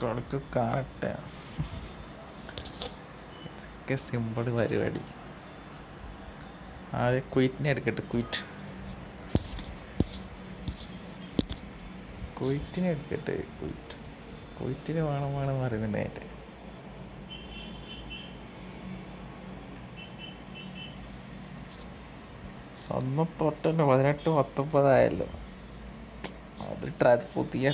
തുടക്ക് കാണട്ടെ. ഇതൊക്കെ സിമ്പിൾ പരിപാടി. ആദ്യം ക്വിറ്റിനെ എടുക്കട്ടെ. ക്വിറ്റിനെ എടുക്കട്ടെ. ക്വിറ്റിന് വേണം പറയുന്നുണ്ടായിട്ട്. ഒന്ന് തൊട്ടല്ലോ 18-19 ആയല്ലോ. അത് പുതിയ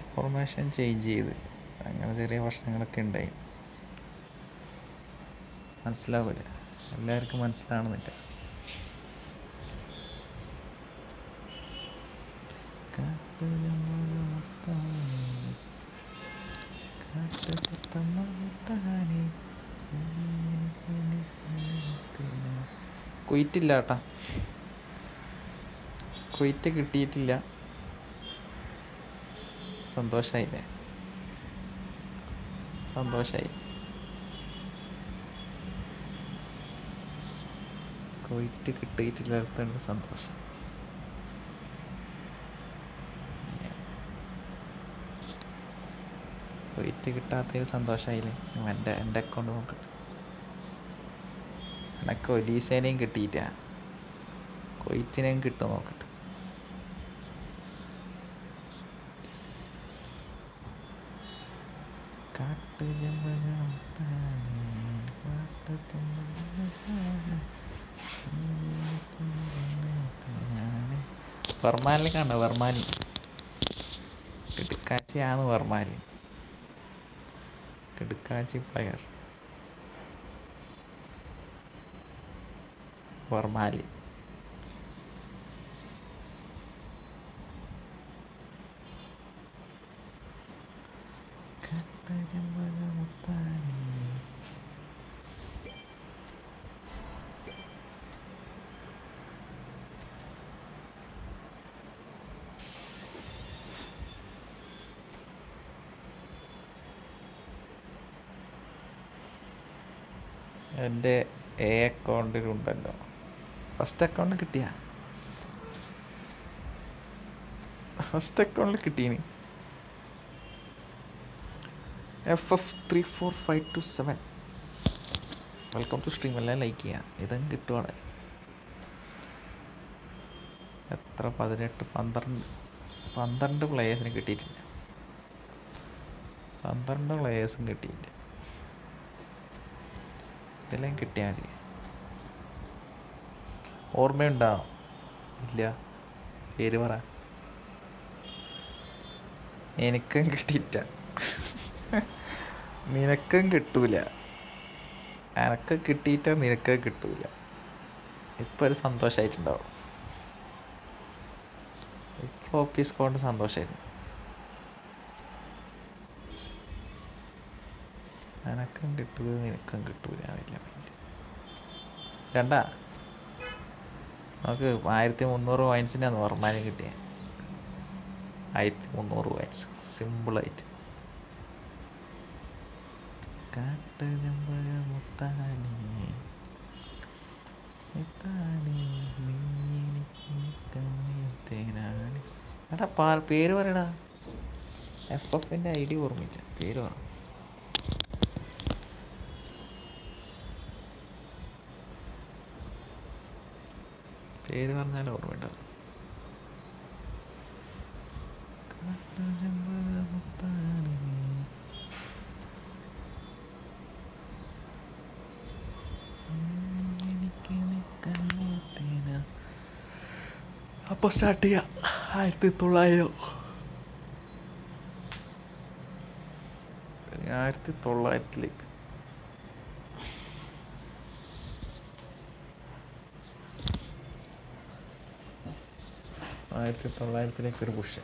ഫോർമേഷൻ ചേഞ്ച് ചെയ്ത് അങ്ങനെ ചെറിയ പ്രശ്നങ്ങളൊക്കെ ഉണ്ടായി. മനസ്സിലാവില്ല, എല്ലാവർക്കും മനസ്സിലാവണമെന്നില്ല. ക്വിറ്റില്ല കേട്ടാ, ക്വിറ്റ് കിട്ടിയിട്ടില്ല. സന്തോഷായി. ക്വിറ്റ് കിട്ടിയിട്ടില്ലാത്തതുകൊണ്ട് സന്തോഷം. ക്വിറ്റ് കിട്ടാത്തതിൽ സന്തോഷമായില്ലേ? എൻ്റെ അക്കൗണ്ട് നോക്കട്ടെ. എനക്ക് ഒലീസേനെയും കിട്ടിയിട്ട, ക്വിറ്റിനെയും കിട്ടും നോക്കട്ടെ. വർമാലിനെ കണ്ടോ? വർമാലി കിട്ടിക്കാച്ചിയാണ് വർമാലി. കിടുക്കാച്ചി പ്ലെയർ വർമാലി. എൻ്റെ അക്കൗണ്ടിലുണ്ടല്ലോ. ഫസ്റ്റ് അക്കൗണ്ടിൽ കിട്ടീനി FF345227. Welcome to stream. എല്ലാം ലൈക്ക് ചെയ്യാം. ഇതും കിട്ടുവാണ്. എത്ര 12 പ്ലേയേഴ്സിന് കിട്ടിയിട്ടില്ല. 12 പ്ലേയേഴ്സും കിട്ടിയില്ല. ഇതെല്ലാം കിട്ടിയാൽ മതി. ഓർമ്മയുണ്ടോ? ഇല്ല. പേര് പറ. എനിക്കും കിട്ടിയിട്ട. നിനക്കും കിട്ടൂല. എനക്ക് കിട്ടിയിട്ട നിനക്ക് കിട്ടൂല. ഇപ്പൊ ഒരു സന്തോഷമായിട്ടുണ്ടാവും. ഇപ്പൊ ഓഫീസ് കൊണ്ട് സന്തോഷമായിരുന്നു. എനക്കും കിട്ടൂല നിനക്കും കിട്ടൂല. കണ്ടാ നമുക്ക് 1300 കോയിൻസിനാണ് വർമാനം കിട്ടിയ. 1300 കോയിൻസ് സിമ്പിളായിട്ട്. എടാ പേര് പറയടാ. FFന്റെ ID ഓർമ്മിച്ച. പേര് പറ. പേര് പറഞ്ഞാൽ ഓർമ്മയുണ്ടാവും. അപ്പോൾ സ്റ്റാർട്ട് ചെയ്യാം. 1900ലേക്ക്. ഒരു പുഷ്.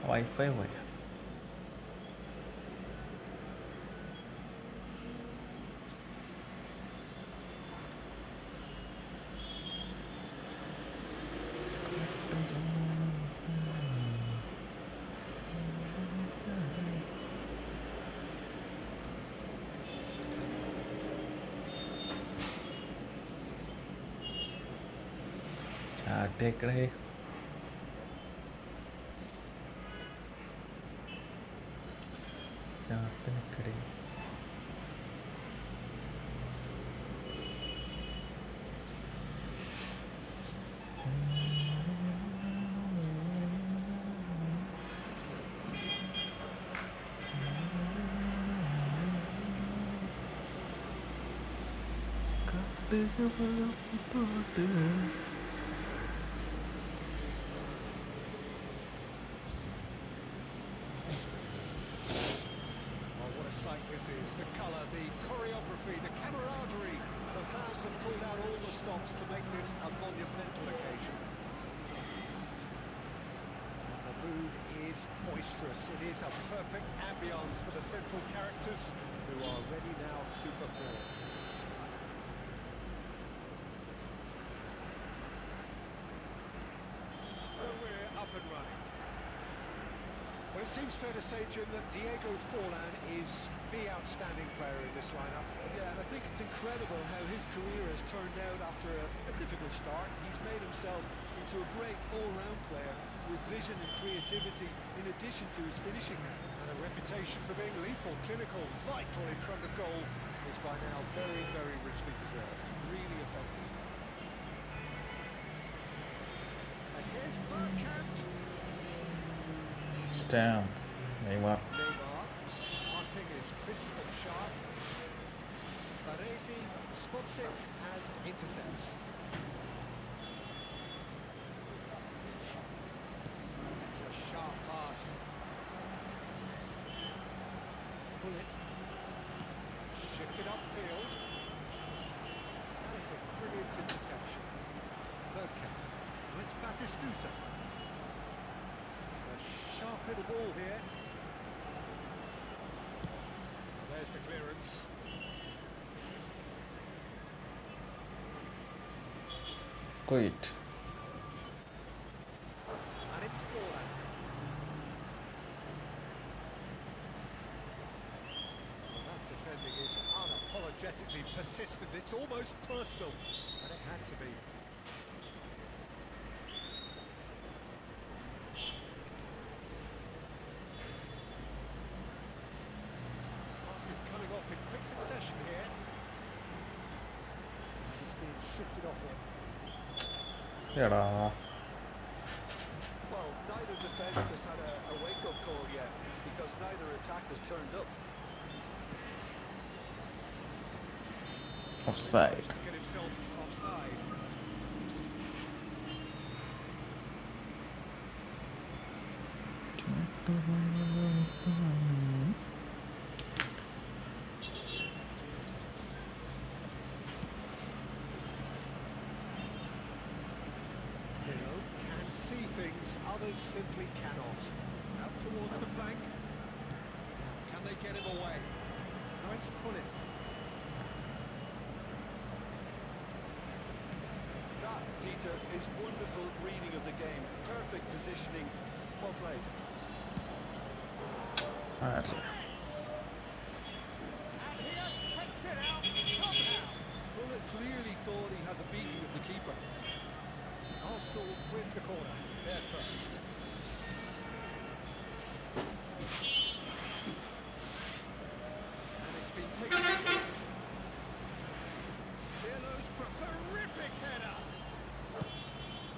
വൈഫൈ പോയ സ്റ്റാർട്ടേക്കടേ. സ്റ്റാർട്ടിനിക്കടേ. This is the colour, the choreography, the camaraderie. stops to make this a monumental occasion. And the mood is boisterous. It is a perfect ambience for the central characters who are ready now to perform. So we're up and running. Well, it seems fair to say, Jim, that Diego Forlan is the outstanding player in this lineup. Yeah, and I think it's incredible how his career has turned out after a difficult start. He's made himself into a great all-round player with vision and creativity in addition to his finishing now. And a reputation for being lethal, clinical, vital in front of goal is by now very, very richly deserved. Really effective. And here's Bergkamp. It's down. Neymar. Neymar. Passing is crisp and sharp. Baresi spots it and intercepts. That's a sharp pass. Pull it. Shifted upfield. That is a brilliant interception. Bergkamp. Oh, it's Batistuta. It's a sharp little ball here. There's the clearance. Quit. And it's Forlan. Well, that defending is unapologetically persistent. It's almost personal, and it had to be. Passes coming off in quick succession here. And it's being shifted off it. Yeah. Well, neither defence has had a wake-up call yet, because neither attack has turned up. Offside. To get himself offside. Can see things others simply cannot. Out towards the flank. Now, can they get him away? Now it's Bullet. That, Peter, is wonderful reading of the game. Perfect positioning. Well played. Alright. And he has kept it out somehow. Bullet clearly thought he had the beating of the keeper. Arsenal win the corner. They're first. And it's been taken short. Pirlo's terrific header.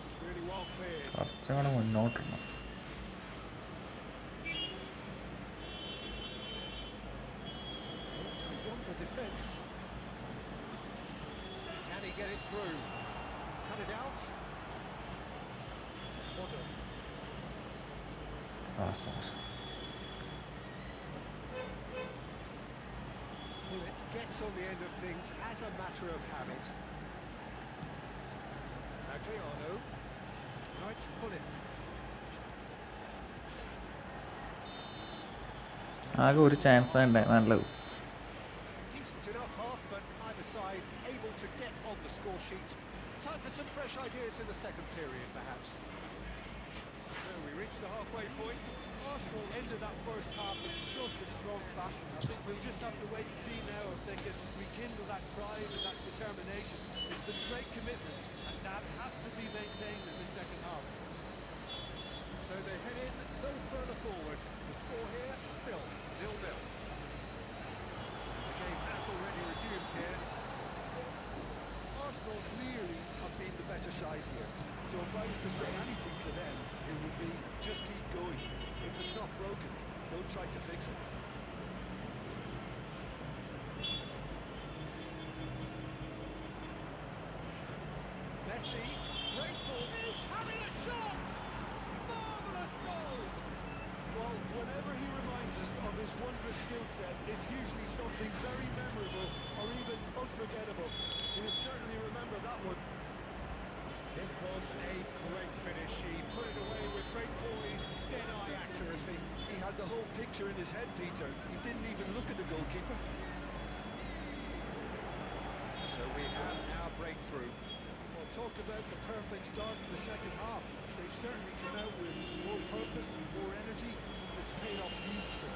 It's really well cleared. കുറച്ചുകൂടെ മുന്നോട്ടിടണം. It's beyond the defence. Can he get it through? He's cut it out. Modern. Bullet gets on the end of things as a matter of habit. Adriano. Now it's Bullet. ആകെ ഒരു chance വേണ്ടേ നല്ലത്. Decent enough half, but either side able to get on the score sheet. Time for some fresh ideas in the second period, perhaps. So we reached the halfway point. Arsenal ended that first half in such a strong fashion. I think we'll just have to wait and see now if they can rekindle that drive and that determination. It's been great commitment, and that has to be maintained in the second half. So they head in no further forward. The score here still 0-0. The game has already resumed here. Arsenal clearly have been the better side here. So if I was to say anything to them, it would be just keep going. If it's not broken, don't try to fix it. Messi, great ball, is having a shot! Marvellous goal! Well, whenever he reminds us of his wondrous skill set, it's usually something very memorable or even unforgettable. We'll certainly remember that one was a great finish. He put it away with great poise, dead-eye accuracy. He had the whole picture in his head, Peter. He didn't even look at the goalkeeper. So we have our breakthrough. Well, talk about the perfect start to the second half. They've certainly come out with more purpose, more energy, and it's paid off beautifully.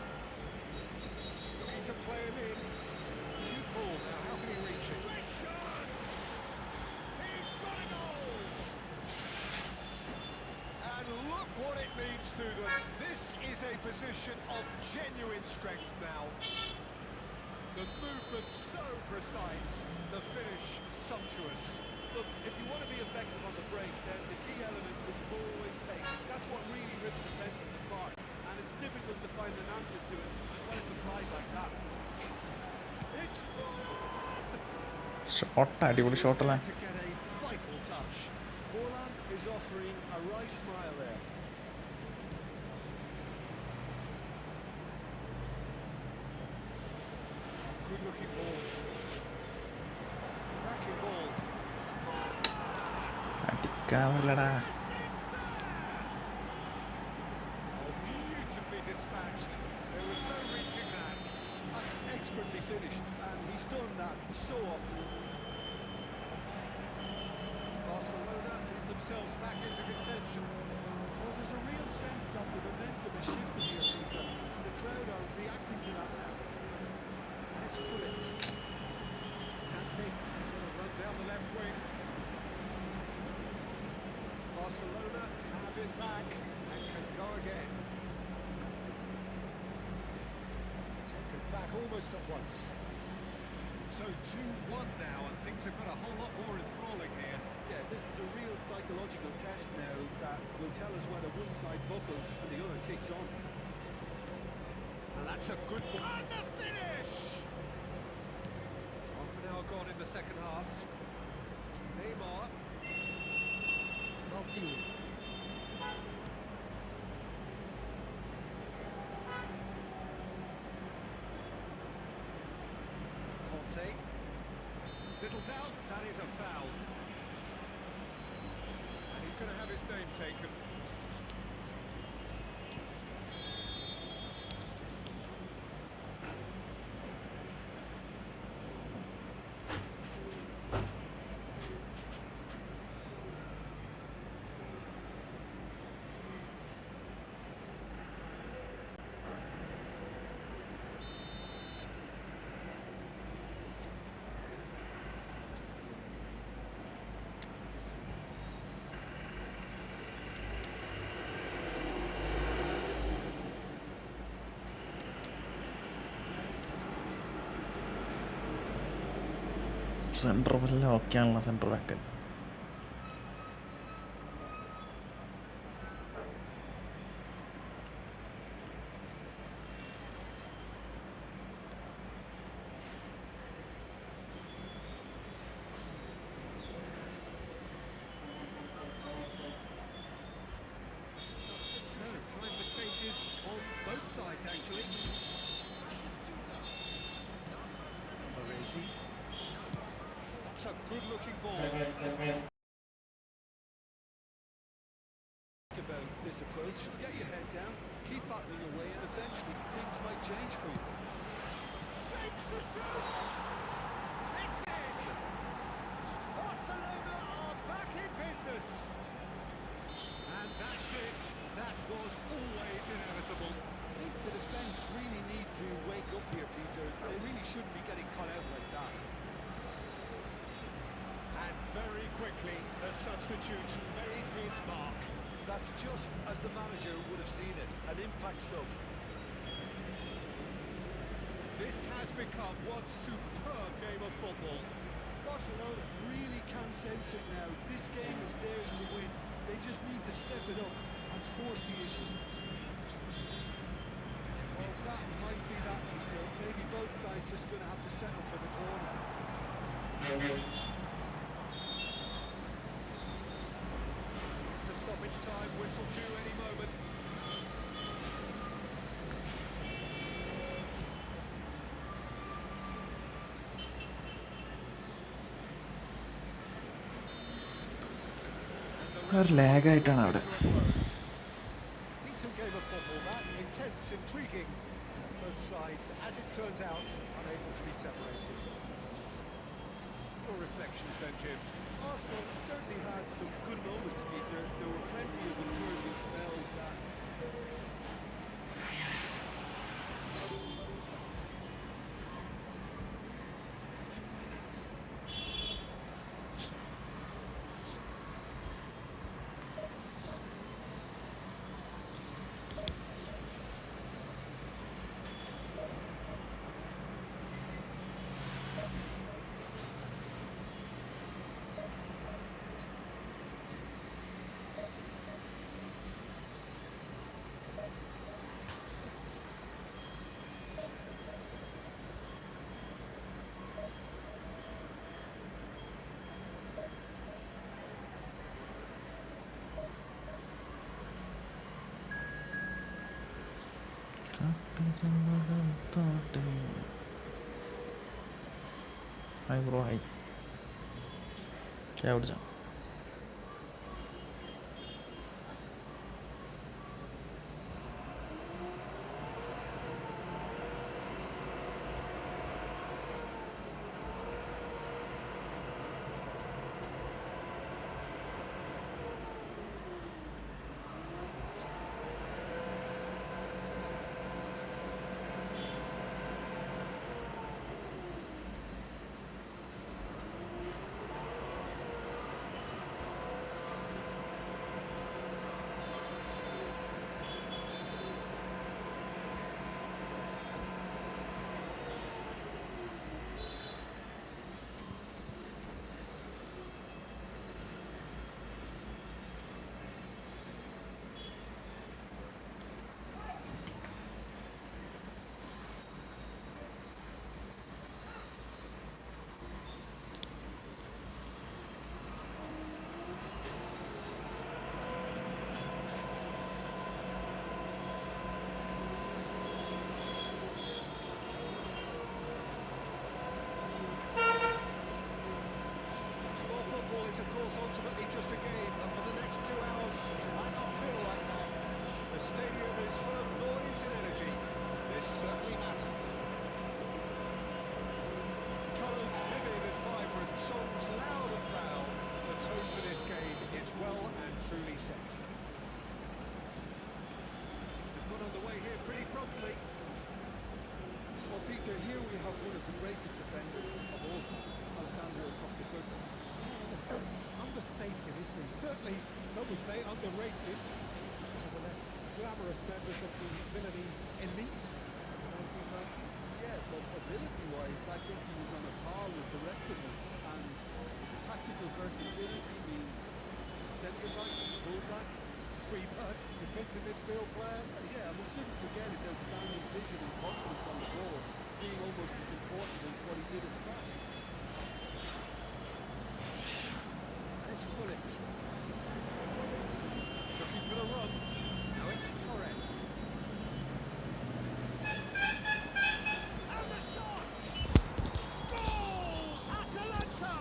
Looking to play it in. Cute ball. Now, how can he reach it? Great chance! He's got a goal! And look what it means to them. This is a position of genuine strength now. The movement so precise, the finish sumptuous. Look, if you want to be effective on the break, then the key element is always pace. That's what really rips defences apart, and it's difficult to find an answer to it when it's applied like that. It's full on! Shot അടിപൊളി ഷോട്ടല്ലേ. To get a vital touch. Forlan is offering a right smile there. Good looking ball. Cracking ball. അടിക്കാമല്ലടാ. It's there! Oh, beautifully dispatched. There was no reaching that. That's expertly finished, and he's done that so often. Barcelona get themselves back into contention. Well, there's a real sense that the momentum has shifted here, Peter, and the crowd are reacting to that now. And it's flipped. Kante is on a run down the left wing. Barcelona have it back and can go again. Taken back almost at once. So 2-1 now, and things have got a whole lot more enthralling here. Yeah, this is a real psychological test now that will tell us whether one side buckles and the other kicks on. And that's a good ball. And the finish! Half an hour gone in the second half. Neymar. Maldini. Conte. Little doubt, that is a foul. And he's going to have his name taken. Central എല്ലാം ഓക്കെയാണല്ലോ central back. So, time for changes on both sides, actually. Baresi. That's a good-looking ball. Think about this approach, get your head down, keep battling away, and eventually things might change for you. Shapes to shoot! It's in! Barcelona are back in business! And that's it. That was always inevitable. I think the defence really need to wake up here, Peter. They really shouldn't be getting caught out like that. And very quickly, the substitute made his mark. That's just as the manager would have seen it, an impact sub. This has become one superb game of football. Barcelona really can sense it now. This game is theirs to win. They just need to step it up and force the issue. Well, that might be that, Peter. Maybe both sides just going to have to settle for the draw now. To stoppage time, whistle due any moment. And the ഒരു ലാഗായിട്ടാണ് അവിടെ. Decent game of football, that intense, intriguing. Both sides, as it turns out, unable to be separated. Your reflections then, Jim? Arsenal certainly had some good moments, Peter. There were plenty of encouraging spells that Hi bro, hi. क्या उठ जा. Is of course ultimately just a game, and for the next 2 hours it might not feel like that. The stadium is full of noise and energy. This certainly matters. Colours vivid and vibrant, songs loud and proud. The tone for this game is well and truly set. They've got underway here pretty promptly. Well, Peter, here we have one of the greatest defenders of all time, Alessandro Costa-Curta. In a sense, understated, isn't he? Certainly, some would say underrated. He's one of the less glamorous members of the Milanese elite in the 1990s. Yeah, but ability-wise, I think he was on a par with the rest of them. And his tactical versatility means centre-back, full-back, Sweeper, defensive midfield player. yeah, and we shouldn't forget his outstanding vision and confidence on the ball, being almost as important as what he did at the back. And it's Gullit. Looking for the run. Now it's Torres. And the shot! Goal! Atalanta!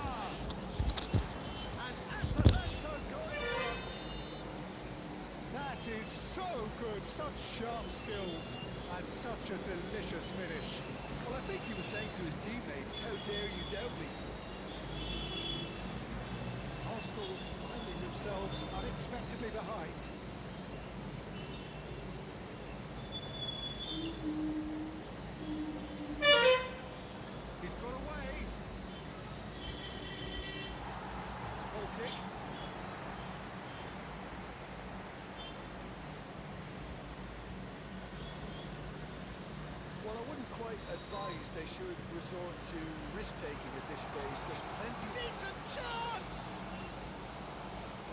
And Atalanta go in front. That is so good. Such sharp skills and such a delicious finish. Well, I think he was saying to his teammates, how dare you doubt me? Arsenal finding themselves unexpectedly behind. He's got away. It's a ball kick. Well, I wouldn't quite advise they should resort to risk-taking at this stage. There's plenty... Decent chance!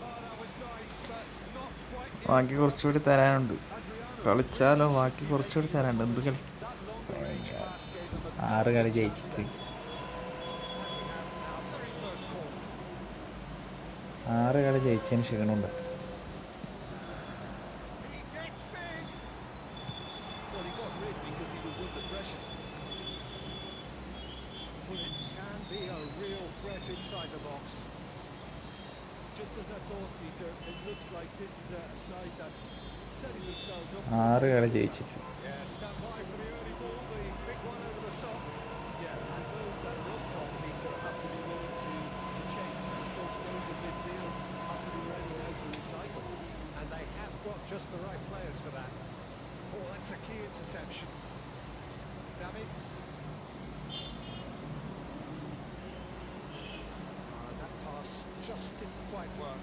Oh, that was nice, but not quite... ബാക്കി കുറച്ചുകൂടി തരാനുണ്ട്. Adriano... കളിച്ചാലോ ബാക്കി കുറച്ചുകൂടി തരാനുണ്ട്. എന്ത് കളി? That longer-range pass gave them a... 6 കളി ജയിച്ചിട്ട് And we have our very first corner. 6 കളി ജയിച്ചതിന് ക്ഷീണമുണ്ട്. He gets big! Well, he got rid because he was under pressure. Well, it can be a real threat inside the box. Just as I thought, Peter, it looks like this is a side that's setting themselves up for ആറ് a കളി close attack. ജയിച്ചിട്ട്. Yeah, stand by for the early ball, the big one over the top. Yeah, and those that are up top, Peter, have to be willing to chase. And of course, those in midfield have to be ready now to recycle. And they have got just the right players for that. Oh, that's a key interception. Davids. That pass just didn't quite work.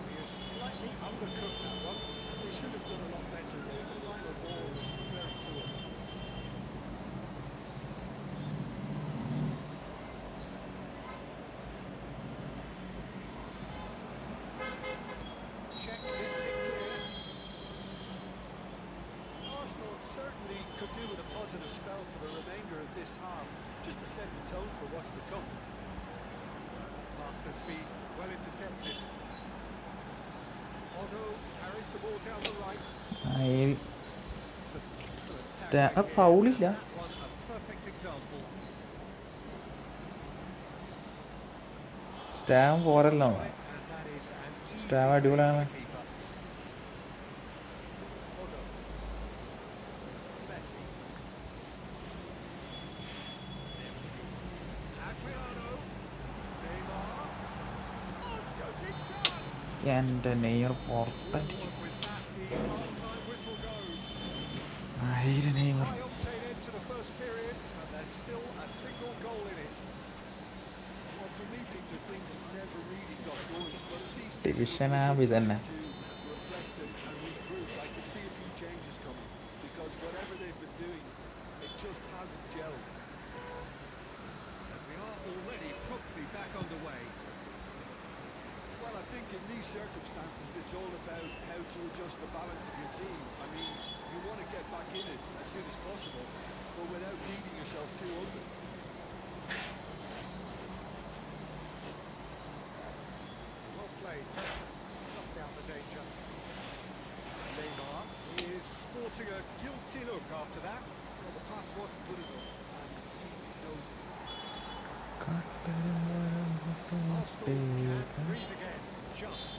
He is slightly undercooked, that one. They should have done a lot better there. The final ball was very poor. Check gets it clear. Arsenal certainly could do with a positive spell for the remainder of this half, just to set the tone for what's to come. That pass has been well intercepted. Otto carries the ball down the right. Some excellent tackling here. foul And ഇല്ല. that one a perfect example. സ്റ്റാം പോരല്ലോ. And that is an easy സ്റ്റാം clear അടിപൊളിയാണ്. for the keeper. Otto. Messi. Adriano. Neymar. Oh, shooting chance! എൻ്റെ Neymar With പുറത്തടിച്ചു. that, the half-time whistle goes. Neymar. High octane end to the first period, and there's still a single goal in it. Well, for me, Peter, things have never really got going, but at least Division this will ആവും give them ഇതന്നെ. time to reflect and regroup. I can see a few changes coming, because whatever they've been doing, it just hasn't gelled. And we are already promptly back underway. Well, I think in these circumstances, it's all about how to adjust the balance of your team. I mean, you want to get back in it as soon as possible, but without leaving yourself too open. Well played. Snuffed out the danger. Neymar is sporting a guilty look after that. Well, the pass wasn't good enough, and he knows it. Arsenal can breathe again. Just.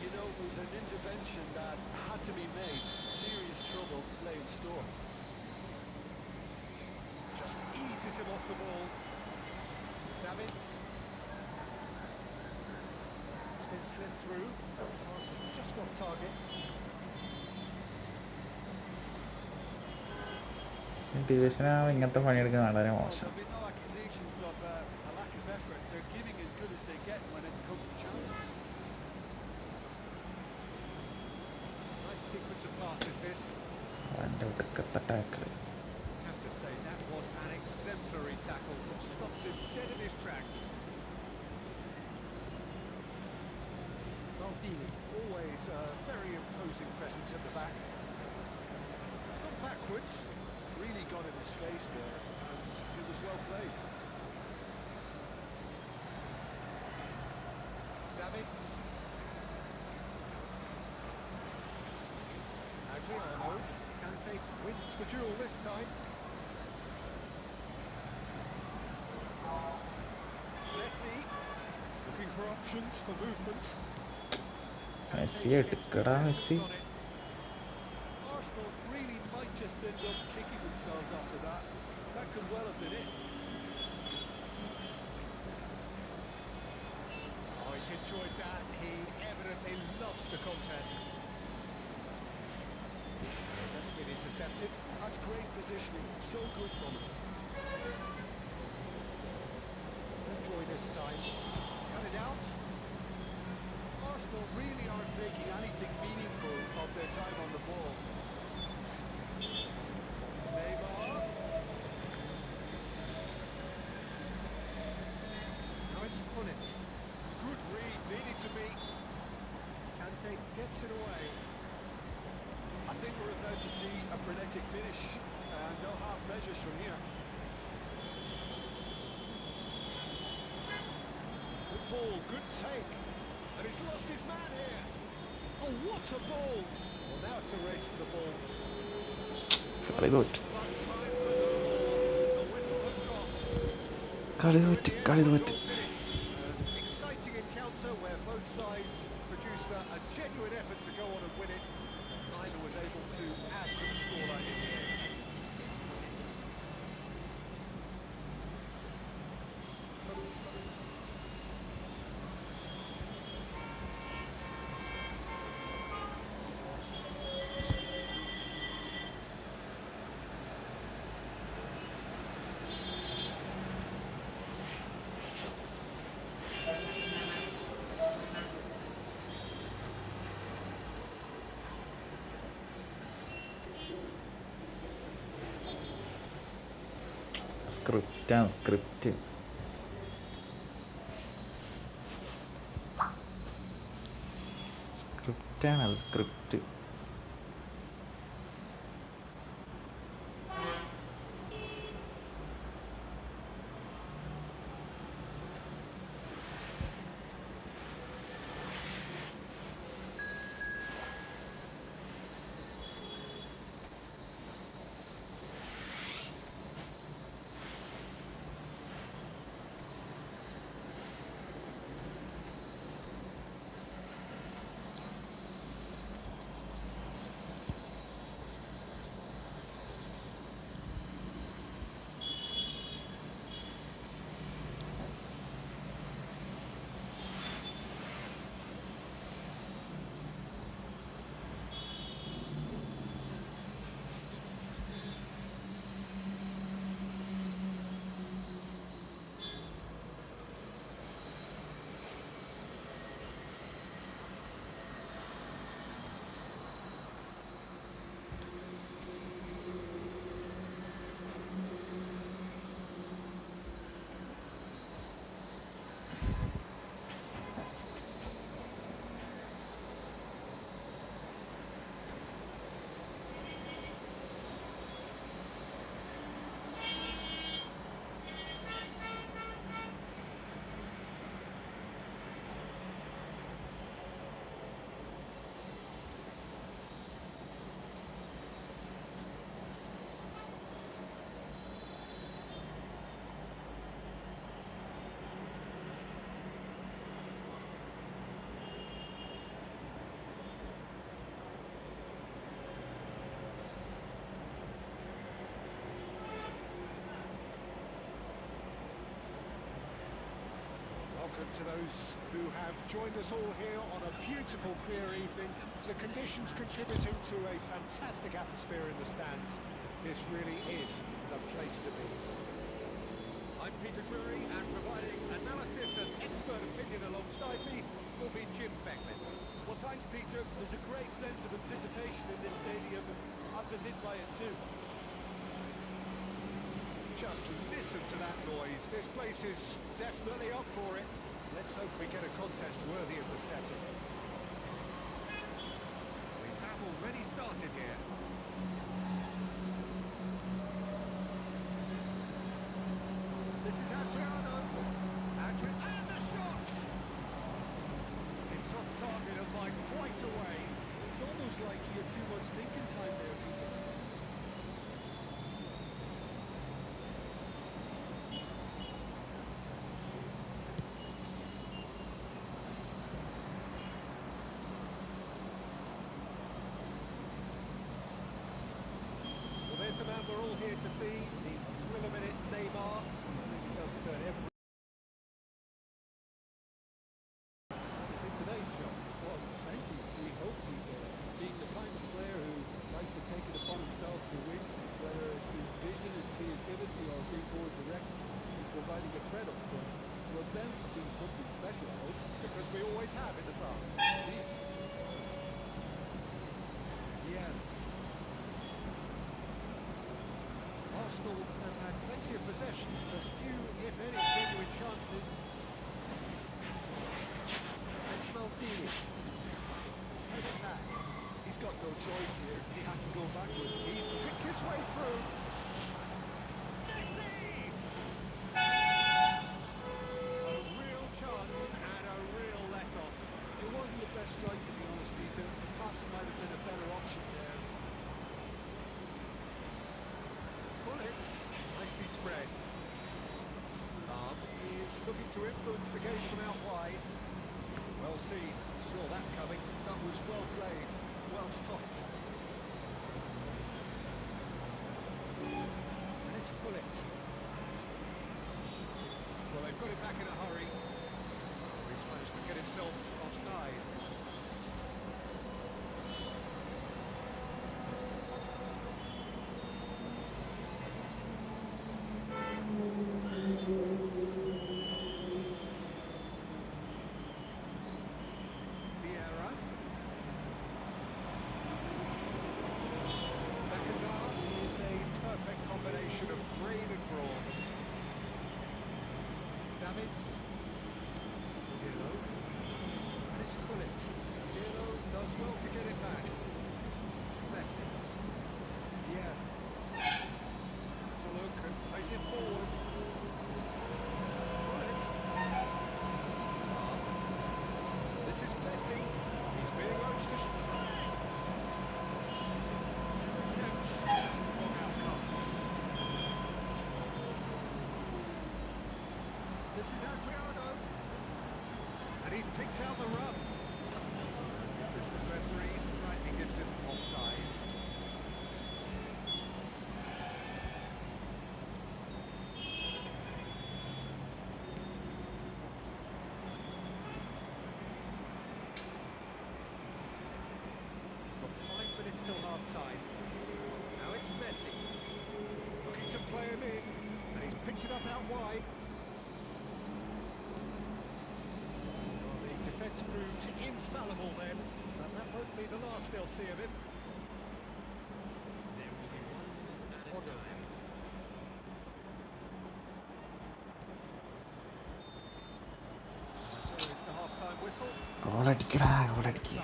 You know, it was an intervention that had to be made. Serious trouble lay in store. Just eases him off the ball. Davids. It's been slipped through. Pass is just off target. ഡിവിഷനാണ് ഇങ്ങനത്തെ പണിയെടുക്കുന്നത് വളരെ Well, മോശം. there'll be no accusations of a lack of effort. They're giving as good as they get when it comes to chances. Nice sequence of passes this. അവൻ്റെ ഒടുക്കത്തെ tackle. Have to say that was an exemplary tackle. Stopped him dead in his tracks. Maldini, always a very imposing presence at the back. He's gone backwards. Really got in his face there, and it was well played. Davids. Adriano. Kante wins the duel this time. Messi. Looking for options for movement. Messi എടുക്കടാ Messi. Arsenal really might just end up kicking themselves after that. That could well have been it. Oh, he's enjoyed that. He evidently loves the contest. That's been intercepted. That's great positioning. So good from him. Enjoy this time. To cut it out. Arsenal really aren't making anything meaningful of their time on the ball. Neymar. Now it's on it. Good read, needed to be. Kante gets it away. I think we're about to see a frenetic finish. No half measures from here. Good ball, good take. And he's lost his man here. Oh, what a ball! Well, now it's a race for the ball. കളി തോറ്റ്. But time for no more. The whistle has gone. കളി തോറ്റ്. An exciting encounter. genuine effort to go on and win it. Neither was able to add to the scoreline in the end. Script സ്ക്രിപ്റ്റാണത് script. Welcome to those who have joined us all here on a beautiful, clear evening. The conditions contributing to a fantastic atmosphere in the stands. This really is the place to be. I'm Peter Drury, and providing analysis and expert opinion alongside me will be Jim Beckman. Well, thanks, Peter. There's a great sense of anticipation in this stadium, and I've been hit by it too. Just listen to that noise. This place is definitely up for it. Let's hope we get a contest worthy of the setting. We have already started here. This is Adriano. And the shots! It's off target and by quite a way. It's almost like he had too much thinking time there, Peter. There's the man we're all here to see, the thriller-minute Neymar. He does turn every... Is it today's shot? Well, plenty, we hope, Peter. Being the kind of player who likes to take it upon himself to win, whether it's his vision and creativity or being more direct in providing a threat up front, we're bound to see something special, I hope. Because we always have in the past. Indeed. Yeah. Arsenal have had plenty of possession, but few, if any, genuine chances. It's Maldini. Head it back. He's got no choice here. He had to go backwards. He's picked his way through. Messi! A real chance and a real let-off. It wasn't the best strike, to be honest, Peter. The pass might have been a better option there. It nicely spread. Is looking to influence the game from out wide. Well seen, saw that coming. That was well played, well stopped. And it's Hullet. Well, they've got it back in a hurry. He's managed to get himself offside. Of brain and brawn. Davids. Pirlo. And it's Hullet. Pirlo does well to get it back. Messi. Yeah. It's a look and plays it forward. Hullet. This is Messi. He's being urged to shoot. Attempts. Just the wrong outcome. This is Adriano, and he's picked out the run. The assistant referee rightly gives him offside. Got 5 minutes till half-time. Now it's Messi, looking to play him in, and he's picked it up out wide. Defence proved infallible then, and that won't be the last they'll see of him. There will be one at a time. There is the half-time whistle. It's a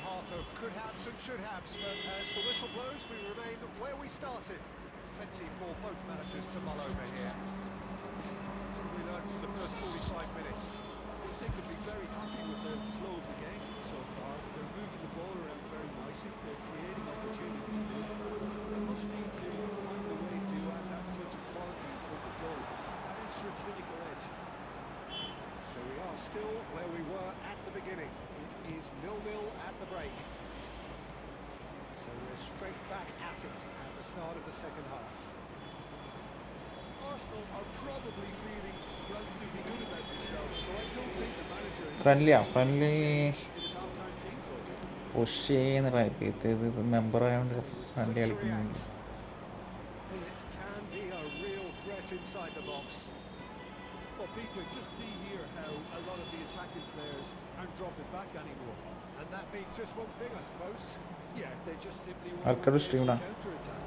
half of could-haves and should-haves, but as the whistle blows, we remain where we started. Plenty for both managers to mull over here. What have we learned from the first 45 minutes? They could be very happy with the flow of the game so far. They're moving the ball around very nicely. They're creating opportunities too. They must need to find a way to add that touch of quality in front of goal. That extra clinical edge. So we are still where we were at the beginning. It is 0-0 at the break. So we're straight back at it at the start of the second half. Arsenal are probably feeling relatively good about themselves, so I don't think the manager is friendly in his half-time team talk. push ചെയ്യുന്ന member ആയതുകൊണ്ട് friendly കളിക്കുന്നുണ്ട്. Hullet can be a real threat inside the box. Well, Peter, just see here how a lot of the attacking players aren't dropping back anymore. And that means just one thing, I suppose. Yeah, they just simply want I'll to counter-attack.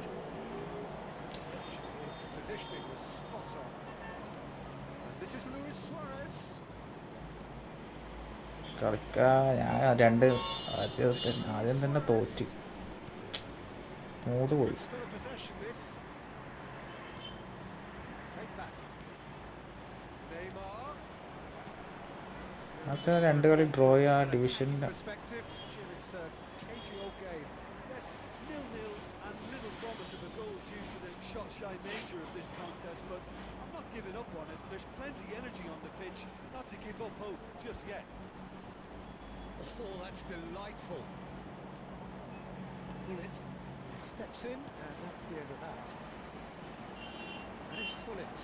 His positioning was spot on. And this is Luis Suarez. ഞാൻ ആദ്യം തന്നെ തോറ്റി മൂട് പോയി. അതൊക്കെ 2 കളി draw ചെയ്യാ ഡിവിഷനില്ല. Of a goal due to the shot-shy nature of this contest, but I'm not giving up on it. There's plenty energy on the pitch, not to give up hope just yet. Oh, that's delightful. Hullet steps in, and that's the end of that. And it's Hullet.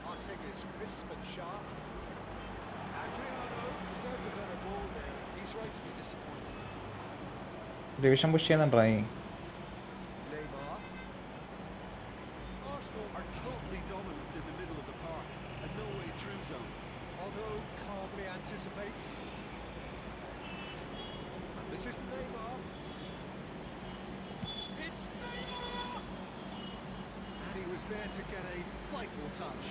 Passing is crisp and sharp. Adriano deserved a better ball there. He's right to be disappointed. Division push ചെയ്യുന്നുണ്ടോ നീ? Arsenal are totally dominant in the middle of the park, a no-way through zone. Although calmly anticipates. And this is Neymar. It's Neymar! And he was there to get a vital touch.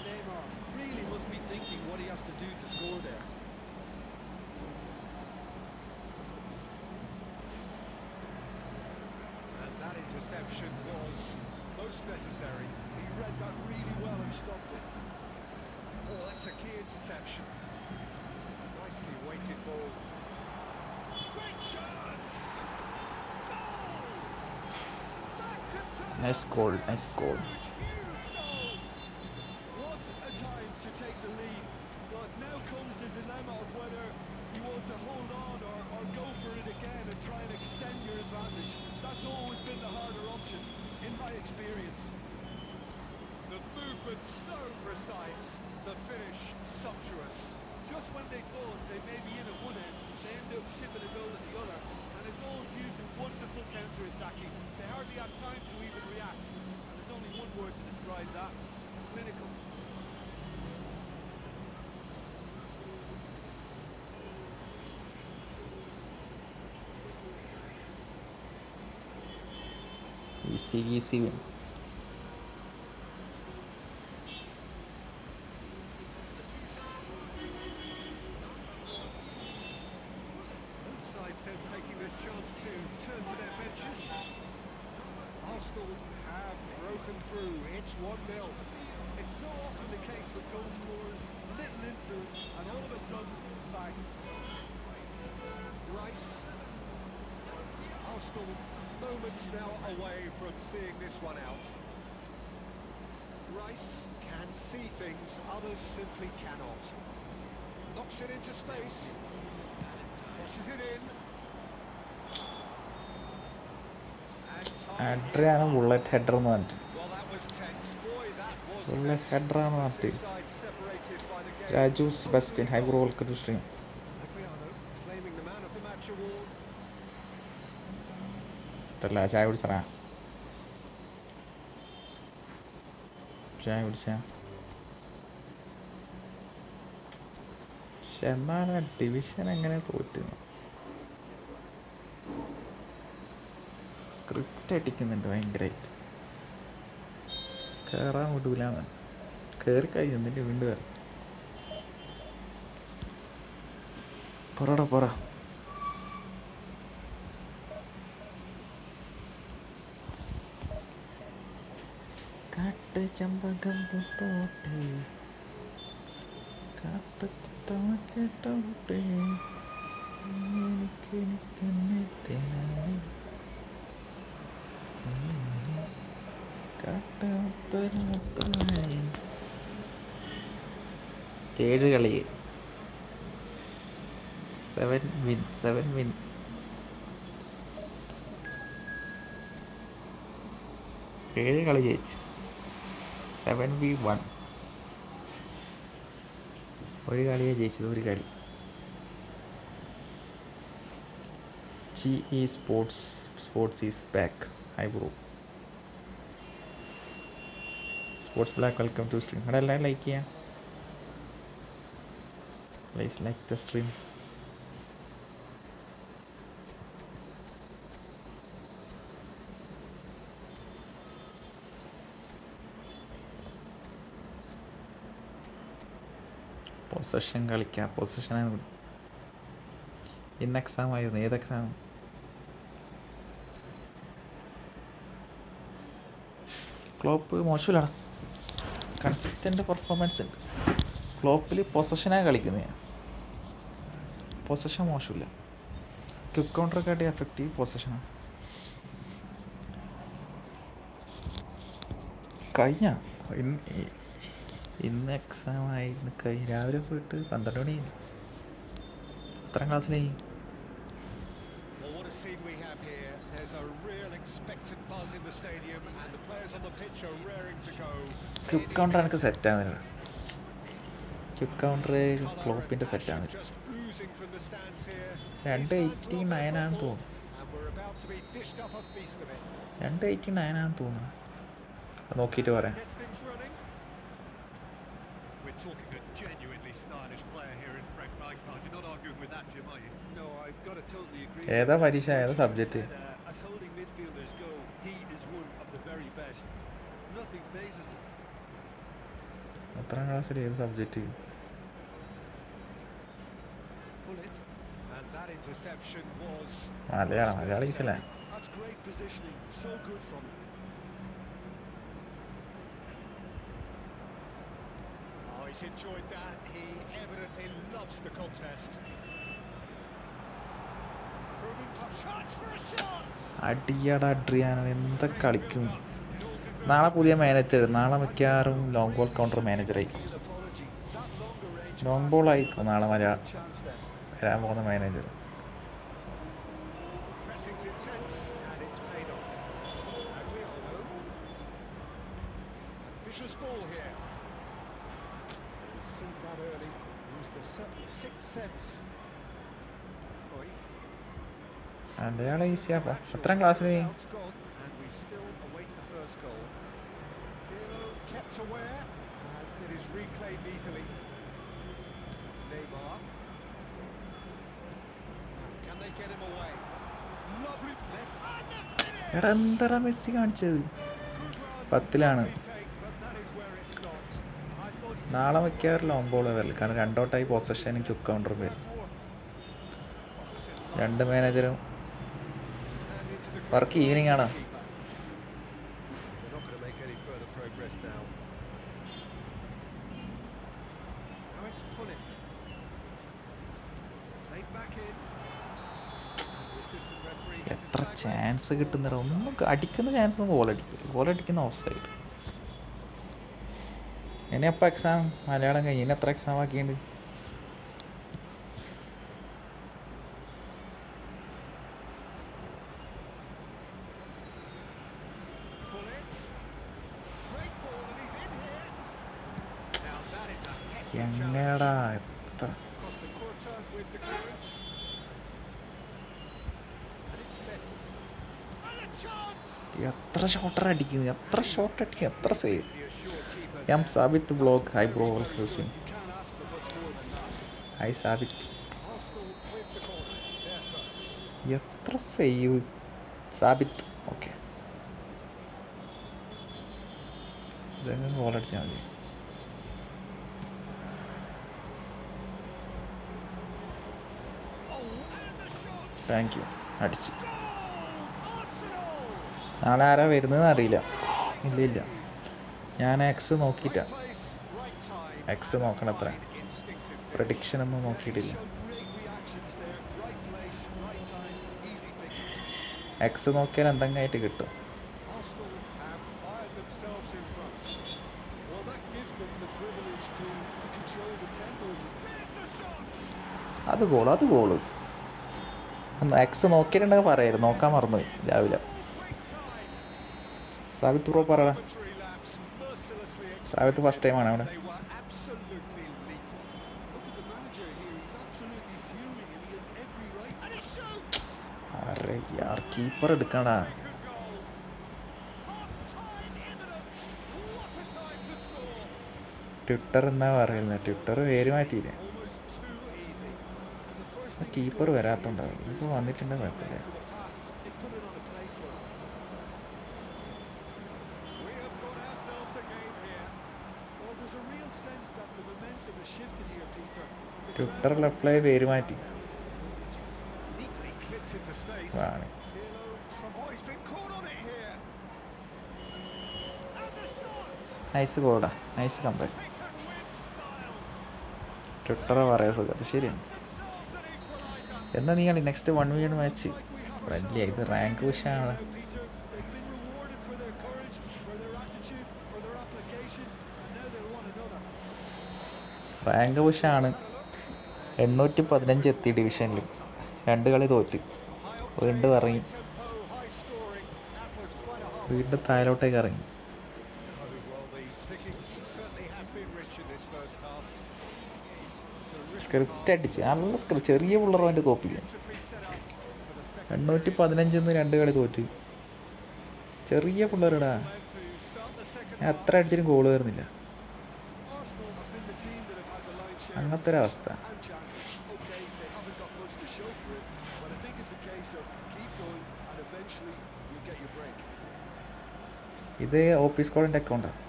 Neymar really must be thinking what he has to do to score there. And that interception was most necessary. He read that really well and stopped it. Oh, that's a key interception. Nicely weighted ball. Great chance! Goal! That could turn Nice goal, nice goal. Huge goal! What a time to take the lead, but now comes the dilemma of whether he wants to hold on or go for it again and try and extend your advantage. That's always been the harder option, in my experience. The movement so precise, the finish sumptuous. Just when they thought they may be in at one end, they end up shipping a goal at the other, and it's all due to wonderful counter-attacking. They hardly had time to even react, and there's only one word to describe that: clinical. Easy win. Both sides then taking this chance to turn to their benches. Arsenal have broken through. It's 1-0. It's so often the case with goal scorers, little influence, and all of a sudden, bang. Rice. Arsenal moments now away from seeing this one out. Rice can see things others simply cannot. Knocks it into space. Crosses it in. Adriana bullet header എന്ന് പറഞ്ഞിട്ട് Well, that was tense. Boy, that was bullet tense. header ആണ് പറഞ്ഞിട്ട് Side separated by the game. Raju Sebastian hi bro welcome to stream. Adriano claiming the man of the match award. ഇതല്ല ചായ കുടിച്ചറാ ചായ കുടിച്ച പക്ഷെ എന്നാണ് ഡിവിഷൻ എങ്ങനെ തോറ്റു സ്ക്രിപ്റ്റ് അടിക്കുന്നുണ്ട് ഭയങ്കരമായിട്ട് കയറാൻ വിടൂലെന്ന് കയറി കഴിഞ്ഞു എന്നിട്ട് വീണ്ടും കയറി പറ കാട്ട് ചമ്പകം പൂത്തോട്ടെ കാട്ട് കേട്ടോട്ടെ ഏഴ് കളി 7 win 7 കളി ജയിച്ചു 7v1 ഒരു കളിയെ ജയിച്ചത് ഒരു കളി GE sports is back. Hi bro. Sports Black, welcome to stream. Hello, like yeah. Please like the stream. Possession കളിക്കാം. പൊസഷനാണ് ഇന്ന് എക്സാം ആയിരുന്നു. ഏത് എക്സാം? ക്ലോപ്പ് മോശമില്ല, കൺസിസ്റ്റൻ്റ് പെർഫോമൻസ് ഉണ്ട്. ക്ലോപ്പിൽ പൊസഷനാണ് കളിക്കുന്നത്. പൊസഷൻ മോശമില്ല. ക്വിക്ക് കൗണ്ടറൊക്കെ എഫക്റ്റീവ് പൊസഷനാണ്. കഴിഞ്ഞ ഇന്ന് എക്സാം ആയിരുന്നു. രാവിലെ പോയിട്ട് 12 മണി. എത്രാം ക്ലാസ്സിലായി? ക്വിക്ക് കൗണ്ടർ എനിക്ക് സെറ്റാകുന്നില്ല. ക്വിക്ക് കൗണ്ടർ ക്ലോപ്പിൻ്റെ സെറ്റാണ്. 289 ആണെന്ന് തോന്നുന്നു. 289 ആണെന്ന് തോന്നുന്നു. നോക്കിയിട്ട് പറയാം. We're talking a genuinely stylish player here in Frank Rijkaard. You're not arguing with that, Jim, are you? No, I've got to totally agree. ഏതാ പരീക്ഷ? ഏതാ subject? As holding midfielders go, he is one of the very best. Nothing phases him. എത്രാം ക്ലാസ്സിൽ ഏത് subject? And that interception was Malayalam ഈസിലാ. That's great positioning. So good from him. He's enjoyed that. He evidently loves the contest. അടിയടാ Adriano, എന്താ കളിക്കും. നാളെ പുതിയ manager. നാളെ മിക്കവാറും ലോങ് ബോൾ കൗണ്ടർ മാനേജറായിരിക്കും. ലോങ് ബോൾ ആയിരിക്കും നാളെ വരാൻ പോകുന്ന manager. Pressing's intense and it's paid off. Adriano. Ambitious ball here. He's seen that early. Used a certain sixth sense. Cruyff. അയാളെ ഈസിയാക്കാം. എത്രാം ക്ലാസ്സിൽ? Bounce gone, and we still await the first goal. Pirlo kept aware, and it is reclaimed easily. Neymar. Can they get him away? Lovely. എടാ എന്താ Messi കാണിച്ചത്? 10ലാണ്. നാളെ വെക്കാറില്ല 9 വരെ, കാരണം 2 ഔട്ടായി പൊസഷനും ക്യുക്ക് കൗണ്ടറും വരും. 2 മാനേജറും വർക്ക് ഈവനിങ് ആണ്. എത്ര ചാൻസ് കിട്ടുന്നില്ല, ഒന്നും അടിക്കുന്ന ചാൻസ് ഒന്നും ഗോളടിക്കുന്ന അവസ്ഥയായിട്ട്. ഇനി എപ്പോൾ എക്സാം? മലയാളം കഴിഞ്ഞ് ഇനി എത്ര എക്സാം ആക്കിയുണ്ട്? എങ്ങനെയാടാ എത്ര എത്ര ഷോട്ടർ അടിക്കുന്നത്, എത്ര ഷോട്ട് അടിക്കുക, എത്ര സേവ്. ഞാൻ Sabith block hi bro high Sabith. എത്ര സേവ് സാബിത്ത്. ഓക്കെ, ഇതെങ്ങനെ ഗോൾ അടിച്ചാൽ മതി. Thank you. അടിച്ച്. നാളെ ആരാ വരുന്നതെന്ന് അറിയില്ല. ഇല്ല, ഞാൻ എക്സ് നോക്കിയിട്ടാണ്. എക്സ് നോക്കണം, അത്ര പ്രഡിക്ഷൻ ഒന്നും നോക്കിയിട്ടില്ല. എക്സ് നോക്കിയാൽ എന്തെങ്കിലും ആയിട്ട് കിട്ടും. അത് ഗോള്. എക്സ് നോക്കിയിട്ടുണ്ടെങ്കിൽ പറയായിരുന്നു, നോക്കാൻ മറന്നുപോയി രാവിലെ. സാബിത്ത് ബ്രോ പറ. സാബിത്ത് ഫസ്റ്റ് ടൈമാണ് അവിടെ. അരെ യാർ, കീപ്പർ എടുക്കണടാ. ട്വിറ്റർ എന്നാ പറയുന്നത്, ട്വിറ്റർ പേര് മാറ്റിയില്ലേ. കീപ്പർ വരാത്തോണ്ടാവും. ഇപ്പോൾ വന്നിട്ടുണ്ടെങ്കിൽ കുഴപ്പമില്ല. ട്വിറ്ററിൽ അപ്ലൈ പേര് മാറ്റി. നൈസ് ഗോളാ, നൈസ് കമ്പാക്ക്. ട്വിറ്റർ പറയാ സുഖം, അത് ശരിയാണ്. എന്നാ നിങ്ങൾ നെക്സ്റ്റ് 1v1 മാച്ച് വലിയ ഇത് റാങ്ക് പുഷാണ്. റാങ്ക് പുഷാണ്. 815 എത്തി ഡിവിഷനിൽ. 2 കളി തോറ്റ്, വീണ്ടും ഇറങ്ങി, വീണ്ടും താഴോട്ടേക്ക് ഇറങ്ങി. സ്ക്രിപ്റ്റ് അടിച്ച് നല്ല സ്ക്രിപ്റ്റ്. ചെറിയ പിള്ളേർ അവൻ്റെ തോപ്പില്ല. 815 2 കളി തോറ്റ്. ചെറിയ പിള്ളേരടാ, ഞാൻ എത്ര അടിച്ചിട്ടും ഗോൾ വരുന്നില്ല. അങ്ങനത്തെ ഒരവസ്ഥ. ഇത് ഓഫീസ് കോളിൻ്റെ അക്കൗണ്ടാണ്.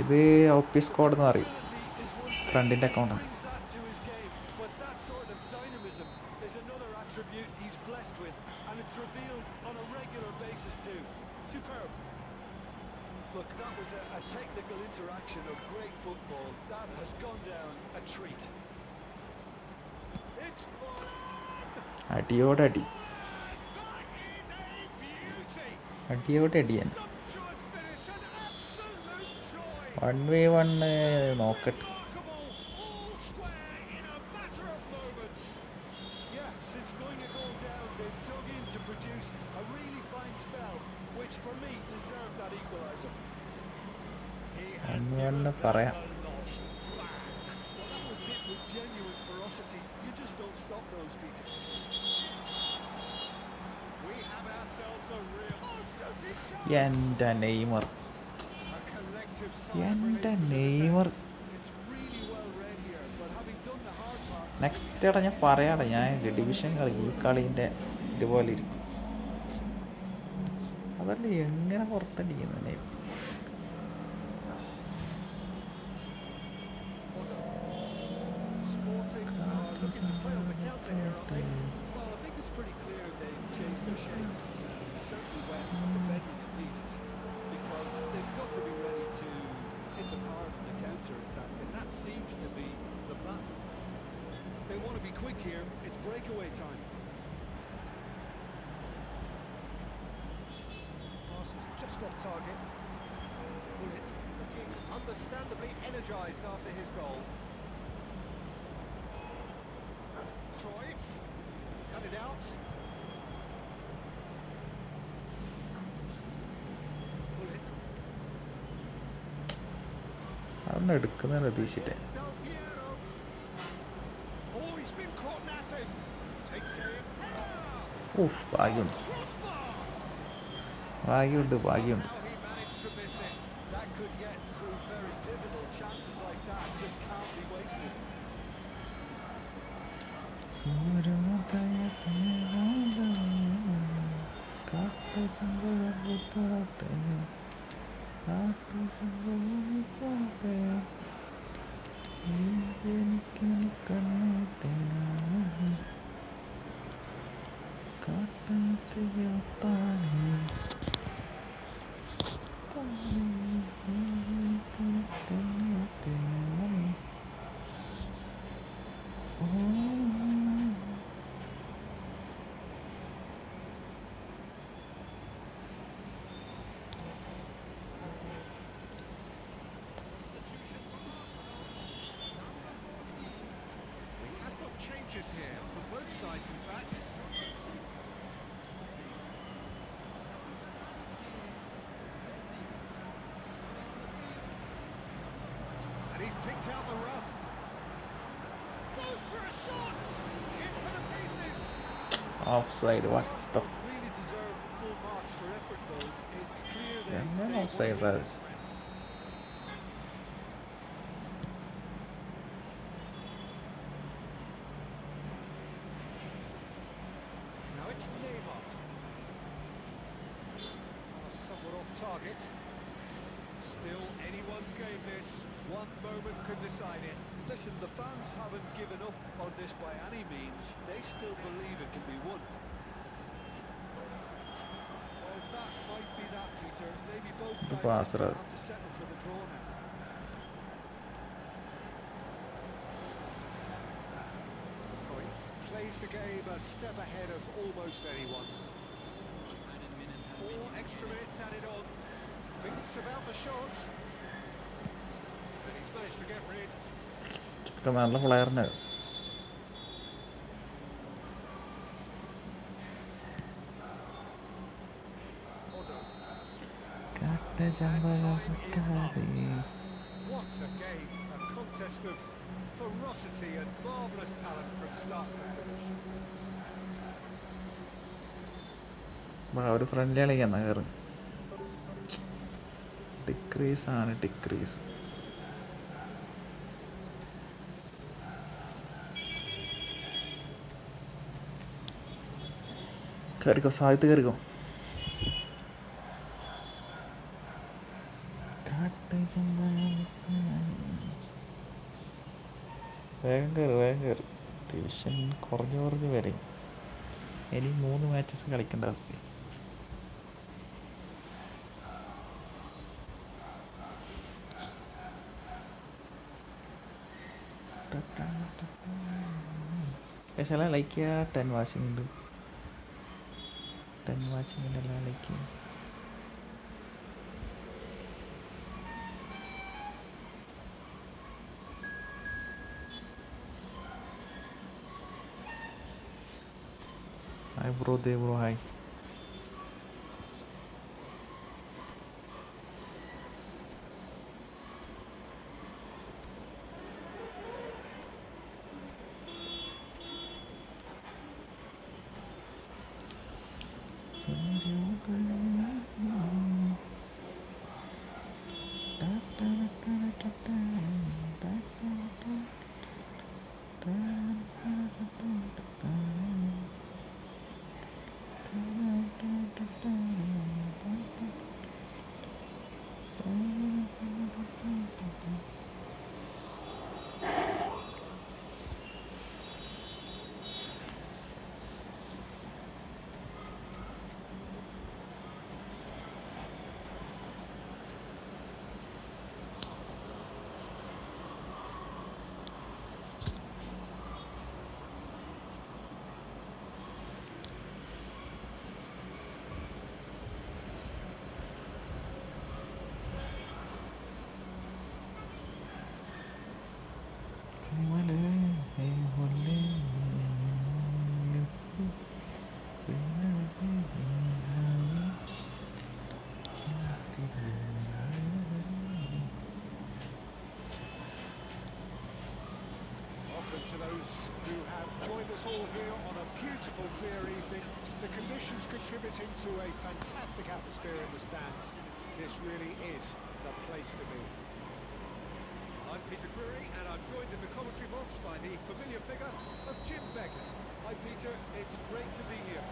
ഇത് ഓഫീസ് കോഡ് എന്ന് പറയും, ഫ്രണ്ടിൻ്റെ അക്കൗണ്ടാണ്. Look, that was a technical interaction of great football. That has gone down a treat. It's അടിയോടടി. അടിയോടെ അടിയൻ. Sumptuous finish, an absolute joy. 1v1 നോക്കട്ടെ. Remarkable, all square in a matter of moments. Yeah, since going a goal down, they've dug in to produce a really fine spell, which for me deserved that equaliser. He has 1v1 given them പറയാം. a lot. Bang. Well, that was hit with genuine ferocity. You just don't stop those, Peter. We have ourselves a real shooting chance. എൻ്റെ Neymar, A collective sigh of എൻ്റെ relief from the Neymar. defence. It's really well read here, but having done the hard part... next ഇട ഞാൻ പറയാടെ, ഞാൻ division കളി ഈ കളീൻ്റെ ഇതുപോലെ ഇരിക്കും. അതല്ല എങ്ങനെ പുറത്തടിക്കുന്നു Neymar. Sporting are looking to play on the counter here, aren't they? Well, I think it's pretty clear they've changed their shape, certainly when defending at least, because they've got to be ready to hit them hard in the counter-attack, and that seems to be the plan. They want to be quick here, it's breakaway time. Pass is just off target. Bullet looking understandably energised after his goal. Cruyff has cut it out. Bullet. അതൊന്നും എടുക്കുന്ന പ്രതീക്ഷിച്ചിട്ടേ. Here's Del Piero. Oh, he's been caught napping. Takes aim. Header. ഊഫ്, ഭാഗ്യമുണ്ട്, Crossbar. ഭാഗ്യമുണ്ട്, ഭാഗ്യമുണ്ട്. How he managed to miss it. That could yet prove very pivotal. Chances like that just can't be wasted. We have got changes here from both sides, in fact. And he's picked out the run. Goes for a shot! In for the pieces! Of side, what the Arsenal really deserve full marks for effort, though. It's clear they എങ്ങനെ want of to side win അത്? this. Now it's Neymar. Pass somewhat off target. Still anyone's game this. One moment could decide it. Listen, the fans haven't given up on this by any means. They still believe it can be won. Well, that might be that, Peter. Maybe both sides pass just it gonna out. have to settle for the draw now. Cruyff plays the game a step ahead of almost anyone. 4 extra minutes added on. Thinks about the shot. And he's managed to get rid. ഒക്കെ നല്ല പ്ലെയറിന്. What a game, a contest of ferocity and marvellous talent from start to finish. ഒരു friendly കളിക്കാൻ കയറി. Decrease ആണ്, decrease. കയറിക്കോ, സാഹിത്യ കയറിക്കോ. വേഗം കയറി, വേഗം കയറി. ഡിവിഷൻ കുറഞ്ഞു കുറഞ്ഞ് വരും. ഇനി 3 മാച്ചസ് കളിക്കേണ്ട അവസ്ഥ. പക്ഷേ ലൈക്ക് ചെയ്യുക, 10 വാച്ചിങ് ഉണ്ട്. 10 വാച്ചിങ്ങിൻ്റെ എല്ലാം ലൈക്ക് ചെയ്യുക. Hi bro, they bro, hi. To those who have joined us all here on a beautiful, clear evening, the conditions contributing to a fantastic atmosphere in the stands. This really is the place to be. I'm Peter Drury, and I'm joined in the commentary box by the familiar figure of Jim Begley. Hi Peter, it's great to be here.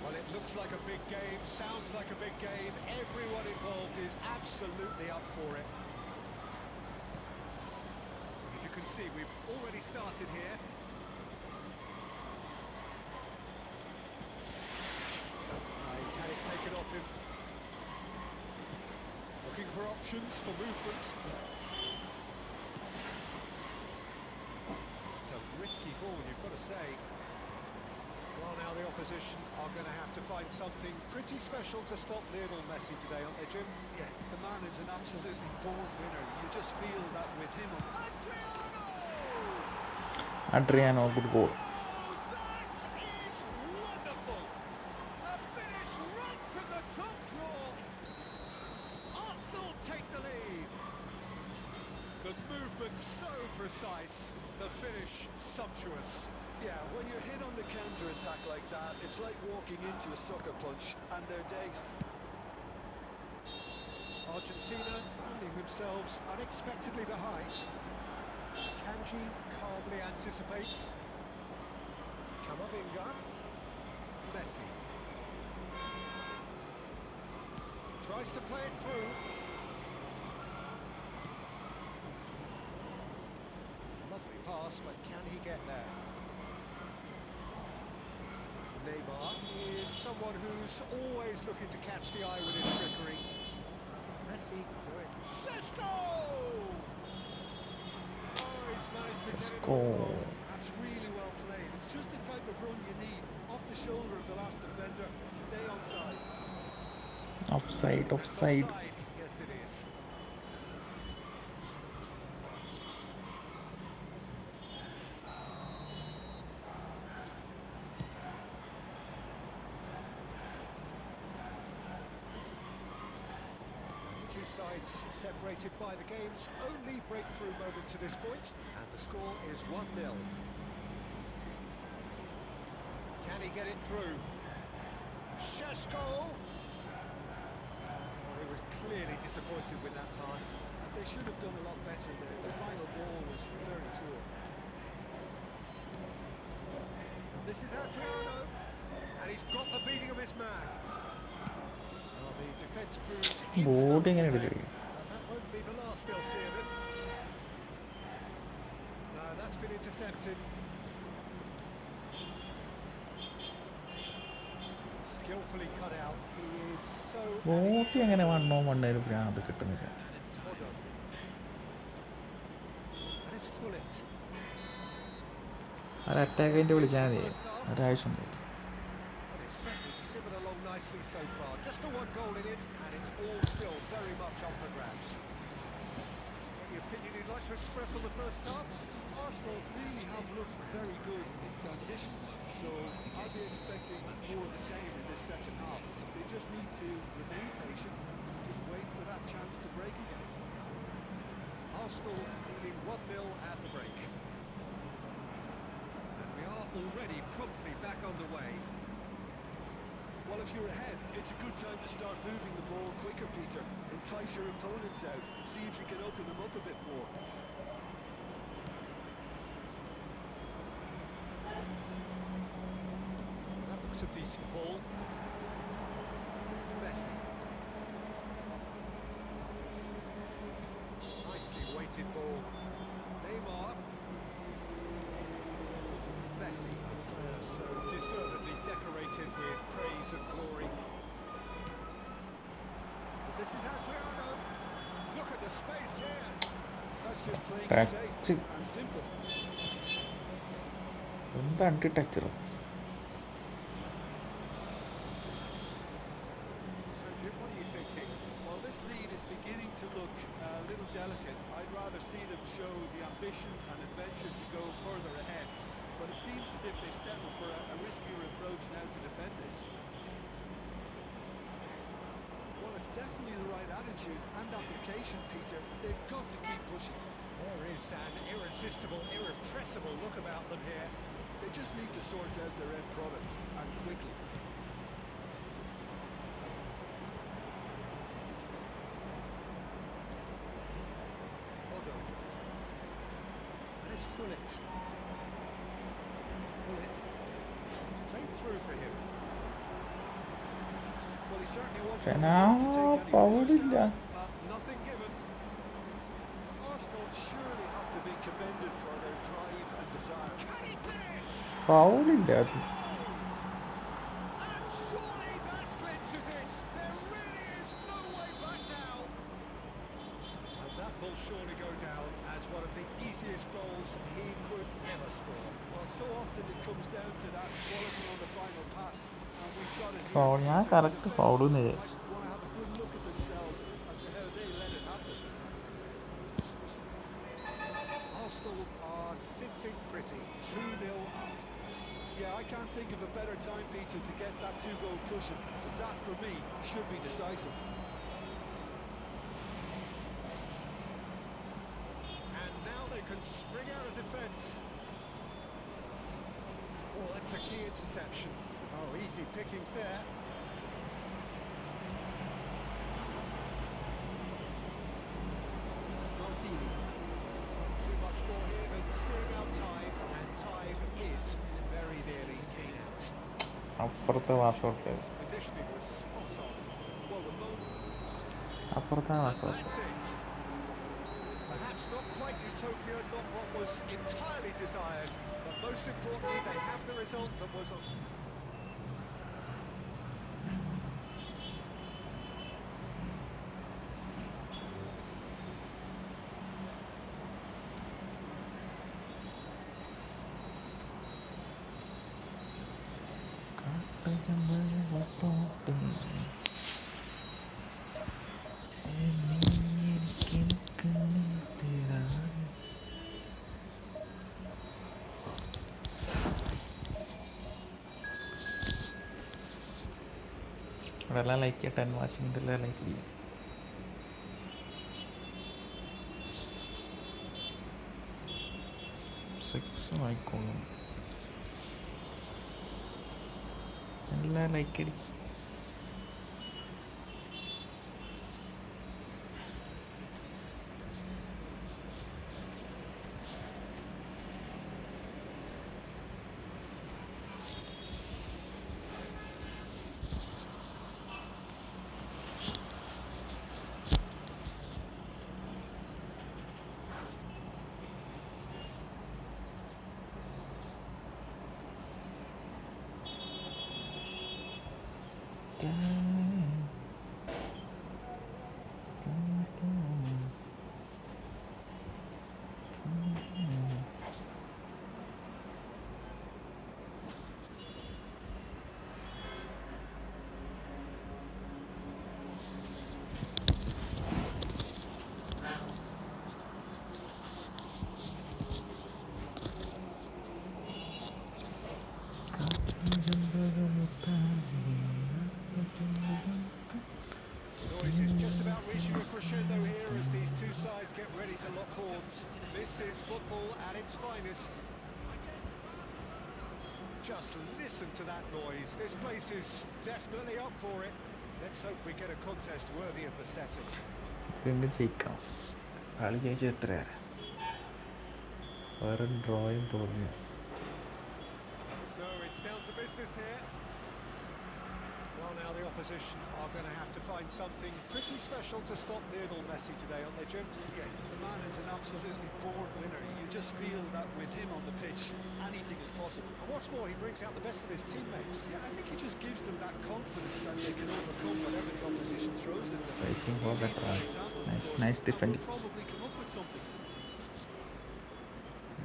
Well, it looks like a big game, sounds like a big game. Everyone involved is absolutely up for it. You can see we've already started here. He's had it taken off him. Looking for options for movement. It's a risky ball, you've got to say. Well, now the opposition are going to have to find something pretty special to stop Lionel Messi today, aren't they, Jim? Yeah, the man is an absolutely born winner. You just feel that with him. Adriano, good goal. Oh, that is wonderful! A finish right from the top draw. Arsenal take the lead. The movement so precise, the finish sumptuous. Yeah, when you're hit on the counter-attack like that, it's like walking into a sucker punch, and they're dazed. Argentina finding themselves unexpectedly behind. Kanji calmly anticipates. Camavinga. Messi. Tries to play it through. Lovely pass, but can he get there? Neymar is someone who's always looking to catch the eye with his trickery. Messi doing Sesko! Oh, he's managed to get it Go. all. That's really well played. It's just the type of run you need. Off the shoulder of the last defender. Stay onside. Offside, That's offside. Yes, it is. The two sides separated by the game's only breakthrough moment to this point. And the score is 1-0. Can he get it through? Sesko! He was clearly disappointed with that pass. And they should have done a lot better there. The final ball was very poor. This is Adriano, and he's got the beating of his man. Well, the defence proved Board infallible എങ്ങനെ there, എടുക്കും? and that won't be the last they'll see of him. No, that's been intercepted. Skillfully cut out. He is so boat എങ്ങനെ 1-on-1 ഭ്രാന്ത് കിട്ടുന്നില്ല. Odo. And it's Hullet. ഒരു അറ്റാക്കിൻ്റെ വിളിച്ചാൽ മതി. ഒരാവശ്യമുണ്ട്. Well, it's certainly simmered along nicely so far. Just the one goal in it, and it's all still very much up for grabs. Any opinion you'd like to express on the first half? Arsenal really have looked very good in transitions, so I'll be expecting more of the same in this second half. They just need to remain patient and just wait for that chance to break again. Arsenal leading 1-0 at the break. And we are already promptly back underway. Well, if you're ahead, it's a good time to start moving the ball quicker, Peter. Entice your opponents out. See if you can open them up a bit more. That looks a decent ball. Messi. Nicely weighted ball. Neymar. Messi, a player so deservedly decorated with praise and glory. This is Adriano. Look at the space here. That's just playing it Touch. safe and simple. എന്താ ടച്ചർ Sergio, what are you thinking? Well, this lead is beginning to look a little delicate. I'd rather see them show the ambition and adventure to go further ahead. But it seems as if they settle for a riskier approach now to defend this. Well, it's definitely the right attitude and application, Peter. They've got to keep pushing. There is an irresistible, irrepressible look about them here. They just need to sort out their end product, and quickly. Odo. And it's Hullet. Hullet. It's played through for him. Well, he certainly wasn't Can able to take any I risks, power But nothing given. Arsenal surely have to be commended for their drive and desire. Can he finish? ഫൗളില്ല അത് And surely that clinches it. There really is no way back now. And that will surely go down as one of the easiest goals he could ever score. Well, so often it comes down to that quality on the final pass, and we've got it here. Foul. ഞാൻ Peter, the correct defence foul എന്ന് might വിചാരിച്ചു. want to have a good look at themselves as to how they let it happen. Arsenal are sitting pretty, 2-0 up. Yeah, I can't think of a better time, Peter, to get that two-goal cushion. That, for me, should be decisive. And now they can spring out of defence. Oh, that's a key interception. Oh, easy pickings there. Maldini. Not too much more here than seeing out time, and time is very nearly seen out. അപ്പുറത്തെ വാസോട്ട് His positioning was spot on. Well, the moment. അപ്പുറത്തെ And വാസോട്ട് that's it. Perhaps not quite utopia, not what was entirely desired, but most importantly, they have the result that was on. ഇവിടെ എല്ലാം like ചെയ്യട്ടെ, വാച്ചിങ്ങിൻ്റെ എല്ലാം like ചെയ്യും. Six ആയിക്കോളും, എല്ലാം like അടിക്കും. This is football at its finest. Just listen to that noise. This place is definitely up for it. Let's hope we get a contest worthy of the setting. വീണ്ടും ജയിക്കാം. കളി ജയിച്ചു എത്രയാണ്? വേറെ ഡ്രോയും തോന്നി. So it's down to business here. Well, now the opposition are going to have to find something pretty special to stop Lionel Messi today, aren't they, Jim? Yeah, the man is an absolutely born winner. You just feel that with him on the pitch, anything is possible. And what's more, he brings out the best of his teammates. Yeah, I think he just gives them that confidence that they can overcome whatever the opposition throws at them. Waiting for He that leads by one. example, of Nice, course, nice and defend. will probably come up with something.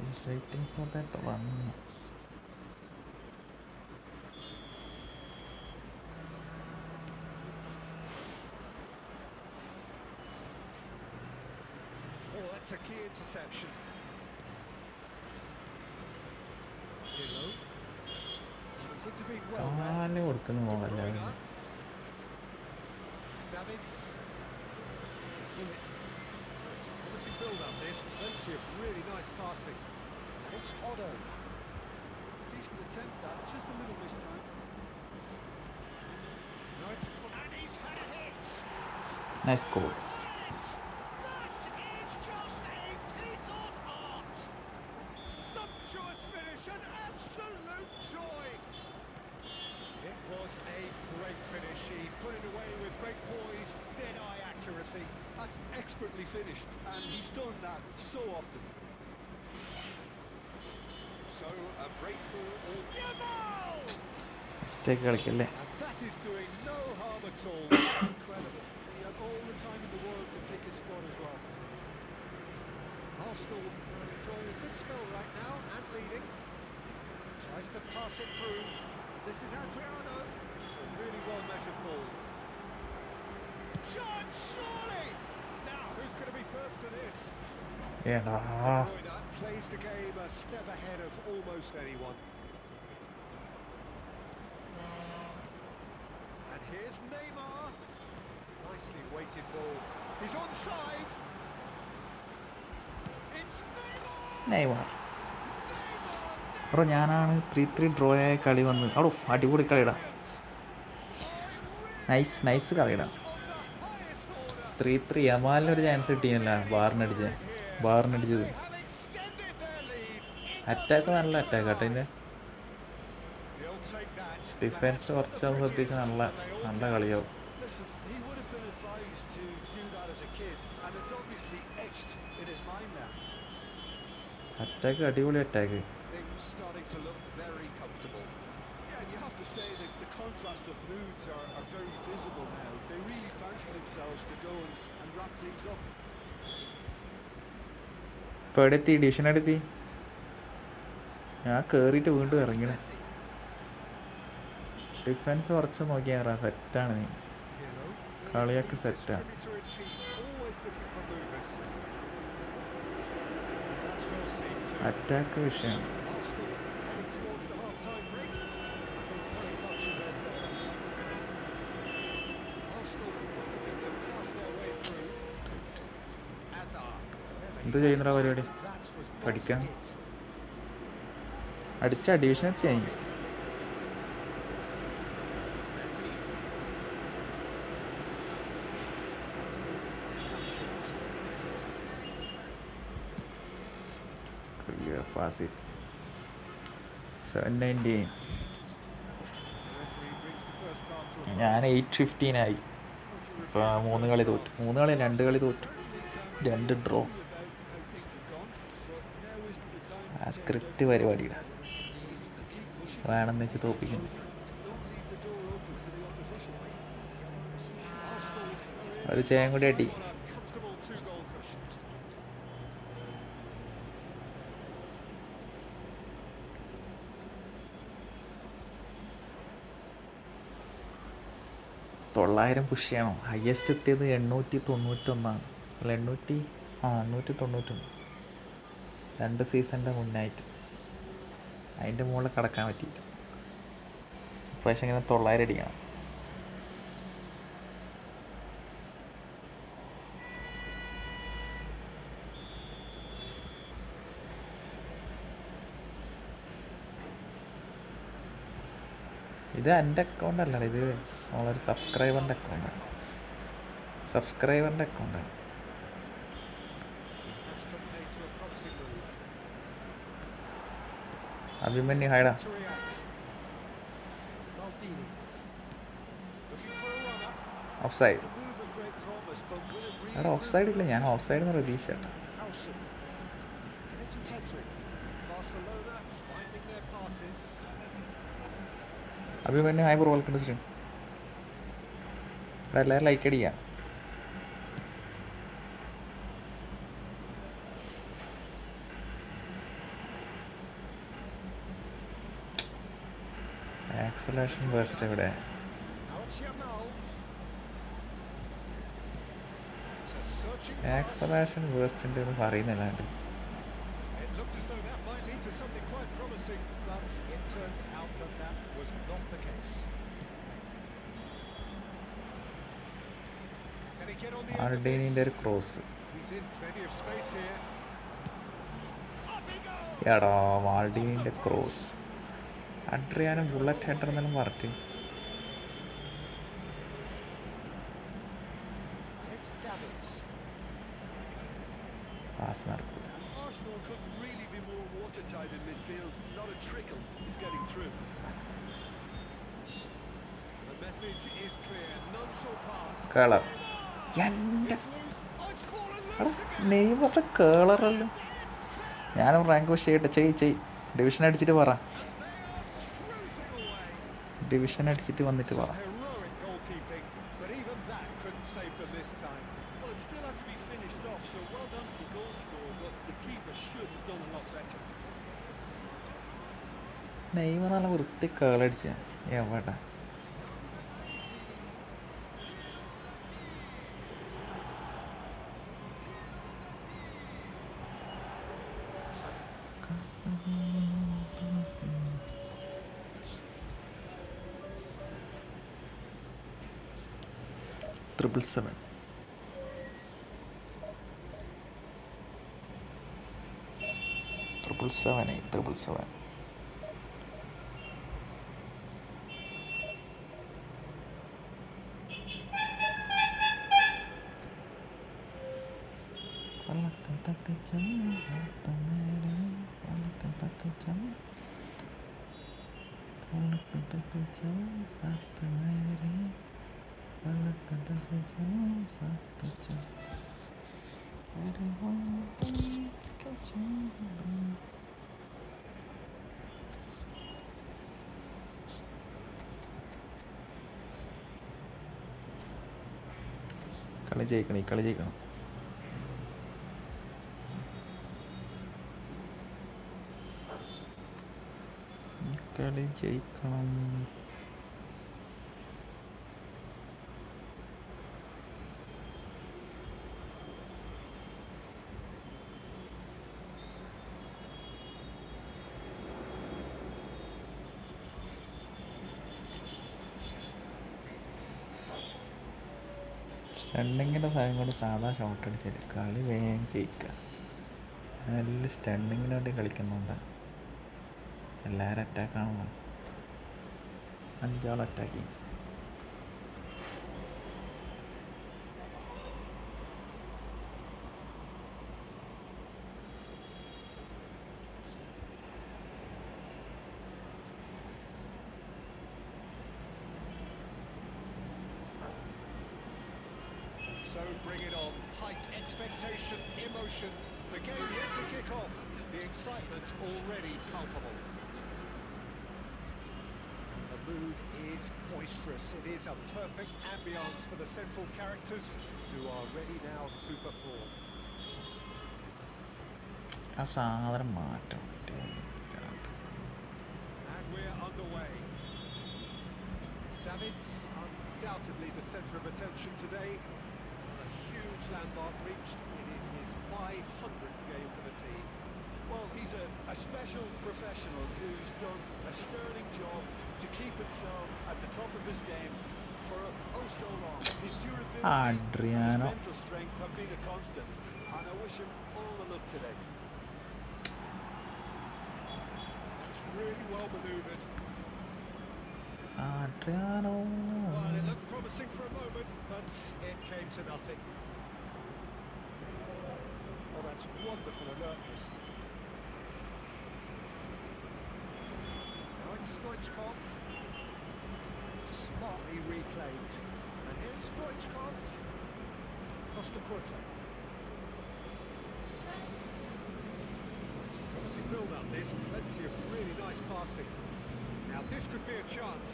He's waiting for that one. Oh, that's a key interception. Pirlo. He's intervened well there. കാല് കൊടുക്കുന്നു പോകല്ലേ. Davids. Bullet. It's a promising build-up, this. Plenty of really nice passing. And it's Otto. Decent attempt, that just a little mistimed. Now it's... And he's had a hit! Nice goal. That is just a piece of art! Sumptuous finish, an absolute joy! It was a great finish. He put it away with great poise, dead-eye accuracy. That's expertly finished, and he's done that so often. So, a breakthrough all... Yamal! Mistake കളിക്കല്ലേ. And that is doing no harm at all. Incredible. He had all the time in the world to pick his spot as well. Arsenal are enjoying a good spell right now and leading. Tries to pass it through. This is Adriano. It's a really well-measured ball. Shot, surely! Now, who's going to be first to this? ഏടാ. De Bruyne plays the game a step ahead of almost anyone. And here's Neymar. Nicely weighted ball. He's onside. It's Neymar! Neymar. Bro ഞാനാണ് 3-3 draw ആയ കളി വന്ന്. അടോ അടിപൊളി കളിയിടാ. Nice കളിയിടാ. 3-3 യമാലിനൊരു chance കിട്ടിയില്ല. ബാറിനടിച്ചത്. Attack നല്ല attack കേട്ടോ. ഇതിൻ്റെ ഡിഫൻസ് കുറച്ചൊന്ന് ശ്രദ്ധിച്ച് നല്ല കളിയാവും. Listen, he would have been advised to do that as a kid, and it's obviously etched in his mind now. Attack അടിപൊളി attack. Things starting to look very comfortable. Yeah, and you have to say that the contrast of moods are very visible now. They really fancy themselves to go and wrap things up. ഇപ്പോൾ എവിടെത്തി? Division എടുത്തി. ഞാൻ കയറിയിട്ട് വീണ്ടും ഇറങ്ങണ. Defence കുറച്ച് നോക്കിയാ സെറ്റാണ് നീ. കളിയൊക്കെ സെറ്റാണ്. അറ്റാക്ക് വിഷയമാണ്. എന്ത് ചെയ്യുന്നടാ പരിപാടി? പഠിക്കാൻ അടിച്ച ഡിവിഷൻ എത്തിയായി. Pass it. 790. ഞാൻ 8-15 ആയി. ഇപ്പോൾ 3 കളി തോറ്റു. 2 കളി തോറ്റു. 2 ഡ്രോ. ആ സ്ക്രിപ്റ്റ് പരിപാടിയുടെ വേണമെന്ന് വെച്ച് തോപ്പിക്കുന്നു. ഒരു ചേയും കൂടി അടി. തൊള്ളായിരം പുഷ് ചെയ്യണം. ഹയസ്റ്റ് എത്തിയത് 891. അല്ല 891. 2 സീസണിൻ്റെ മുന്നായിട്ട് അതിൻ്റെ മുകളിൽ കടക്കാൻ പറ്റിയില്ല. ഇപ്രാവശ്യം ഇങ്ങനെ 900 അടിക്കണം. ഇത് എൻ്റെ അക്കൗണ്ട് അല്ല, ഇത് നമ്മളൊരു സബ്സ്ക്രൈബറിൻ്റെ അക്കൗണ്ടാണ്. അഭിമന്യു ഹൈഡാ. Offside. അവിടെ ഓഫ് സൈഡ് ഇല്ല, ഞാൻ ഓഫ് സൈഡ് എന്ന് പ്രതീക്ഷ കേട്ടോ. Abhimanyu hi bro, welcome to stream. ഇവിടെ എല്ലാവരും ലൈക്ക് അടിക്കാം. ആക്സലേഷൻ ബേസ്റ്റ് എവിടെ? ആക്സലേഷൻ ബേസ്റ്റിൻ്റെ ഒന്നും പറയുന്നില്ലാണ്ട്. മാൾഡീനിൻ്റെ ഒരു ക്രോസ്. എടാ മാൾഡീനിൻ്റെ ക്രോസ്. അഡ്രിയാനും ബുള്ളറ്റ് ഹെഡർ എന്നെല്ലാം പറഞ്ഞിട്ട് പാസ് നടക്കില്ല. കേളർ നെയ്മറിന്റെ കേളറല്ലോ. ഞാനും റാങ്ക് പുഷ് ചെയ്യട്ടെ. ചെയ് ഡിവിഷൻ അടിച്ചിട്ട് പറ. ഡിവിഷൻ അടിച്ചിട്ട് വന്നിട്ട് പറ. നെയ്മർ നല്ല വൃത്തി കേളടിച്ച എവിടെ? Triple seven. കളി ജയിക്കണം. കളി ജയിക്കണം. സ്റ്റണ്ണിങ്ങിൻ്റെ സാധനം കൊണ്ട് സാധാ ഷോട്ട് അടിച്ചില്ല. കളി വേഗം ജയിക്കുക. നല്ല സ്റ്റണ്ണിങ്ങിന് വേണ്ടി കളിക്കുന്നുണ്ട്. എല്ലാവരും അറ്റാക്കാണല്ലോ. 5 ആൾ അറ്റാക്കി. So bring it on. Height, expectation, emotion. The game yet to kick off. The excitement already palpable. And the mood is boisterous. It is a perfect ambience for the central characters who are ready now to perform. ആ സാധനം മാറ്റം. And we're underway. David's undoubtedly the centre of attention today. Huge landmark reached. It is his 500th game for the team. Well, he's a special professional who's done a sterling job to keep himself at the top of his game for so long. His durability and his mental strength have been a constant, and I wish him all the luck today. It's really well manoeuvred. Adriano. Well, it looked promising for a moment, but it came to nothing. Oh, that's wonderful alertness. Now it's Stoichkov. Smartly reclaimed. And here's Stoichkov. Costa Curta. It's a promising build-up, this. Plenty of really nice passing. Now this could be a chance.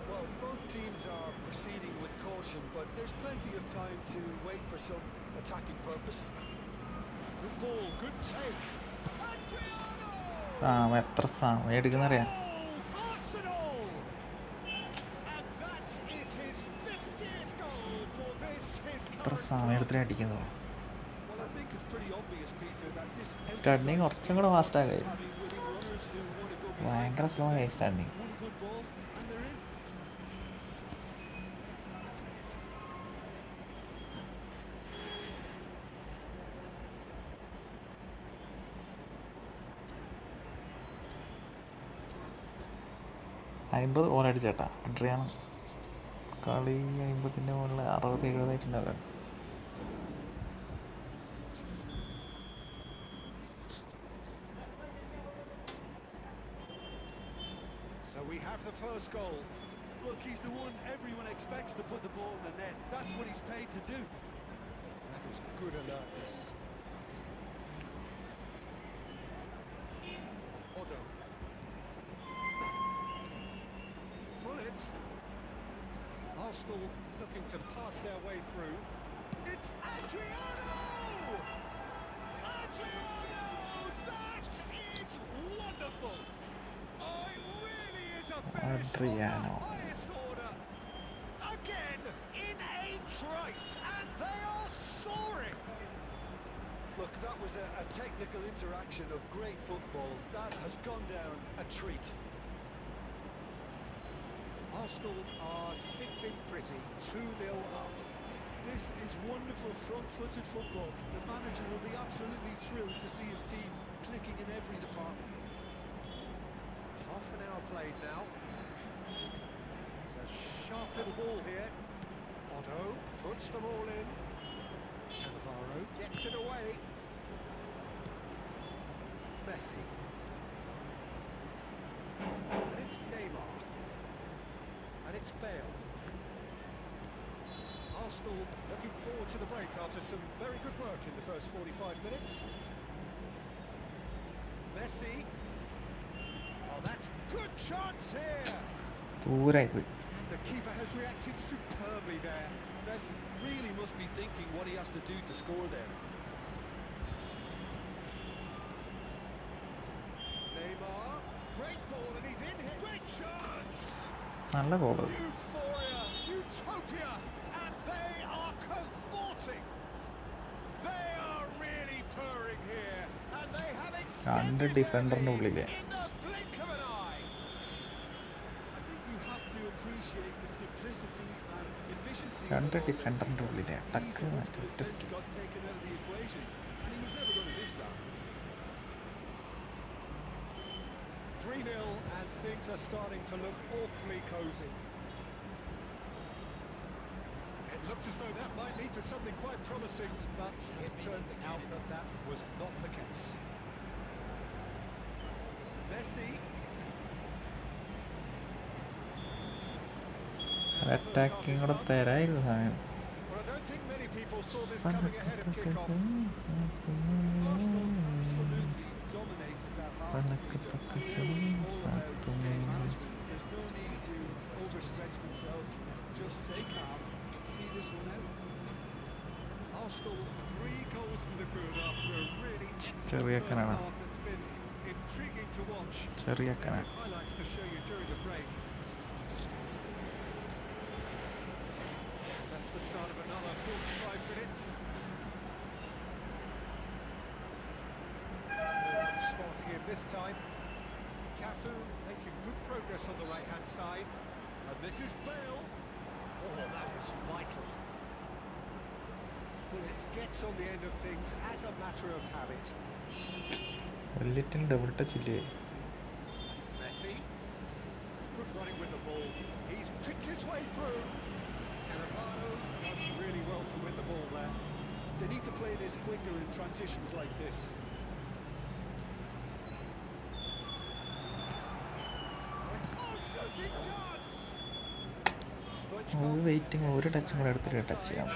Well, both teams are proceeding with caution, but there's plenty of time to wait for some attacking purpose. Good ball, good take. Adriano! എത്ര സമയം എടുക്കുന്നറിയാം. Arsenal! And that is his 50th goal for this, his എത്ര current സമയം club. എടുത്തിട്ട് അടിക്കുന്നത്. Well, I think it's pretty obvious, Peter, that this Standing കുറച്ചും കൂടെ fast ആയി. having willing runners who want to go behind ഭയങ്കര slow ആയി standing. one good ball and they're in. അമ്പത് ഓവർ അടിച്ചേട്ടാ അഡ്രിയാണ്. കളി 50ൻ്റെ മുകളിൽ 60-70 ആയിട്ടുണ്ടാവും. So we have the first goal. Look, he's the one everyone expects to put the ball in the net. That's what he's paid to do. That was good alertness. Odo. Pull it. Arsenal looking to pass their way through. It's Adriano! Adriano! That is wonderful! Oh, it really is a finish Adriano. of the highest order. Again, in a trice, and they are soaring. Look, that was a technical interaction of great football. That has gone down a treat. Arsenal are sitting pretty, 2-0 up. This is wonderful front-footed football. The manager will be absolutely thrilled to see his team clicking in every department. Half an hour played now. It's a sharp little ball here. Otto puts them all in. Cannavaro gets it away. Messi. And it's Neymar. And it's Bale. Arsenal looking forward to the break after some very good work in the first 45 minutes. Messi. Oh, that's good chance here. ദൂരായി പോയി. The keeper has reacted superbly there. Messi really must be thinking what he has to do to score there. Neymar, great ball and he's in here. Great chance. നല്ല ball. Euphoria, utopia, and they are cavorting. They are really purring here, and they have രണ്ട് extended their ഡിഫൻഡറിൻ്റെ lead ഉള്ളിലെ in the blink of an eye. I think you have to appreciate the simplicity and efficiency രണ്ട് of the ball. ഡിഫൻഡറിൻ്റെ ഉള്ളിലെ Ease tuck of മാറ്റി ഒറ്റ defense got taken out of the equation, and he was never going to miss that. 3-0, and things are starting to look awfully cosy. It looked as though that might lead to something quite promising, but it turned out that that was not the case. Messi. Attacking കൂടെ തരായിരുന്നു സമയം. Well, I don't think many people saw this coming ahead of kickoff. Arsenal absolutely dominated that half. Peter. It's all about game management. There's no need to overstretch themselves. Just stay calm and see this one out. Arsenal 3 goals to the good after a really excellent ചെറിയ first കനാണ്. half that's been intriguing to watch. ചെറിയ There കനാണ്. are highlights to show you during the break. That's the start of another 45 minutes. Spotting him this time. Cafu making good progress on the right-hand side. And this is Bale. Oh, that was vital. Well, it gets on the end of things as a matter of habit. വലിയ double touch ഇല്ലേ? Messi. It's good running with the ball. He's picked his way through. Cannavaro does really well to win the ball there. They need to play this quicker in transitions like this. Shooting chance! Waiting ഒരു ടച്ചും കൂടെ എടുത്തിട്ട് touch ചെയ്യാം.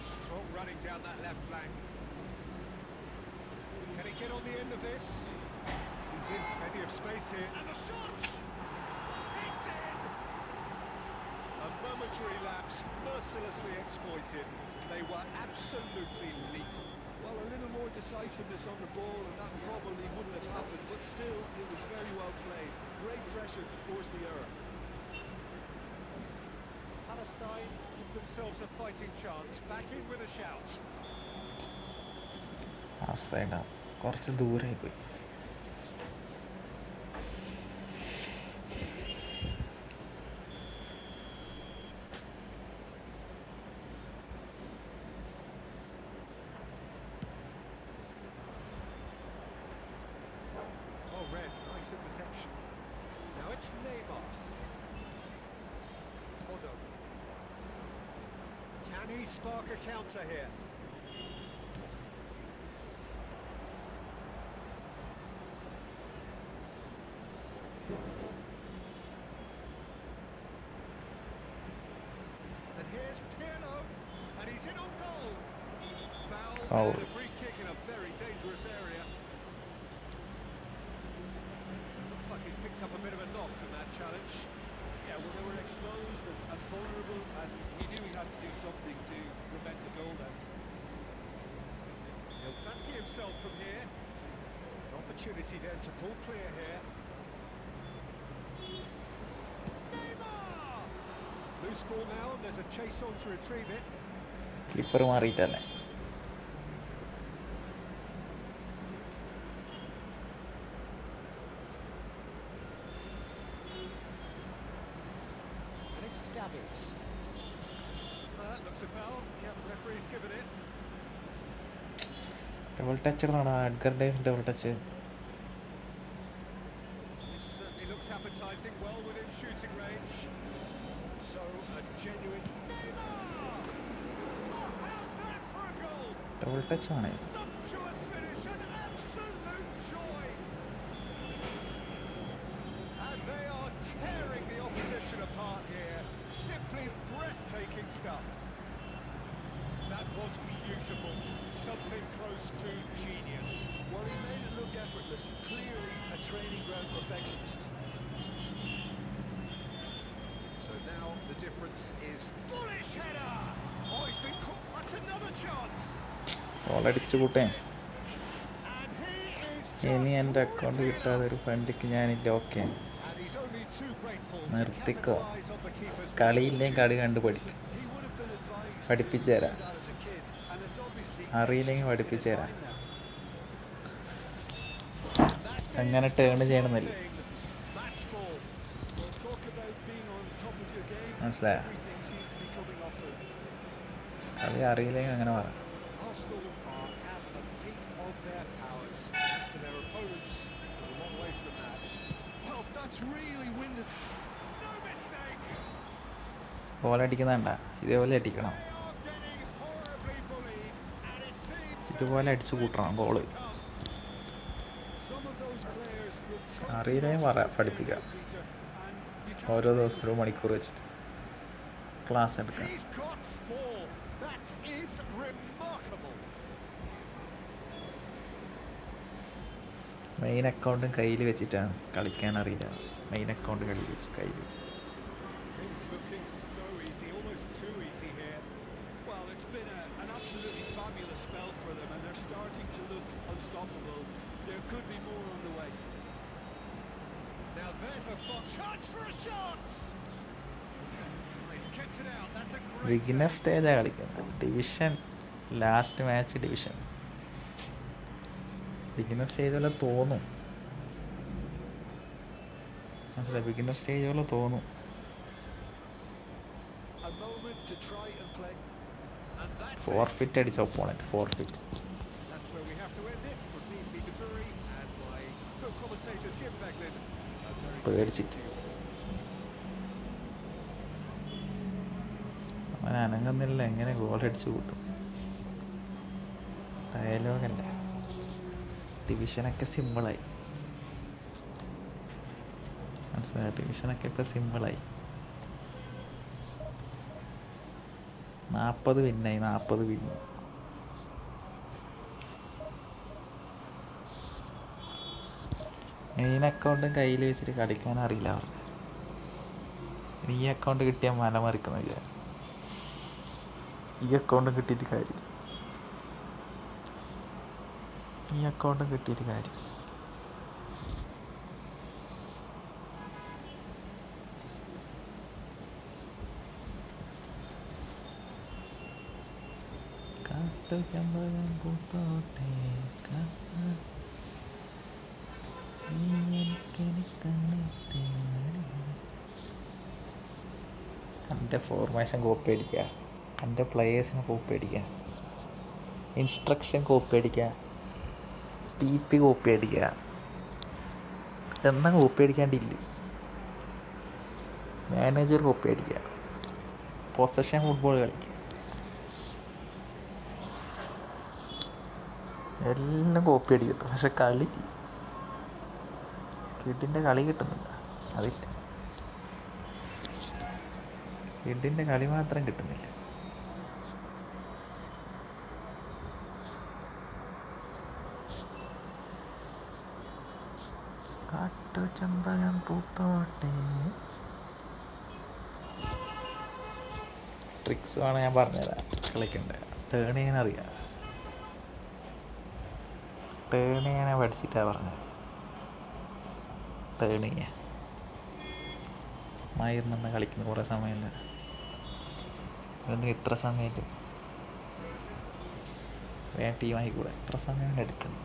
Strong running down that left flank. Can he get on the end of this? He's in plenty of space here. And the shot! It's in! A momentary lapse, mercilessly exploited. They were absolutely lethal. Well, a little more decisiveness on the ball and that probably wouldn't have happened, but still, it was very well played. Great pressure to force the error. Palestine give themselves a fighting chance. Back in with a shout. Half സൈഡാണ്, കുറച്ച് ദൂരമായി പോയി. Oh, Red, nice interception. Now it's Neymar. Odo. Can he spark a counter here? And here's Pirlo, and he's in on goal. Foul and a free kick in a very dangerous area. Looks like he's picked up a bit of a knock from that challenge. Yeah, well, they were exposed and vulnerable, and he knew he had to do something to prevent a goal then. He'll fancy himself from here. An opportunity then to pull clear here. Neymar! Loose ball now, and there's a chase on to retrieve it. Keeper മാറിയിട്ടല്ലേ. And it's Davids. That looks a foul. Yeah, the referee's given it. Double touch ഇടണോ? Edgar Davis double touch. This certainly looks appetising, well within shooting range. So, a genuine Neymar! Oh, how's that for a goal? Double touch ആണ്. Sumptuous finish, an absolute joy! And they are tearing the opposition apart here. Simply breathtaking stuff. That was beautiful. Something close to genius. Well, he made it look effortless. Clearly a training ground perfectionist. So now the difference is foolish header. Oh, he's been caught. That's another chance. Ball അടിച്ചു കൂട്ടേ. And he is ഇനി just എൻ്റെ account whipping it കിട്ടാതെ up. ഒരു ഫ്രണ്ടിക്ക് ഞാനില്ല. Okay, And he's only too grateful to നിർത്തിക്കോ. capitalize on the keeper's കളിയില്ലേ misfortune. കളി കണ്ടു പഠിക്കും. He would have been advised to do പഠിപ്പിച്ചു തരാം. that as a kid, and it's obviously അറിയില്ലെങ്കിൽ etched in പഠിപ്പിച്ചു his തരാം. mind now. അങ്ങനെ That ടേൺ is just ചെയ്യണമെന്നില്ല. one thing. Match ball. Well, talk about being on top of your game. മനസ്സിലായോ? Everything seems to be coming off for him. കളി അറിയില്ലെങ്കിൽ അങ്ങനെ പറ. Arsenal are at the peak of their powers. As for their opponents, they're a long way from that. Well, that's really winded. No mistake. Ball അടിക്കുന്നുണ്ട, ഇതേപോലെ അടിക്കണം. They are getting horribly bullied, and it seems ഇതുപോലെ അടിച്ചു കൂട്ടണം ball. Some of those players look totally അറിയില്ലെങ്കിൽ lost പറ, out there, പഠിപ്പിക്കാം. Peter, and you can't ഓരോ blame ദിവസം them. ഒരു മണിക്കൂർ വെച്ചിട്ട് ക്ലാസ് എടുക്കാം. He's got 4. That is remarkable. Main അക്കൗണ്ടും കയ്യിൽ വെച്ചിട്ടാണ്, കളിക്കാൻ അറിയില്ല. മെയിൻ അക്കൗണ്ട് കയ്യിൽ വെച്ച് Things looking so easy, almost too easy here. Well, it's been an absolutely fabulous spell for them, and they're starting to look unstoppable. There could be more on the way. Now there's a chance for a shot. Oh, he's kept it out. That's a great beginner save. സ്റ്റേജാണ് കളിക്കുന്നത്. Division last match division. Beginner stage പോലെ തോന്നും, മനസ്സിലായി? Beginner stage പോലെ തോന്നും. a moment to try and play. And that's forfeit അടിച്ച opponent forfeit. That's where we have to end it. From me, Peter Drury, and my co-commentator Jim Beglin. പേടിച്ചിട്ട് അവൻ അനങ്ങുന്നില്ല, എങ്ങനെ goal അടിച്ചു കൂട്ടും? ഡയലോഗല്ലേ, ഡിവിഷനൊക്കെ സിമ്പിളായി. മനസ്സിലായി, ഡിവിഷനൊക്കെ ഇപ്പം സിമ്പിളായി. 40 വിന്നായി, 40 വിന്ന്. മെയിൻ അക്കൗണ്ടും കയ്യിൽ വെച്ചിട്ട് കളിക്കാൻ അറിയില്ല അവർക്ക്. ഈ അക്കൗണ്ട് കിട്ടിയാൽ മല മറിക്കുന്നില്ല. ഈ അക്കൗണ്ടും കിട്ടിയിട്ട് കാര്യം, ഈ അക്കൗണ്ടും കിട്ടിയിട്ട് കാര്യം. കാട്ടു ചെമ്പകം പൂത്തോട്ടെ എൻ്റെ ഫോർമേഷൻ കോപ്പി അടിക്കുക, എൻ്റെ പ്ലെയേഴ്സിനെ കോപ്പി അടിക്കുക, ഇൻസ്ട്രക്ഷൻ കോപ്പി അടിക്കുക, PP കോപ്പി അടിക്കുക. എന്നാ കോപ്പി അടിക്കാണ്ടില്ല. മാനേജർ കോപ്പി അടിക്കുക, പൊസഷൻ ഫുട്ബോൾ കളിക്കുക, എല്ലാം കോപ്പി അടിക്കട്ടെ. പക്ഷെ കളി കിഡിൻ്റെ കളി കിട്ടുന്നില്ല, അതില്ല. കിഡിൻ്റെ കളി മാത്രം കിട്ടുന്നില്ല. കാട്ടു ചെമ്പകം പൂത്തോട്ടെ. ട്രിക്സ് വേണം ഞാൻ പറഞ്ഞുതരാം, കളിക്കണ്ടേ. ടേൺ ചെയ്യാൻ അറിയാം, ടേൺ ചെയ്യാൻ പഠിച്ചിട്ടാണ് പറഞ്ഞത്. ടേൺ ചെയ്യാൻ മയിരുന്ന് കളിക്കുന്ന കുറേ സമയമില്ല. ഇത്ര സമയത്ത് വേറെ ടീമായിക്കൂടെ, എത്ര സമയം എടുക്കുന്നു?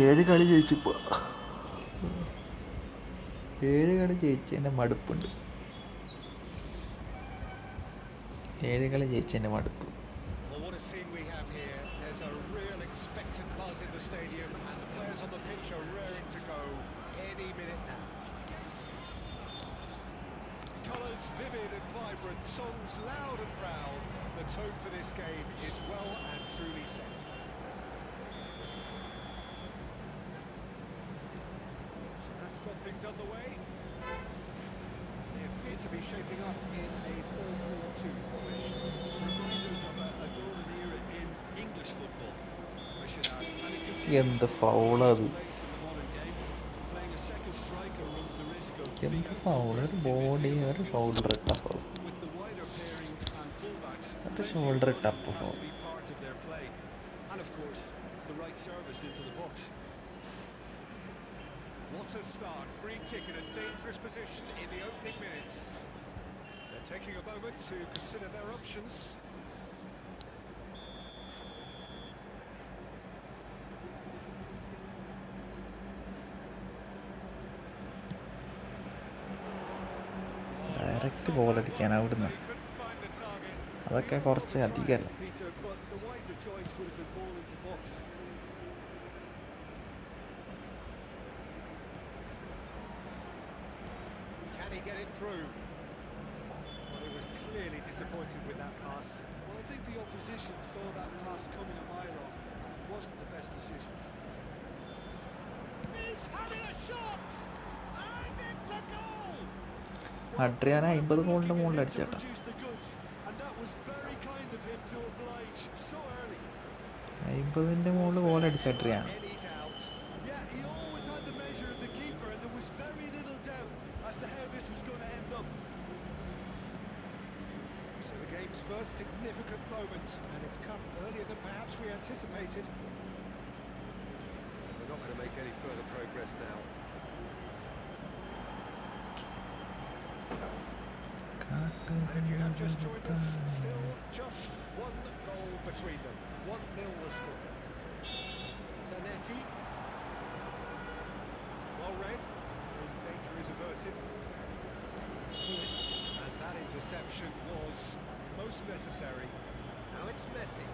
ഏഴ് കളി ജയിച്ചിപ്പോൾ 7 കളി ജയിച്ചതിൻ്റെ മടുപ്പുണ്ട്. 7 കളി ജയിച്ചതിൻ്റെ മടുപ്പ്. Well, what a scene we have here. There's a real expectant buzz in the stadium, and the players on the pitch are raring to go any minute now. Colours vivid and vibrant, songs loud and proud. The tone for this game is well and truly set. So that's got things underway. They appear to be shaping up in a 4-4-2 formation. Reminders of a golden era in English football, I should add. And it continues എന്ത് to ഫൗളത്, place in the modern game. Playing a second striker runs the risk of എന്ത് being foul. ഒരു body, ഒരു shoulder tap, with the wider pairing and fullbacks. ഒരു Plenty of shoulder running tap has foul. to be part of their play. And of course, the right service into the box. What a start. Free kick in a dangerous position in the opening minutes. They're taking a moment to consider their options. Direct ball അടിക്കാൻ അവിടുന്ന്, They couldn't find the target. അതൊക്കെ കുറച്ച് അധികമല്ല. Peter, but the wiser choice would have been ball into box. Can he get it through? Well, he was clearly disappointed with that pass. Well, I think the opposition saw that pass coming a mile off, and it wasn't the best decision. He's having a shot! And it's a goal! Adriana 50 ഗോളിൻ്റെ മുകളിൽ അടിച്ചേട്ടാ. Produce the goods, and that was very kind of him to oblige so early. 50ൻ്റെ മുകളിൽ goal അടിച്ച Adriana. Any doubt? Yeah, he always had the measure of the keeper, and there was very little doubt as to how this was going to end up. So the game's first significant moment, and it's come earlier than perhaps we anticipated. And they're not going to make any further progress now. And if you have just joined us, still just one goal between them. 1-0 the score. Zanetti. Well read. Danger is averted. Bullet. And that interception was most necessary. Now it's Messi.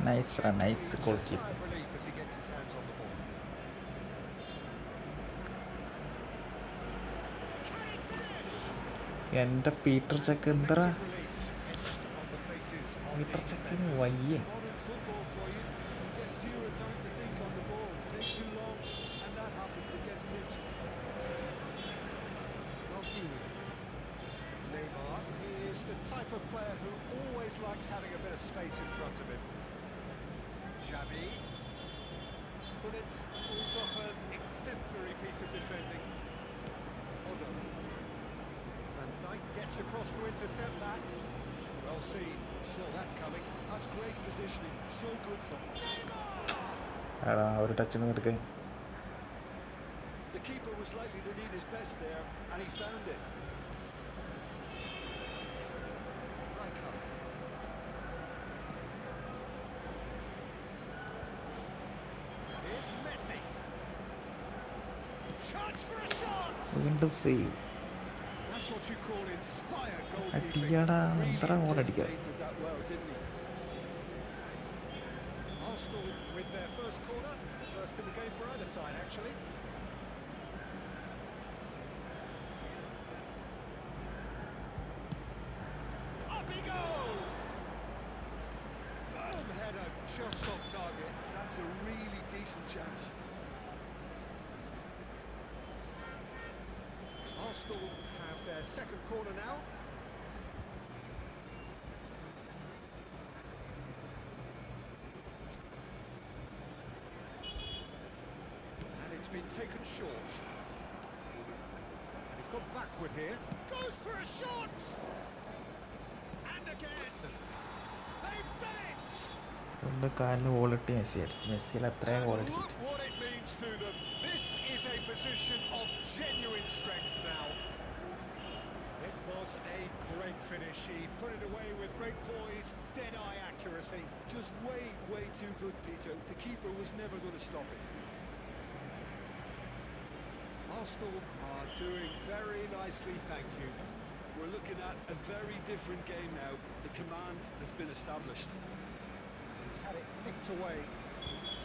Nice run, nice goal Sigh kick. of relief as he gets his hands on the ball. Can he finish? എൻ്റെ Peter Cech എന്തറാ Relief etched on the faces of the Peter ചെക്കിന് defenders. വയ്യേ. Modern football for you. You get zero time to think on the ball. Take too long, and that happens. It gets pitched. Maldini. Neymar is the type of player who always likes having a bit of space in front of him. Xavi. Bullet pulls off an exemplary piece of defending. Odo. Van Dijk gets across to intercept that. Well seen, saw that coming. That's great positioning. So good for him. Neymar! എടാ ഒരു ടച്ചിന് എടുക്കേ. The keeper was likely to need his best there, and he found it. Rijkaard. Here's Messi. Chance for a shot! വീണ്ടും save. That's what you call inspired goalkeeping. അടിയാടാ Really എത്ര goal അടിക്കാം. anticipated that well, didn't he? Arsenal with their first corner, first in the game for either side actually. Up he goes! Firm header, just off target. That's a really decent chance. Arsenal have their second corner now. And it's been taken short. And he's gone backward here. Goes for a shot! And again! They've done it! സ്വന്തം കാലിന് വോളിട്ടി Messi അടിച്ചു. മെസ്സിയിൽ അത്രയും goal And അടിച്ചു. look what it means to them. This is a position of genuine strength now. It was a great finish. He put it away with great poise, dead-eye accuracy. Just way too good, Peter. The keeper was never going to stop it. Arsenal are doing very nicely, thank you. We're looking at a very different game now. The command has been established. He's had it nicked away.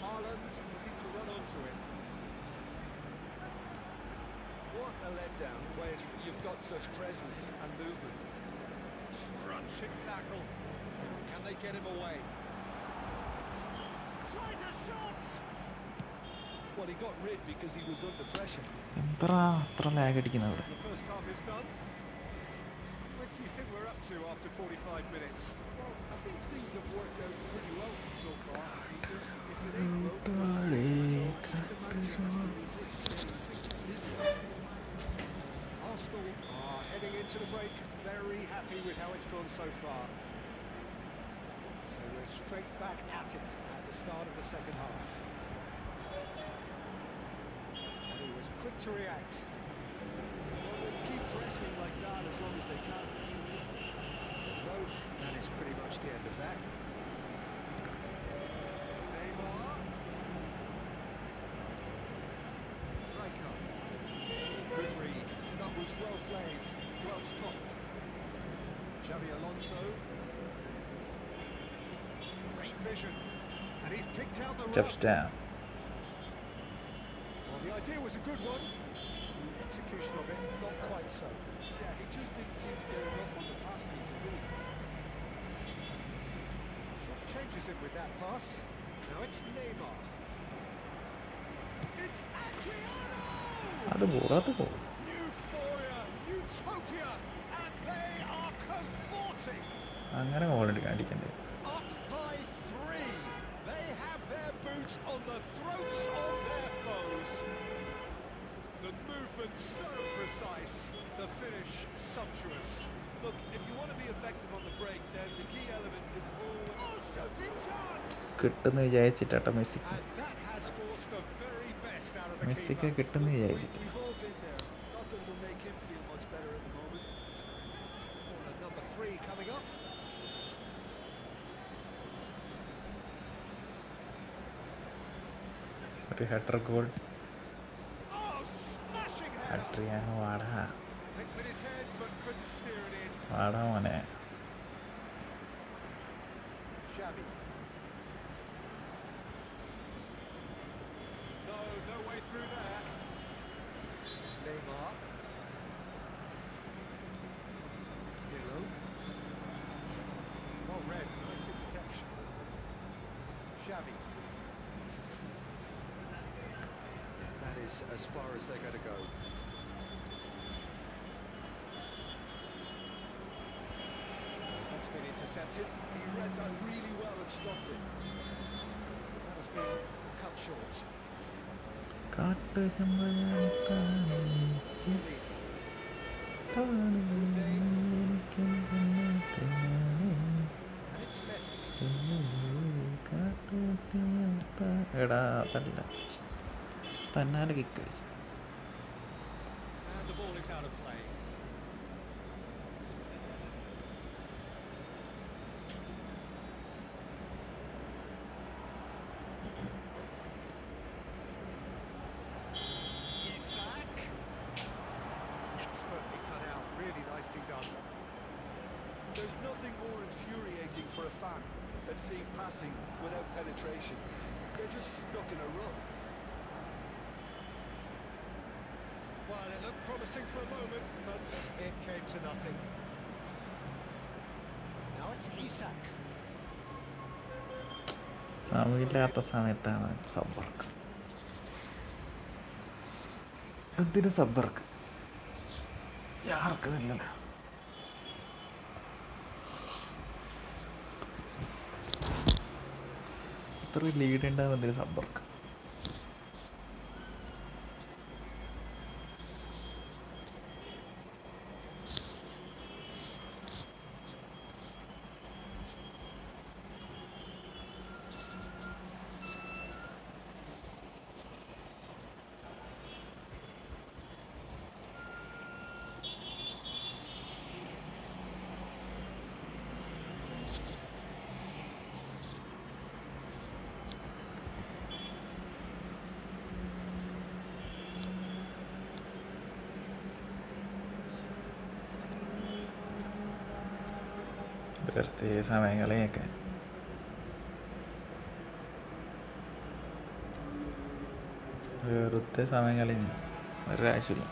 Haaland looking to run onto it. What a letdown when you've got such presence and movement. Crunching tackle. Can they get him away? Tries a shot! Well, he got rid because he was under pressure. എന്തറാ അത്ര lag അടിക്കുന്നത്. The first half is done. What do you think we're up to after 45 minutes? Well, I think things have worked out pretty well so far, Peter. If it ain't broke, don't fix it. So I think the manager has to resist change at this stage. Arsenal are heading into the break very happy with how it's gone so far. So we're straight back at it at the start of the second half. And he was quick to react. Well, they keep pressing like that as long as they can. No, that is pretty much the end of that. Neymar. Rijkaard. Good read. That was well played, well stopped. Xavi Alonso. Great vision. And he's picked out the Steps run. down. Well, the idea was a good one. The execution of it, not quite so. Yeah, he just didn't seem to get enough on the pass, Peter, did he? Short changes him with that pass. Now it's Neymar. It's Adriano! അത് പോകും അത് പോകും. Euphoria, utopia, and they are cavorting. അങ്ങനെ goal അടിക്കണ്ടേ. Up by 3. They have their boots on the throats of their foes. The movement so precise, the finish sumptuous. Look, if you want to be effective on the break, then the key element is always... Oh, shooting chance! കിട്ടുമെന്ന് വിചാരിച്ചിട്ടാട്ടോ മെസ്സിക്ക്. And that has forced the very best out of the മെസ്സിക്ക് keeper. കിട്ടുമെന്ന് വിചാരിച്ചിട്ട്. We've all been there. Not that it'll make him feel much better at the moment. Corner number 3 coming up. ഒരു header goal. Oh, smashing header! Adriano വാടാ Hit with his head, but couldn't steer it in. വാടാ മോനെ. Xavi. No way through there. Neymar. Hero. Well read, nice interception. Xavi. That is as far as they're going to go. That's been intercepted. He read that really well and stopped it. That has been cut short. കാട്ടു ചെമ്പഴാനിക്കാനേ And it's Messi. എടാ അതല്ല തന്നാലെ kick കഴിച്ചു. And the ball is out of play. Isak. Expertly cut out, really nicely done. There's nothing more infuriating for a fan than seeing passing without penetration. They're just stuck in a rut. Well, it looked promising for a moment, but it came to nothing. Now it's Isak. സമയമില്ലാത്ത സമയത്താണ് സബ്ബർക്ക്. എന്തിനു സബ്ബർക്ക്? ആർക്കുന്നില്ലല്ലോ. ഇത്ര lead ഉണ്ടാകും എന്തിനു സബ്ബർക്ക്? വെറുതെ സമയങ്ങളെയൊക്കെ വെറുതെ സമയങ്ങളെ ഒരാവശ്യമില്ല.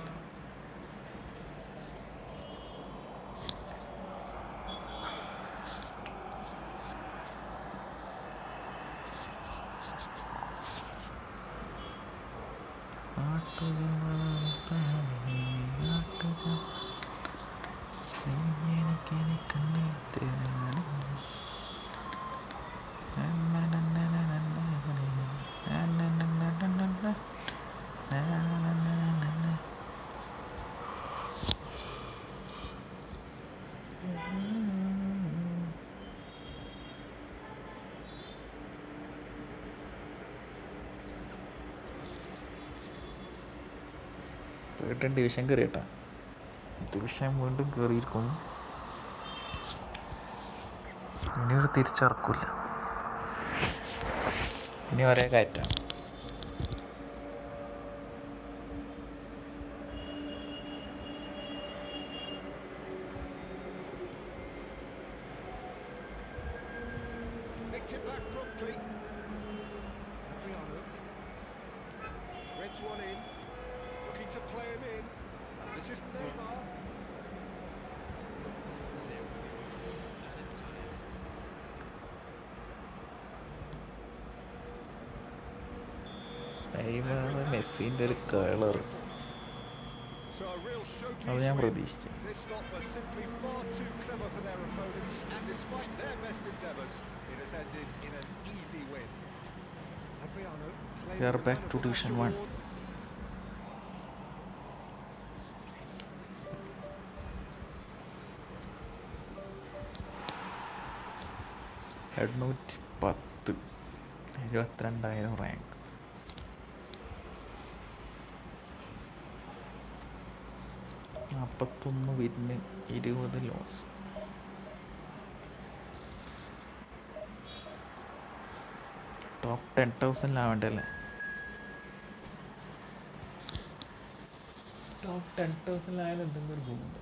വീണ്ടും division കയറി കേട്ടോ. ഡിവിഷൻ വീണ്ടും കയറിയിരിക്കുന്നു. ഇനി ഒരു തിരിച്ചിറക്കില്ല. ഇനി ഒരേ കയറ്റാം. Nicked it back promptly. Adriano. Threads one in. Looking to play him in. And this is Neymar. മെസ്സിൻ്റെ ഒരു colour So a real showcase അത് ഞാൻ win. പ്രതീക്ഷിച്ചു. This lot was simply far too clever for their opponents, and despite their best endeavours, it has ended in an easy win. Adriano playing We are with the back man to of the match Division 1. award. 710, 72,000 rank. നാൽപ്പത്തൊന്ന് വിന്ന്, 20 loss. Top 10,000 top 10,000 എന്തെങ്കിലും ഒരു ഗുണമുണ്ട്.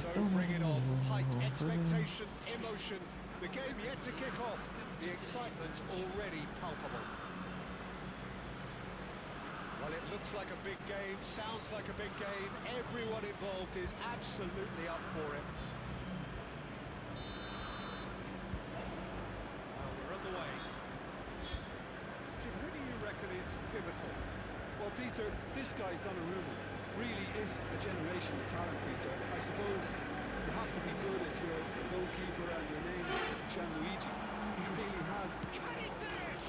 So bring it on, height, expectation, emotion, the game yet to kick off, the excitement already palpable. Well, it looks like a big game, sounds like a big game, everyone involved is absolutely up for it. Well, we're on the way. Jim, who do you reckon is pivotal? Well, Peter, this guy, Donnarumma, really is a generational talent, Peter. I suppose you have to be good if you're a goalkeeper and your name's Gianluigi. He really has. Can he finish?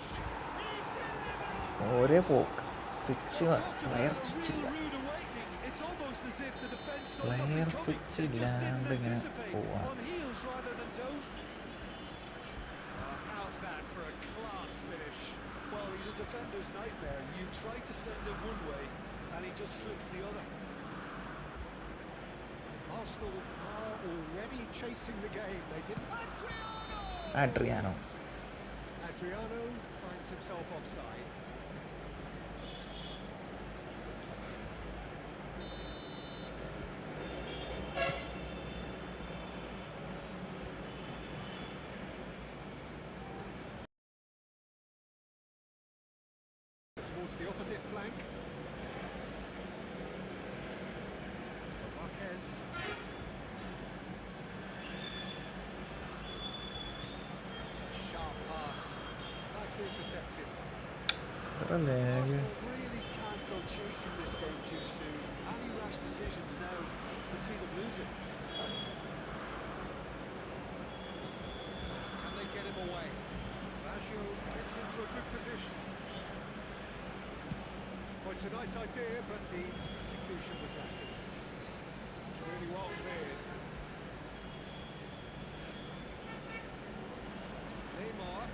ഒരേ പോക്ക് switch Talk about player a സ്വിച്ചില്ല. real rude awakening. It's almost as if the defence saw Player nothing coming. switch They just didn't ഇല്ലാണ്ട് ഇങ്ങനെ anticipate. പോവാ. On heels rather than toes. How's that for a class finish? Well, he's a defender's nightmare. You try to send him one way, and he just slips the other. Arsenal are already chasing the game. They didn't. Adriano. Adriano finds himself offside. Towards the opposite flank. For Marquez. It's a sharp pass. Nicely intercepted. Arsenal really can't go chasing this game too soon. Any rash decisions now will see them lose it. Can they get him away? Baggio gets into a good position. Well, it's a nice idea, but the execution was lacking. It's really well cleared. Neymar.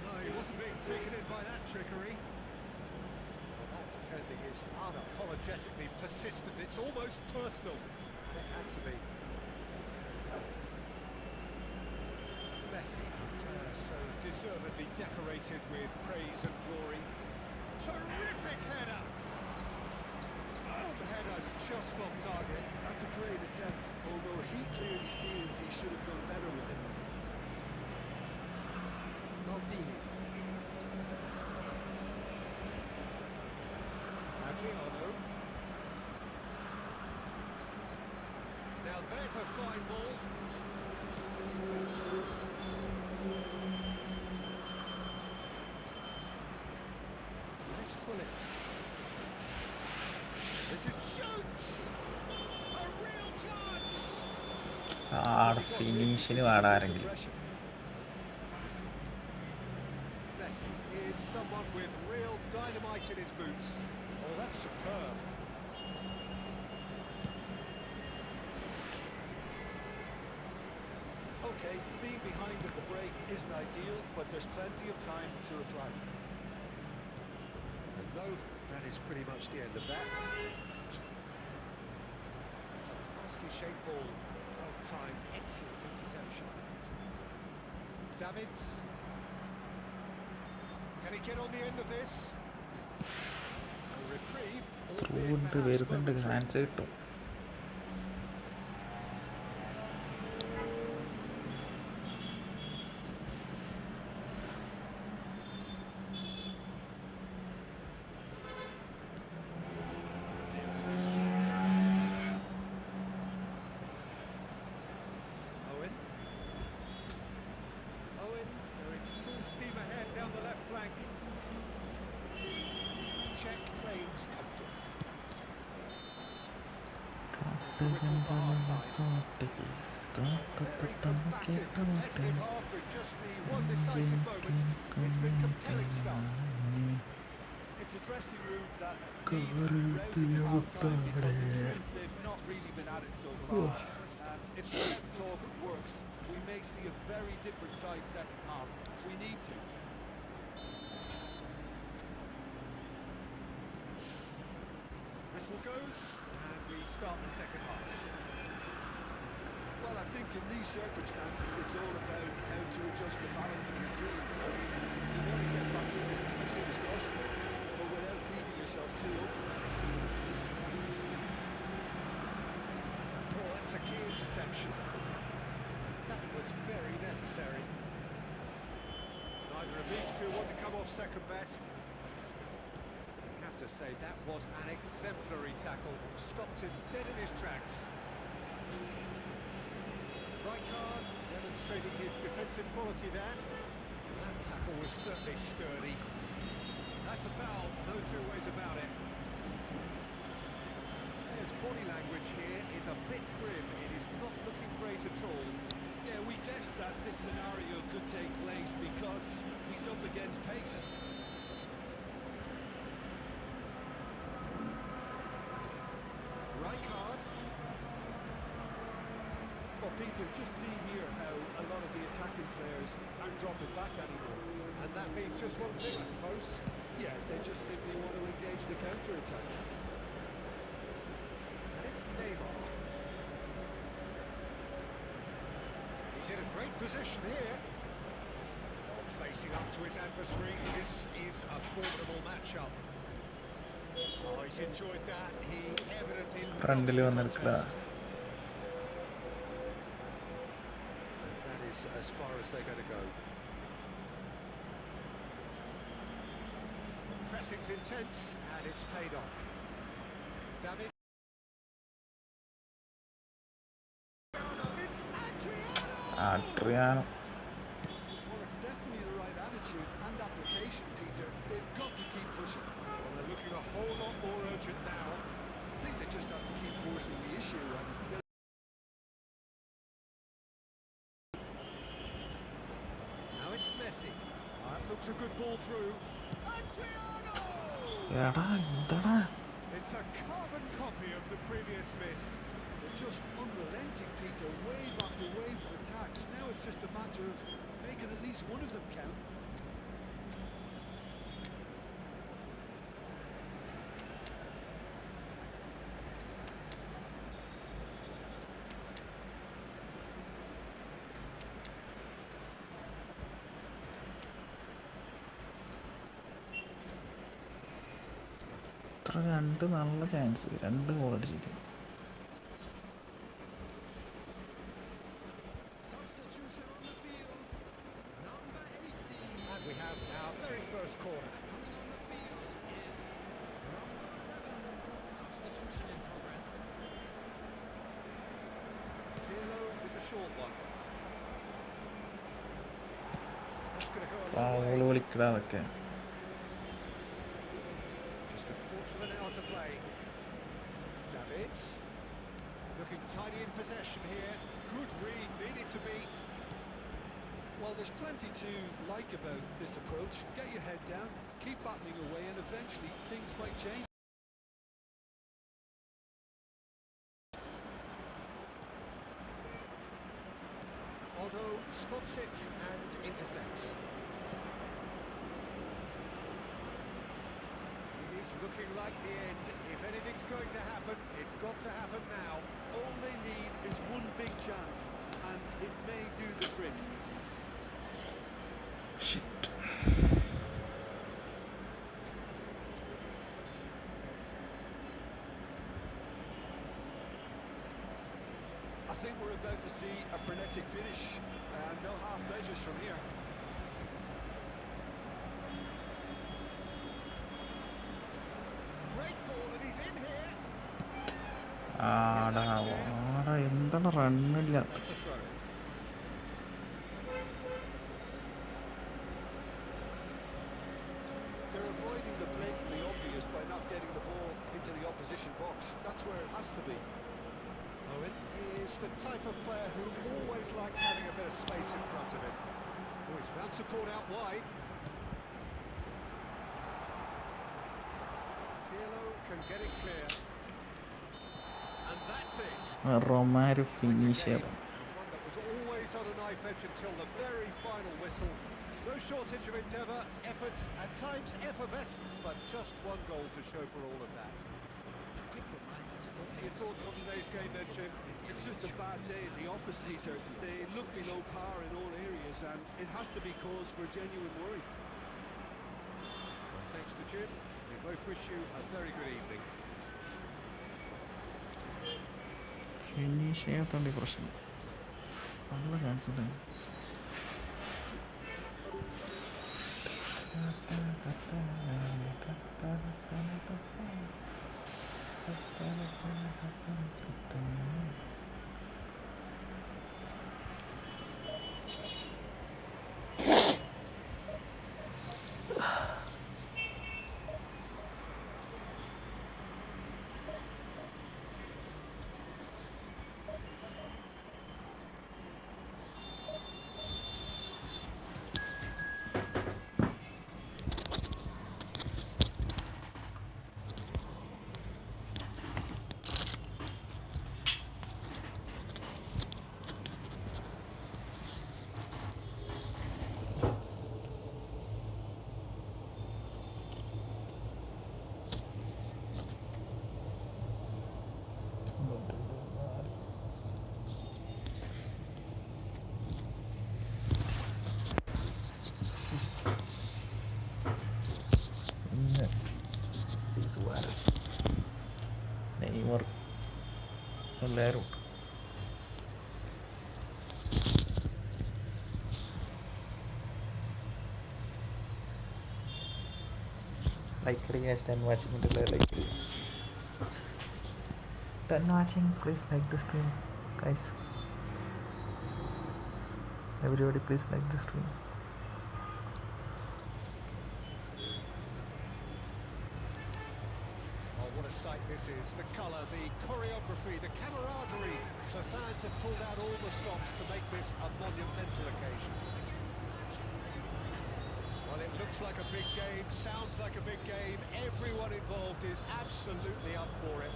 No, he wasn't being taken in by that trickery. Well, that defending is unapologetically persistent. It's almost personal. And it had to be. Messi, a player so deservedly decorated with praise and glory. Terrific header! Firm header, just off target. That's a great attempt, although he clearly feels he should have done better with it. Maldini. Adriano. Now there's a fine ball. Let's pull it. This is shoots! A real chance! ഫിനിഷിന് പാടാരെങ്കിലും. Messi is someone with real dynamite in his boots. Oh, that's superb. Okay, being behind at the break isn't ideal, but there's plenty of time to reply. And no, that is pretty much the end of that. It's a nicely shaped ball. Well timed, excellent interception. Davids. Can he get on the end of this? reprieve, through albeit ഉണ്ട് perhaps വരുന്നുണ്ട്, momentary. Chance കിട്ടും. Owen, they're in full steam ahead down the left flank. Check claims captain. Very combative, competitive half with just the one decisive moment. It's been compelling stuff. It's a dressing room that needs rousing at half-time because in truth they've not really been at it so far. If the pep talk works, we may see a very different side second half. We need to. Whistle goes, and we start the second half. Well, I think in these circumstances it's all about how to adjust the balance of your team. I mean, you want to get back in it as soon as possible, but without leaving yourself too open. Oh, that's a key interception. That was very necessary. Neither of these two want to come off second best. I have to say, that was an exemplary tackle. Stopped him dead in his tracks. Right card, demonstrating his defensive quality there. That tackle was certainly sturdy. That's a foul, no two ways about it. Players' body language here is a bit grim. It is not looking great at all. Yeah, we guessed that this scenario could take place because he's up against pace. Right card. Well, Peter, just see here how a lot of the attacking players aren't dropping back anymore. And that means just one thing, I suppose. Yeah, they just simply want to engage the counter-attack. And it's Neymar. He's in a great position here. Oh, facing up to his adversary. This is a formidable matchup. Oh, he's enjoyed that. He evidently loves the contest. And that is as far as they're going to go. Pressing's intense, and it's paid off. David. It's Adriano. Well, it's definitely the right attitude and application, Peter. They've got to keep pushing. Well, they're looking a whole lot more urgent now. I think they just have to keep forcing the issue. And Now it's Messi. That looks a good ball through. Adriano! It's a carbon copy of the previous miss. they're just unrelenting, Peter. Wave after wave of attacks. Now it's just a matter of making at least one of them count. രണ്ട് നല്ല chance, രണ്ട് goal അടിച്ചിരിക്കും. Substitution on the field. Number 18. And we have our very first corner. Coming on the field is number 11. Substitution in progress. Pirlo with the short one. That's going to go a foul long way. വിളിക്കടാ അതൊക്കെ. Just a quarter of an hour to play. Davids. Looking tidy in possession here. Good read, needed to be. Well, there's plenty to like about this approach. Get your head down, keep battling away, and eventually things might change. Otto spots it and intercepts. It is looking like the end. If anything's going to happen, it's got to happen now. All they need is one big chance, and it may do the trick. Shit. emphatic finish, and no half measures from here. Great ball, and he's in here. എന്താണ് റണ്ണില്ല. That's a throw. They're avoiding the blatantly obvious by not getting the ball into the opposition box. That's where it has to be. Owen is the type of player who always likes having a bit of space in front of him. Oh, he's found support out wide. Pirlo can get it clear. And that's it. Romario finish ചെയ്തു. One that was always on a knife edge until the very final whistle. No shortage of endeavour, effort, at times effervescence, but just one goal to show for all of that. A quick reminder to go Your thoughts on today's game then, Jim? It's just a bad day in the office, Peter. They look below par in all areas, and it has to be cause for genuine worry. Well, thanks to Jim. We both wish you a very good evening. Finish ചെയ്യാത്തോണ്ട് പ്രശ്നം. നല്ല chance ഉണ്ട്. Neymar എല്ലാവരും like ചെയ്യുക. 10 വാച്ചിങ്ങിട്ടുള്ള like ചെയ്യുക. 10 watching, please like the stream, guys. Everybody please like the stream. Oh, what a sight this is. The colour, the choreography, the camaraderie. The fans have pulled out all the stops to make this a monumental occasion. Well, it looks like a big game, sounds like a big game. Everyone involved is absolutely up for it.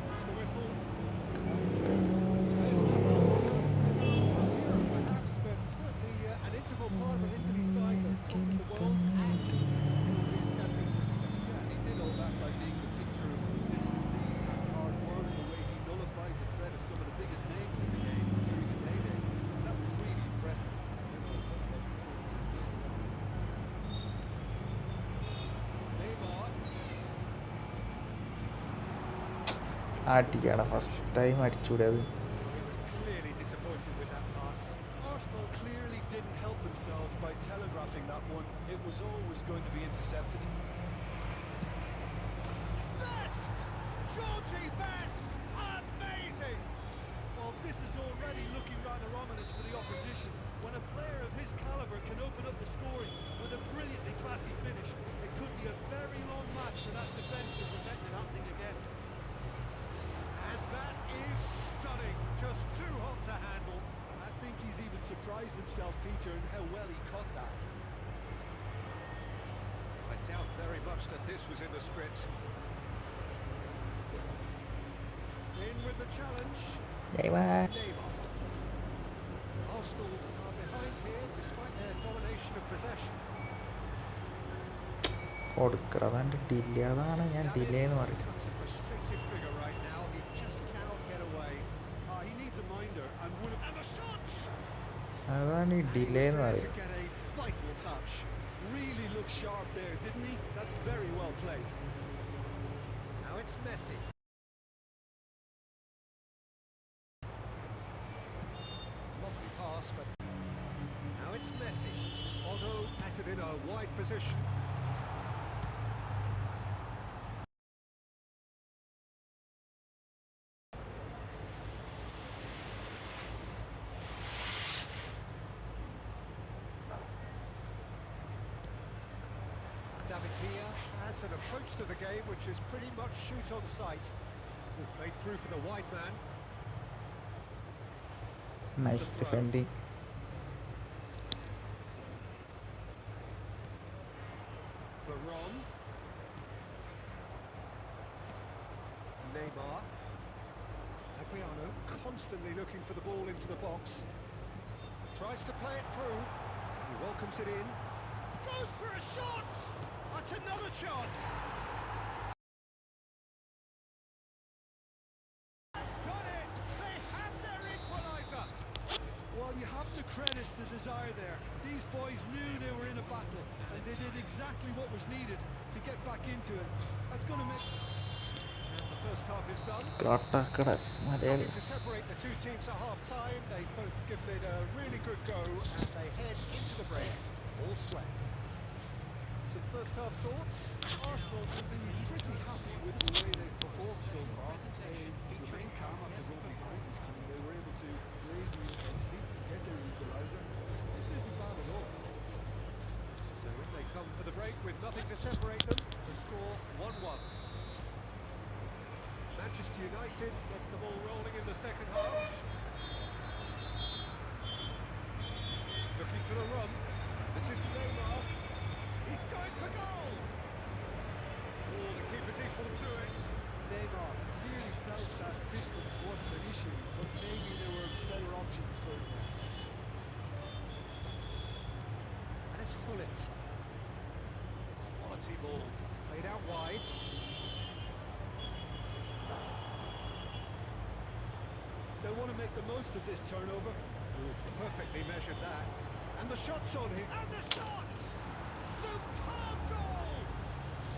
There's the whistle. So there's Master some hero perhaps, but certainly an integral part of an Italy side that conquered the world and European champions. Yeah, and he did all that by being the picture of consistency and hard work, the way he nullified the threat of some of the biggest names in the game during his heyday. That was really impressive. Neymar. അടിയാണ് first time അടിച്ചുകൂടെ അത്. He was clearly disappointed with that pass. Arsenal clearly didn't help themselves by telegraphing that one. It was always going to be intercepted. Best! Georgie Best! Amazing! Well, this is already looking rather ominous for the opposition. When a player of his calibre can open up the scoring with a brilliantly classy finish, it could be a very long match for that defence to prevent it happening again. And that is stunning. Just too hot to handle. I think he's even surprised himself, Peter, in how well he caught that. I doubt very much that this was in the script. In with the challenge. Neymar. Neymar. Arsenal are behind here despite their domination of possession. കൊടുക്കറതാണ്ട് delay, അതാണ് ഞാൻ delay എന്ന് പറയുന്നത്. That's a frustrated figure right now. He just cannot get away. He needs a minder and would have... And the shots! അതാണ് ഈ delay എന്ന് To പറയുന്നത്. get a vital touch. Really looked sharp there, didn't he? That's very well played. Now it's Messi. Lovely pass, but now it's Messi. Although at it in a wide position. David Villa has an approach to the game which is pretty much shoot on sight. Well, played through for the wide man. Nice That's a throw. defending. Baron. Neymar. Adriano constantly looking for the ball into the box. Tries to play it through. He welcomes it in. Goes for a shot! That's another chance! Done it! They have their equaliser! Well, you have to credit the desire there. These boys knew they were in a battle, and they did exactly what was needed to get back into it. That's going to make... And the first half is done. Katakada Malayali. Nothing to separate the two teams at half-time. They've both given it a really good go, and they head into the break all square. Some first-half thoughts? Arsenal will be pretty happy with the way they've performed so far. They remained calm after going behind, and they were able to raise the intensity, get their equaliser. This isn't bad at all. So in they come for the break with nothing to separate them. The score 1-1. Manchester United get the ball rolling in the second half. Looking for the run. This is Neymar. He's going for goal. Oh, the keeper's equal to it. Neymar clearly felt that distance wasn't an issue, but maybe there were better options for him there. And it's Hullet. Quality ball. Played out wide. They'll want to make the most of this turnover. Oh, perfectly measured that. And the shot's on here. And the shots! Superb goal!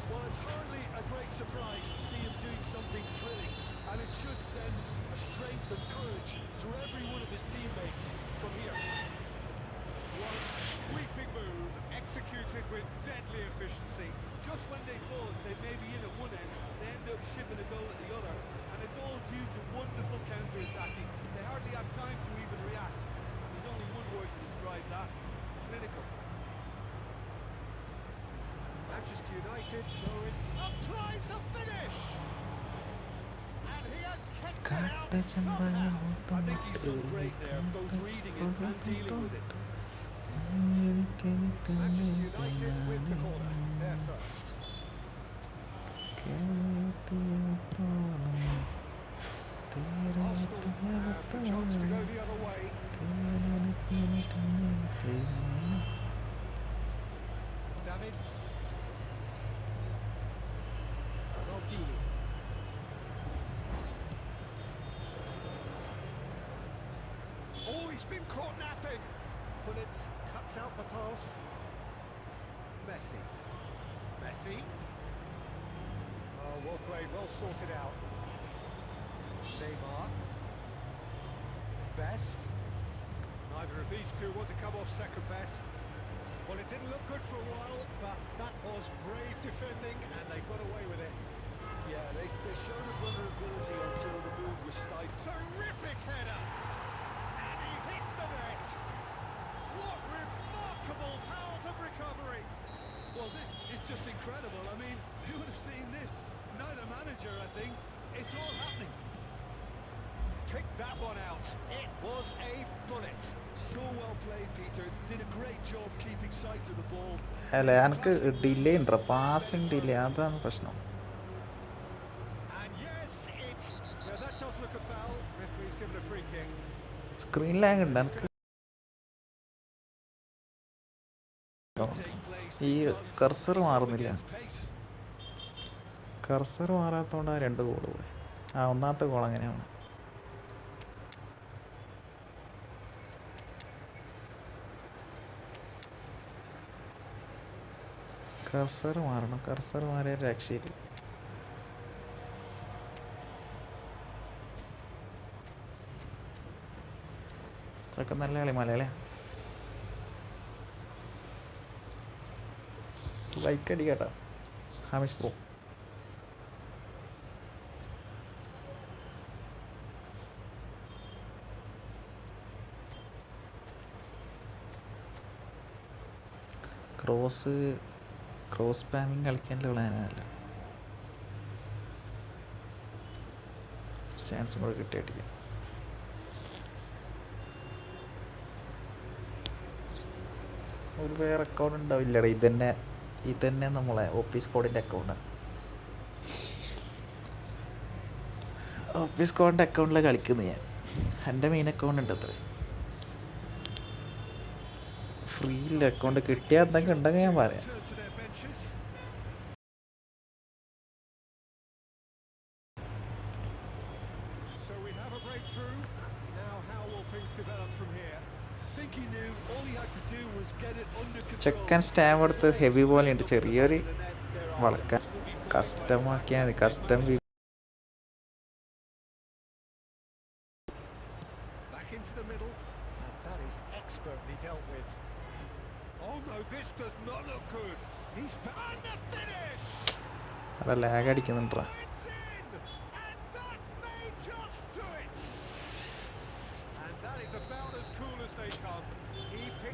Well, it's hardly a great surprise to see him doing something thrilling, and it should send a strength and courage through every one of his teammates from here. One sweeping move, executed with deadly efficiency. Just when they thought they may be in at one end, they end up shipping a goal at the other, and it's all due to wonderful counter-attacking. They hardly had time to even react, and there's only one word to describe that: clinical. Manchester United going. Applies the finish! And he has kicked it out Katta somehow. I think he's done great there, both reading it and dealing with it. Manchester United with the corner. They're first. Arsenal have the chance to go the other way. Davids. Maldini. Oh, he's been caught napping. Hullet cuts out the pass. Messi. Messi. Oh, well played, well sorted out. Neymar. Best. Neither of these two want to come off second best. Well, it didn't look good for a while, but that was brave defending, and they got away with it. Yeah, they showed a vulnerability until the move was stifled. Terrific header! And he hits the net! What remarkable powers of recovery! Well, this is just incredible. I mean, who would have seen this? Neither manager, I think. It's all happening. Picked that one out. It was a bullet. So well played, Peter. Did a great job keeping sight of the ball. അല്ല എനിക്ക് delay ഉണ്ടോ passing delay അതാണ് പ്രശ്നം. And yes, that does look a foul. Referee's given a free kick. Screen lag ഉണ്ട് എനിക്ക്. ഈ cursor മാറുന്നില്ല. Cursor മാറാത്തതുകൊണ്ടാണ് 2 goal പോയി. ഒന്നാമത്തെ ഗോൾ അങ്ങനെയാണ്. കർസർ മാറണം. കർസർ മാറിയ രക്ഷയില്ല. ഒക്കെ നല്ല കളി മലയാളിയാ. ലൈക്ക് അടി കേട്ടോ ഹാമിഷ് പ്രോ. ക്രോസ് സ്പാമിങ് കളിക്കാനുള്ള പ്ലാനല്ല. ചാൻസും കൂടെ കിട്ടിയിട്ടില്ല. ഒരു വേറെ അക്കൗണ്ട് ഉണ്ടാവില്ലടാ. ഇതന്നെ നമ്മളെ ഓഫീസ് കോഡിൻ്റെ അക്കൗണ്ടാണ്. ഓഫീസ് കോഡിൻ്റെ അക്കൗണ്ടിൽ കളിക്കുന്നത് ഞാൻ. എൻ്റെ മെയിൻ അക്കൗണ്ട് ഉണ്ട് അത്ര. ഫ്രീയിൽ അക്കൗണ്ട് കിട്ടിയാൽ എന്തൊക്കെ ഉണ്ടെങ്കിൽ ഞാൻ പറയാം. ചെക്കൻ സ്റ്റാമ്പ് എടുത്ത് ഹെവി പോലെ ഉണ്ട്. ചെറിയൊരു വളക്കാൻ കസ്റ്റമാക്കിയാൽ മതി. കസ്റ്റം അവിടെ ലാഗ് അടിക്കുന്നുണ്ടോ?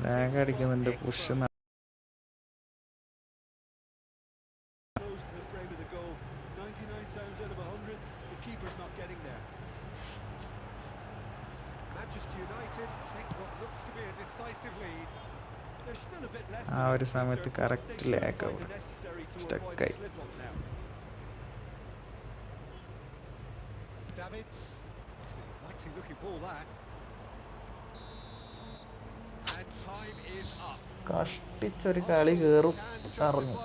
ലാഗ് അടിക്കുന്നുണ്ട്. പുഷ് ആ ഒരു സമയത്ത് കറക്റ്റ് ലാഗ് ആവും. സ്റ്റക്കായി. കഷ്ടിച്ചൊരു കളി കയറും ഇറങ്ങും.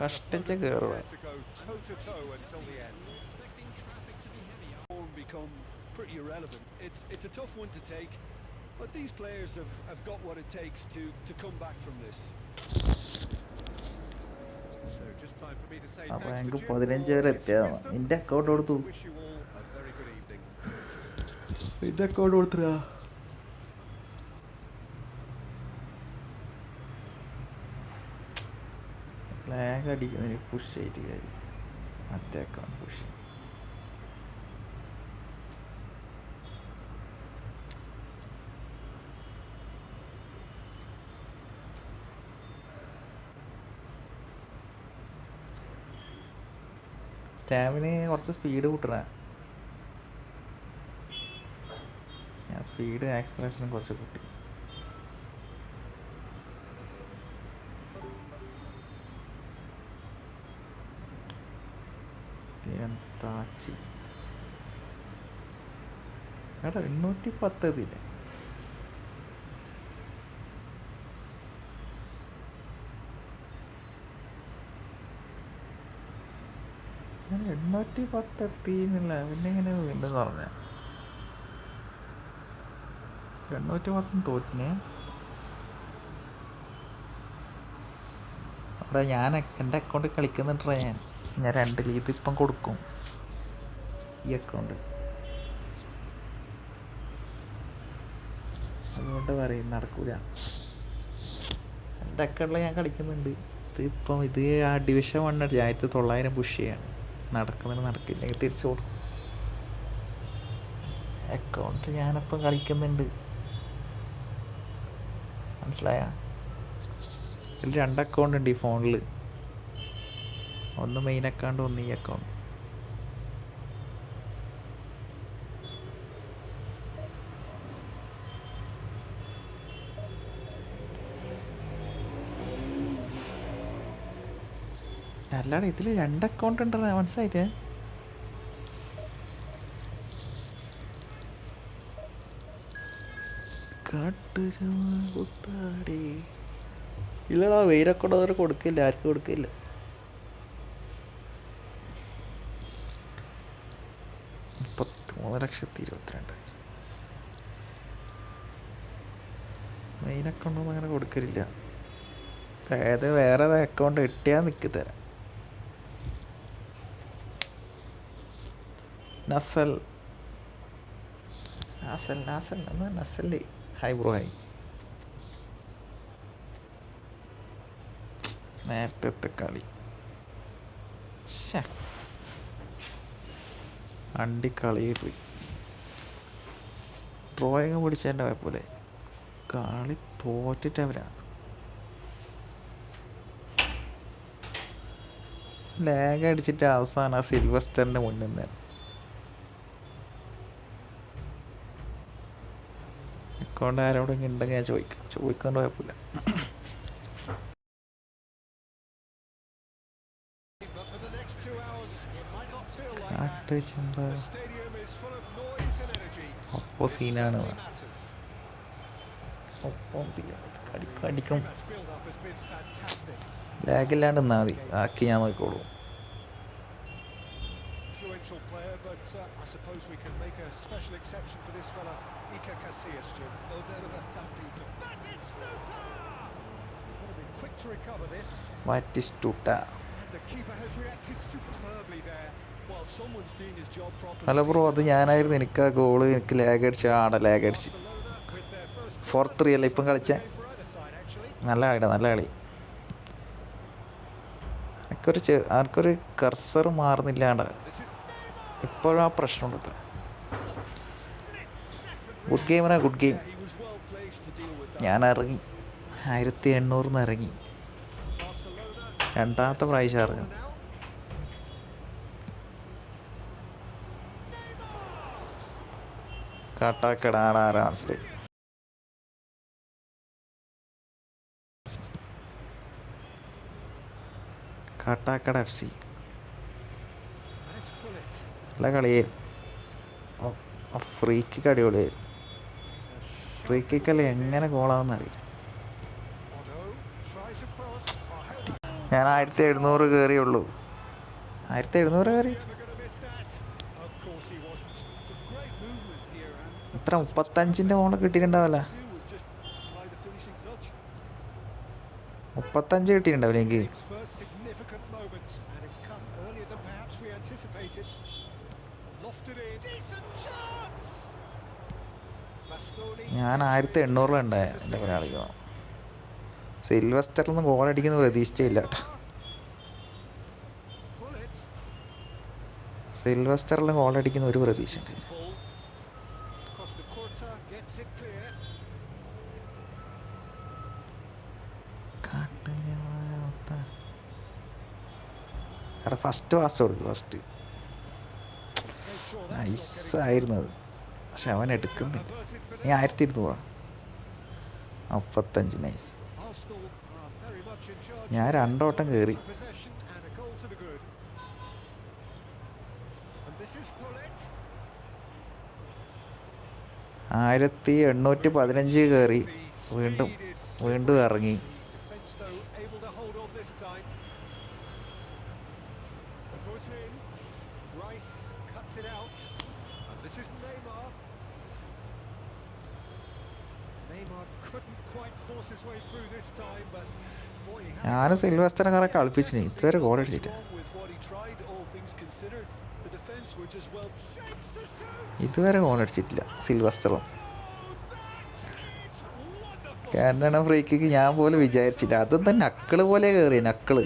കഷ്ടിച്ച് കയറുക. Become pretty irrelevant. It's a tough one to take, but these players have got what it takes to come back from this. So just time for me to say അപ്പോൾ thanks എനിക്ക് to 15 വരെ എത്തിയതാണ്. എൻ്റെ account കൊടുത്തു. wish you all a very good evening. എൻ്റെ account കൊടുത്തില്ല. Lag അടിക്കുന്നതിന് push ചെയ്തിട്ട് കാര്യം. മറ്റേ അക്കൗണ്ട് പുഷ്. സ്റ്റാമിന് കുറച്ച് സ്പീഡ് കൂട്ടണ. ഞാൻ സ്പീഡ് ആക്സലേഷൻ കുറച്ച് കൂട്ടി. താച്ചി എടാ 810 ഇതില്ലേ? ഞാൻ 810 എത്തിന്നില്ല. പിന്നെ ഇങ്ങനെ വീണ്ടും പറഞ്ഞ 810 തോറ്റിനെ. അവിടെ ഞാൻ എൻ്റെ അക്കൗണ്ടിൽ കളിക്കുന്നുണ്ടാ. ഞാൻ 2 ലീഗ് ഇപ്പം കൊടുക്കും ഈ അക്കൗണ്ട്. അതുകൊണ്ട് പറയും നടക്കൂല. എൻ്റെ അക്കൗണ്ടിൽ ഞാൻ കളിക്കുന്നുണ്ട്. ഇതിപ്പം ആ ഡിവിഷൻ 1 1900 പുഷ് ചെയ്യാണ്. നടക്കില്ലെങ്കിൽ തിരിച്ചു കൊടുക്കും. അക്കൗണ്ട് ഞാനിപ്പം കളിക്കുന്നുണ്ട്. മനസ്സിലായ? ഇതിൽ 2 അക്കൗണ്ട് ഉണ്ട് ഈ ഫോണിൽ. ഒന്ന് മെയിൻ അക്കൗണ്ട്, ഒന്ന് ഈ അക്കൗണ്ട്. അല്ലാതെ ഇതിൽ 2 അക്കൗണ്ട് ഉണ്ടോ മനസ്സിലായിട്ട്? ഇല്ലടാ വെയിലൊക്കെ അവർ കൊടുക്കില്ല. ആർക്കും കൊടുക്കില്ല. $3,22,000 മെയിൻ അക്കൗണ്ടൊന്നും അങ്ങനെ കൊടുക്കലില്ല. അതായത് വേറെ അക്കൗണ്ട് കിട്ടിയാൽ നിൽക്കി തരാം. നസൽ എന്നാ നസൽ. Hi bro, hi. നേരത്തെ കളി അണ്ടി കളിയിൽ പോയി. ഡ്രോയിങ് പിടിച്ചതിൻ്റെ കുഴപ്പമില്ലേ, കളി തോറ്റിട്ടവരാണ്. ലാഗ് അടിച്ചിട്ട് അവസാനം ആ സിൽവസ്റ്ററിൻ്റെ മുന്നിൽ നിന്ന് അക്കൗണ്ട് ആരോടെങ്കിലും ഉണ്ടെങ്കിൽ ഞാൻ ചോദിക്കാണ്ട് കുഴപ്പമില്ല. കാട്ട് ചെമ്പ ഒപ്പം സീനാണ്. ഒപ്പം അടിക്കും. ലാഗില്ലാണ്ട് നിന്നാൽ മതി, ആക്കി ഞാൻ നോക്കിക്കോളൂ. Player, but I suppose we can make a special exception for this fella, Tiki-Taka. No doubt about that, Peter. That is Stuta! Going to be quick to recover this. Batistuta. And the keeper has reacted superbly there. Well, someone's doing his job properly. Hello bro, അത് ഞാനായിരുന്നു. എനിക്ക് ആ goal എനിക്ക് lag അടിച്ച് lag അടിച്ച് 4-3 അല്ല ഇപ്പം കളിച്ച. നല്ല കളി. ആർക്കൊരു കർസർ മാറുന്നില്ലാണ്ട് ഇപ്പോഴും ആ പ്രശ്നമുണ്ട്. Good game. ഞാൻ ഇറങ്ങി 1800 ഇറങ്ങി. രണ്ടാമത്തെ പ്രാവശ്യം ഇറങ്ങി. കാട്ടാക്കടാണ് ആരാ മനസ്സിലായി. കാട്ടാക്കട FC നല്ല കളിയായിരുന്നു. ഫ്രീ കിക്ക് അടിപൊളിയായിരുന്നു. ഫ്രീ കിക്കല്ല എങ്ങനെ ഗോളാവുന്നറിയില്ല. ഞാൻ 1700 കയറിയുള്ളൂ. 1700 കയറി. ഇത്ര 35ൻ്റെ മോള് കിട്ടിയിട്ടുണ്ടാവല്ല. 35 കിട്ടിയിട്ടുണ്ടാവില്ല എനിക്ക്. ഞാൻ 1800 എൻ്റെ കളിക്കുക. സിൽവസ്റ്ററിൽ നിന്ന് ഗോളടിക്കുന്ന പ്രതീക്ഷിച്ചില്ല കേട്ടോ. സിൽവസ്റ്ററിൽ ഗോളടിക്കുന്ന ഒരു പ്രതീക്ഷ. ഫസ്റ്റ് പാസ് കൊടുക്കും. ഫസ്റ്റ് നൈസായിരുന്നു അത്, പക്ഷെ അവൻ എടുക്കുന്നില്ല. നീ 1200 35 നൈസ്. ഞാൻ 2 വട്ടം കയറി. 1815 കയറി. വീണ്ടും ഇറങ്ങി. ഞാൻ സിൽവസ്റ്ററിനെ കുറെ കളിപ്പിച്ചു. ഇതുവരെ ഗോൾ അടിച്ചിട്ട്. സിൽവസ്റ്ററും കാൻഡണ ഫ്രീ കിക്ക് ഞാൻ പോലും വിചാരിച്ചില്ല. അതും തന്നെ നക്കിള് പോലെ കയറി. നക്കിള്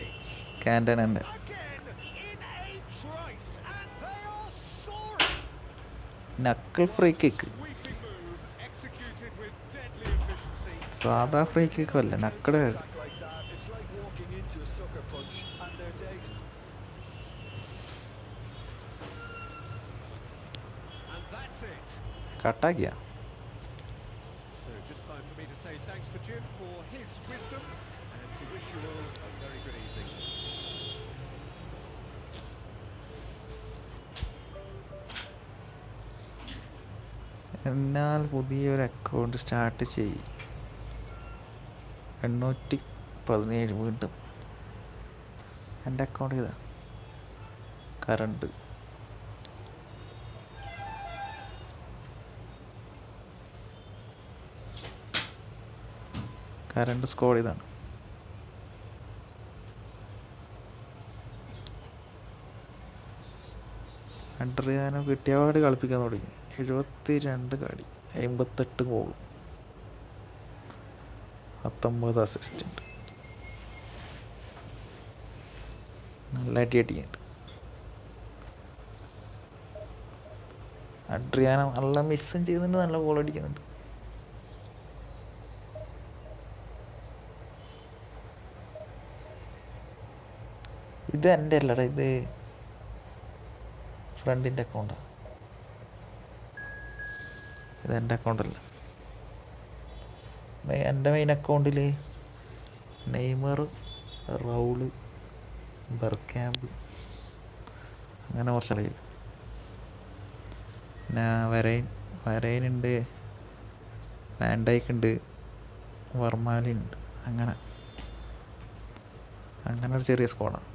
കാൻഡണൻ്റെ നക്കിൾ ഫ്രീ കിക്ക്. സാധാ ഫ്രീ കിക്ക് അല്ല, നക്കിള് കയറി. കട്ടാക്കിയ എന്നാൽ പുതിയൊരു അക്കൗണ്ട് സ്റ്റാർട്ട് ചെയ്യും. 817 വീണ്ടും എൻ്റെ അക്കൗണ്ട് ചെയ്താ കറണ്ട് സ്കോർ ഇതാണ്. അഡ്രിയാനോ കിട്ടിയപാട് കളിപ്പിക്കാൻ തുടങ്ങി. 72 കളി, 58 ഗോൾ, 19 അസിസ്റ്റന്റ്. നല്ല അടി അടിക്കുന്നുണ്ട്. അഡ്രിയാനോ നല്ല മിസ്സും ചെയ്യുന്നുണ്ട്, നല്ല ഗോൾ അടിക്കുന്നുണ്ട്. ഇത് എൻ്റെ അല്ലടാ, ഇത് ഫ്രണ്ടിൻ്റെ അക്കൗണ്ടാണ്. ഇത് എൻ്റെ അക്കൗണ്ടല്ല. എൻ്റെ മെയിൻ അക്കൗണ്ടിൽ നെയ്മർ, റൗള്, ബർക്യാമ്പ്, അങ്ങനെ കുറച്ച് കളിയിൽ. പിന്നെ വരൈനുണ്ട്, വാൻഡൈക്ക് ഉണ്ട്, വർമാലിനുണ്ട്. അങ്ങനെ ഒരു ചെറിയ സ്ക്വാഡാണ്.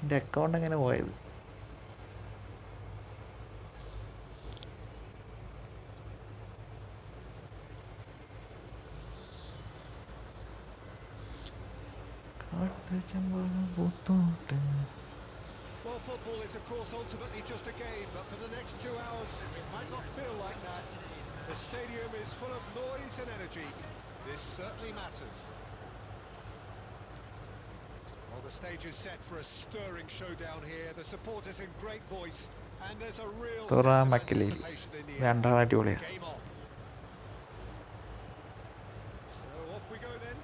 എൻ്റെ അക്കൗണ്ട് എങ്ങനെ പോയത്? Well, football is, of course, ultimately just a game, but for the next 2 hours, it might not feel like that. The stadium is full of noise and energy. This certainly matters. Well, the stage is set for a stirring showdown here. The supporters in great voice, and there's a real sense of anticipation in the air. Game on. So off we go then.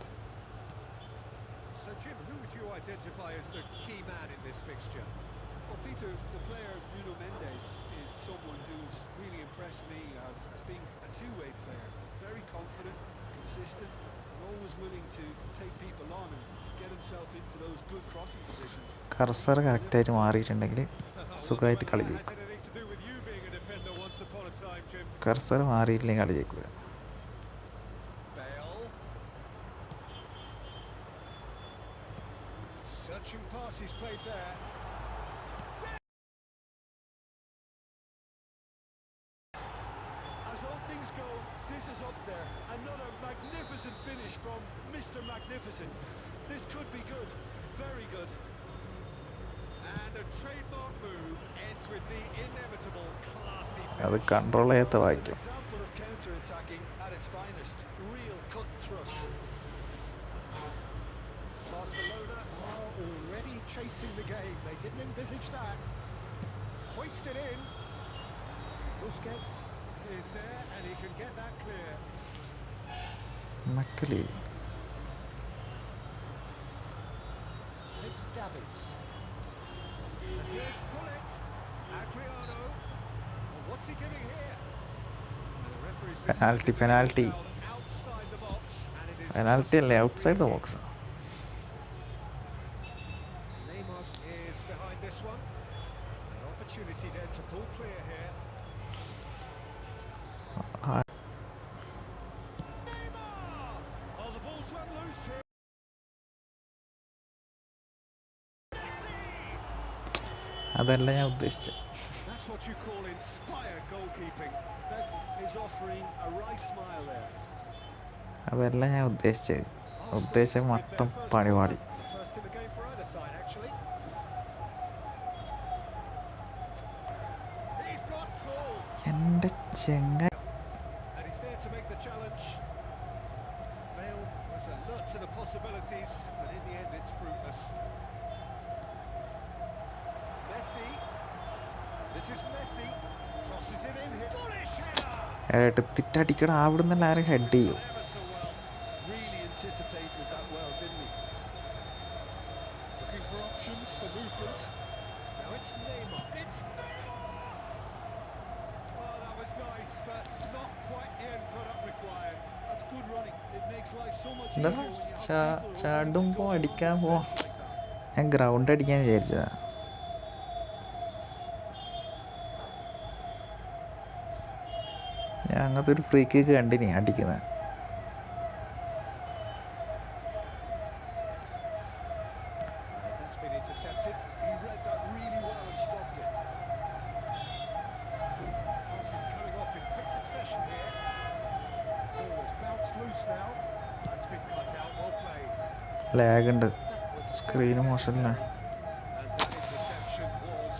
So Jim, who would you identify as the key man in this fixture? Well, Peter, the player Nuno Mendes is someone who's really impressed me as being a two-way player. Very confident, consistent, and always willing to take people on and get himself into those good crossing positions. Cursor കറക്റ്റായിട്ട് മാറിയിട്ടുണ്ടെങ്കിൽ സുഖമായിട്ട് കളി ജയിക്കും. Has anything to do with you being a defender once upon a time, Jim? Cursor മാറിയില്ലെങ്കിൽ കളി ജയിക്കുക. Bale. Searching pass he's played there. As openings go, this is up there. Another magnificent finish from Mr. Magnificent. This could be good, very good. And a trademark move ends with the inevitable classy അത് finish. Control ചെയ്യാത്ത It's an വായിക്കും. example of counter-attacking at its finest. Real cut and thrust. Barcelona are already chasing the game. They didn't envisage that. Hoisted in. Busquets is there and he can get that clear. മക്കളെ And it's Davids. And here's Hullet. Adriano. Well, what's he giving here? And the referee's decided Penalty. to give this foul outside the box, and it is penalty അല്ലേ, outside the box. Neymar is behind this one. An opportunity then to pull clear here. Neymar! Oh, the ball's run loose here. അതല്ല ഞാൻ ഉദ്ദേശിച്ചത്. That's what you call inspired goalkeeping. Messi is offering a right smile there. അതല്ല ഞാൻ ഉദ്ദേശിച്ചത്. ഉദ്ദേശിച്ച Arsenal with മൊത്തം their first പണിപാടി. corner. First in the game for either side, actually. He's got full. എൻ്റെ ചെങ്ങ And he's there to make the challenge. Bale was alert to the possibilities, but in the end it's fruitless. Messi. This is Messi. Crosses it in here. Bullish header! എടുത്തിട്ടടിക്കട അവിടുന്ന് എല്ലാവരും head ചെയ്യും. Ever so well. Really anticipated that well, didn't he? Looking for options for movement. Now it's Neymar. It's Neymar! Oh, that was nice, but not quite the end product required. That's good running. It makes life so much എന്താ easier when you have people who are willing to ചാടുമ്പോൾ go on അടിക്കാൻ the പോവാ. defense like that. ഞാൻ ground അടിക്കാൻ വിചാരിച്ചതാ. ഞാൻ അങ്ങനത്തെ ഒരു free kick കണ്ടിനി അടിക്കുന്നത്. That's been intercepted. He read that really well and stopped it. Passes coming off in quick succession here. Ball has bounced loose now. That's been cut out, well played. Lag ഉണ്ട്, That was screen very മോശമല്ല. necessary. And that interception was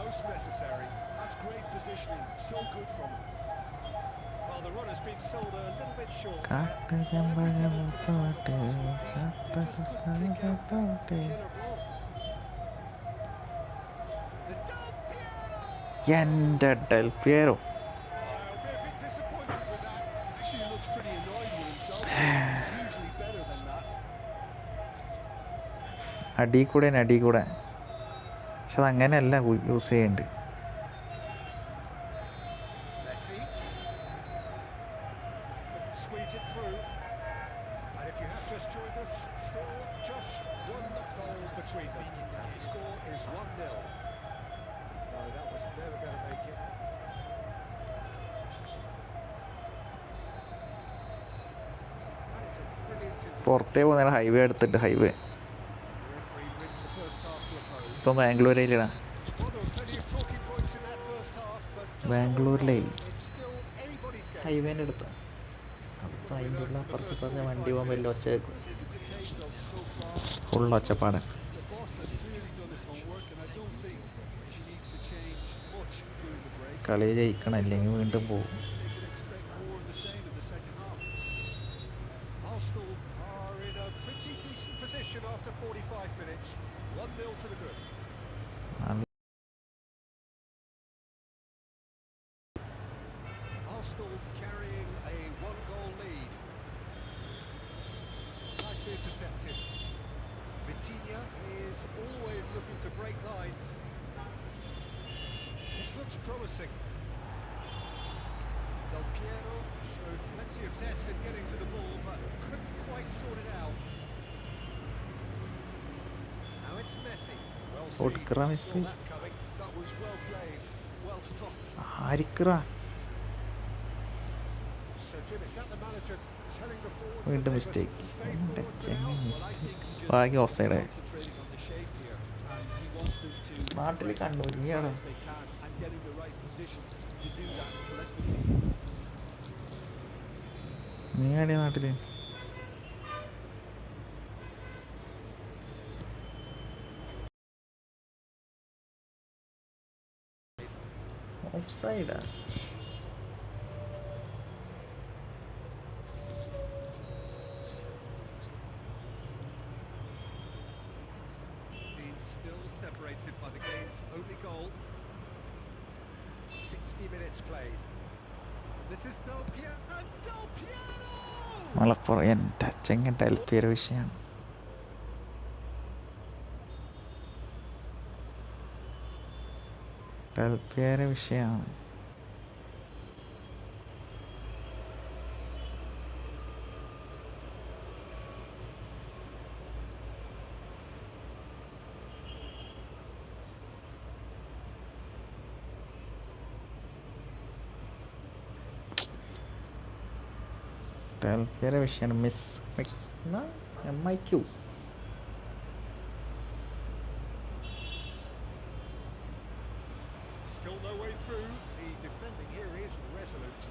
most necessary. That's great positioning, so good from him. Well, the run has been sold a little bit short there. കാട്ട് ചെമ്പഴം തോട്ട് They just couldn't pick out that killer ball. There's Del Piero! എൻ്റെ del പിയറോ. I'll be a bit disappointed with that. Actually, he looks pretty annoyed with himself. He's usually better than that. അടി കൂടെ പക്ഷെ അതങ്ങനെയല്ല use ചെയ്യേണ്ടത്. Messi. Squeeze it through. And if you have just joined us, still just one goal between them. And the score is 1-0. No, that was never going to make it. That is a brilliant പുറത്തേ interception. പോകുന്ന highway എടുത്തിട്ട് highway The referee brings the first half to a close. ഇപ്പം ബാംഗ്ലൂരിലാണ്. Well, there were plenty of talking points in that first half, but just ബാംഗ്ലൂരിലേ it's still anybody's game. ഹൈവേൻ്റെ അടുത്ത്. അപ്പം അതിൻ്റെ ഉള്ള അപ്പുറത്ത് പറഞ്ഞ വണ്ടി പോകുമ്പോൾ വലിയ ഒച്ച കേൾക്കും. I think it's a case of so far. Full ഒച്ചപ്പാട്. The boss has clearly done his homework, and I don't think he needs to change much during the break. കളി ജയിക്കണം, അല്ലെങ്കിൽ വീണ്ടും പോകും. They could expect more of the same in the second half. Arsenal are in a pretty decent position after 45 minutes. 1-0 to the good. Arsenal carrying a one-goal lead. Nicely intercepted. Vitinha is always looking to break lines. This looks promising. Del Piero showed plenty of zest in getting to the ball, but couldn't quite sort it out. Now it's Messi. Well seen. Odkra Saw Messi. that coming. That was well played, well stopped. ആരിക്കറാ So Jim, is that the manager telling the forwards വീണ്ടും that they mistake. must stay forward now? Well, I think he just ഭാഗ്യം is offside. concentrating on the shape here, and he wants them to നാട്ടിൽ press Kannur as high as they can and get in the right position to do that collectively. നീ എവിടെയാ നാട്ടില്? ഓഫ്സൈഡാ? Being still separated by the game's only goal. 60 minutes played. This is Del Piero. And Del Piero! Malappuram എൻ്റെ ചെങ്ങ del പിയറോ വിഷയമാണ്. Del പിയറോ വിഷയമാണ്. Del പിയറോ വിഷയമാണ്. MIQ. Still no way through. The defending here is resolute.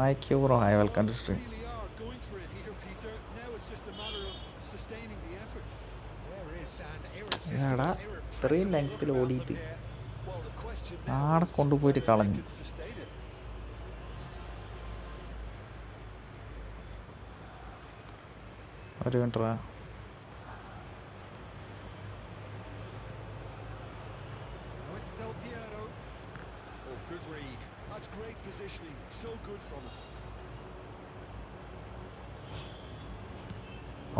MIQ bro, I welcome to stream. Really are going for it here, Peter. Now it's just a matter of sustaining the effort. There is an irresistible, എടാ ഇത്രയും irrepressible ലെങ്ത്തിൽ look about ഓടിയിട്ട് them here. Well, the question ആടെ now is കൊണ്ടുപോയിട്ട് whether they കളഞ്ഞു. can sustain it. ഒരു minute. Now it's Del Piero. Oh, good read. That's great positioning. So good from him.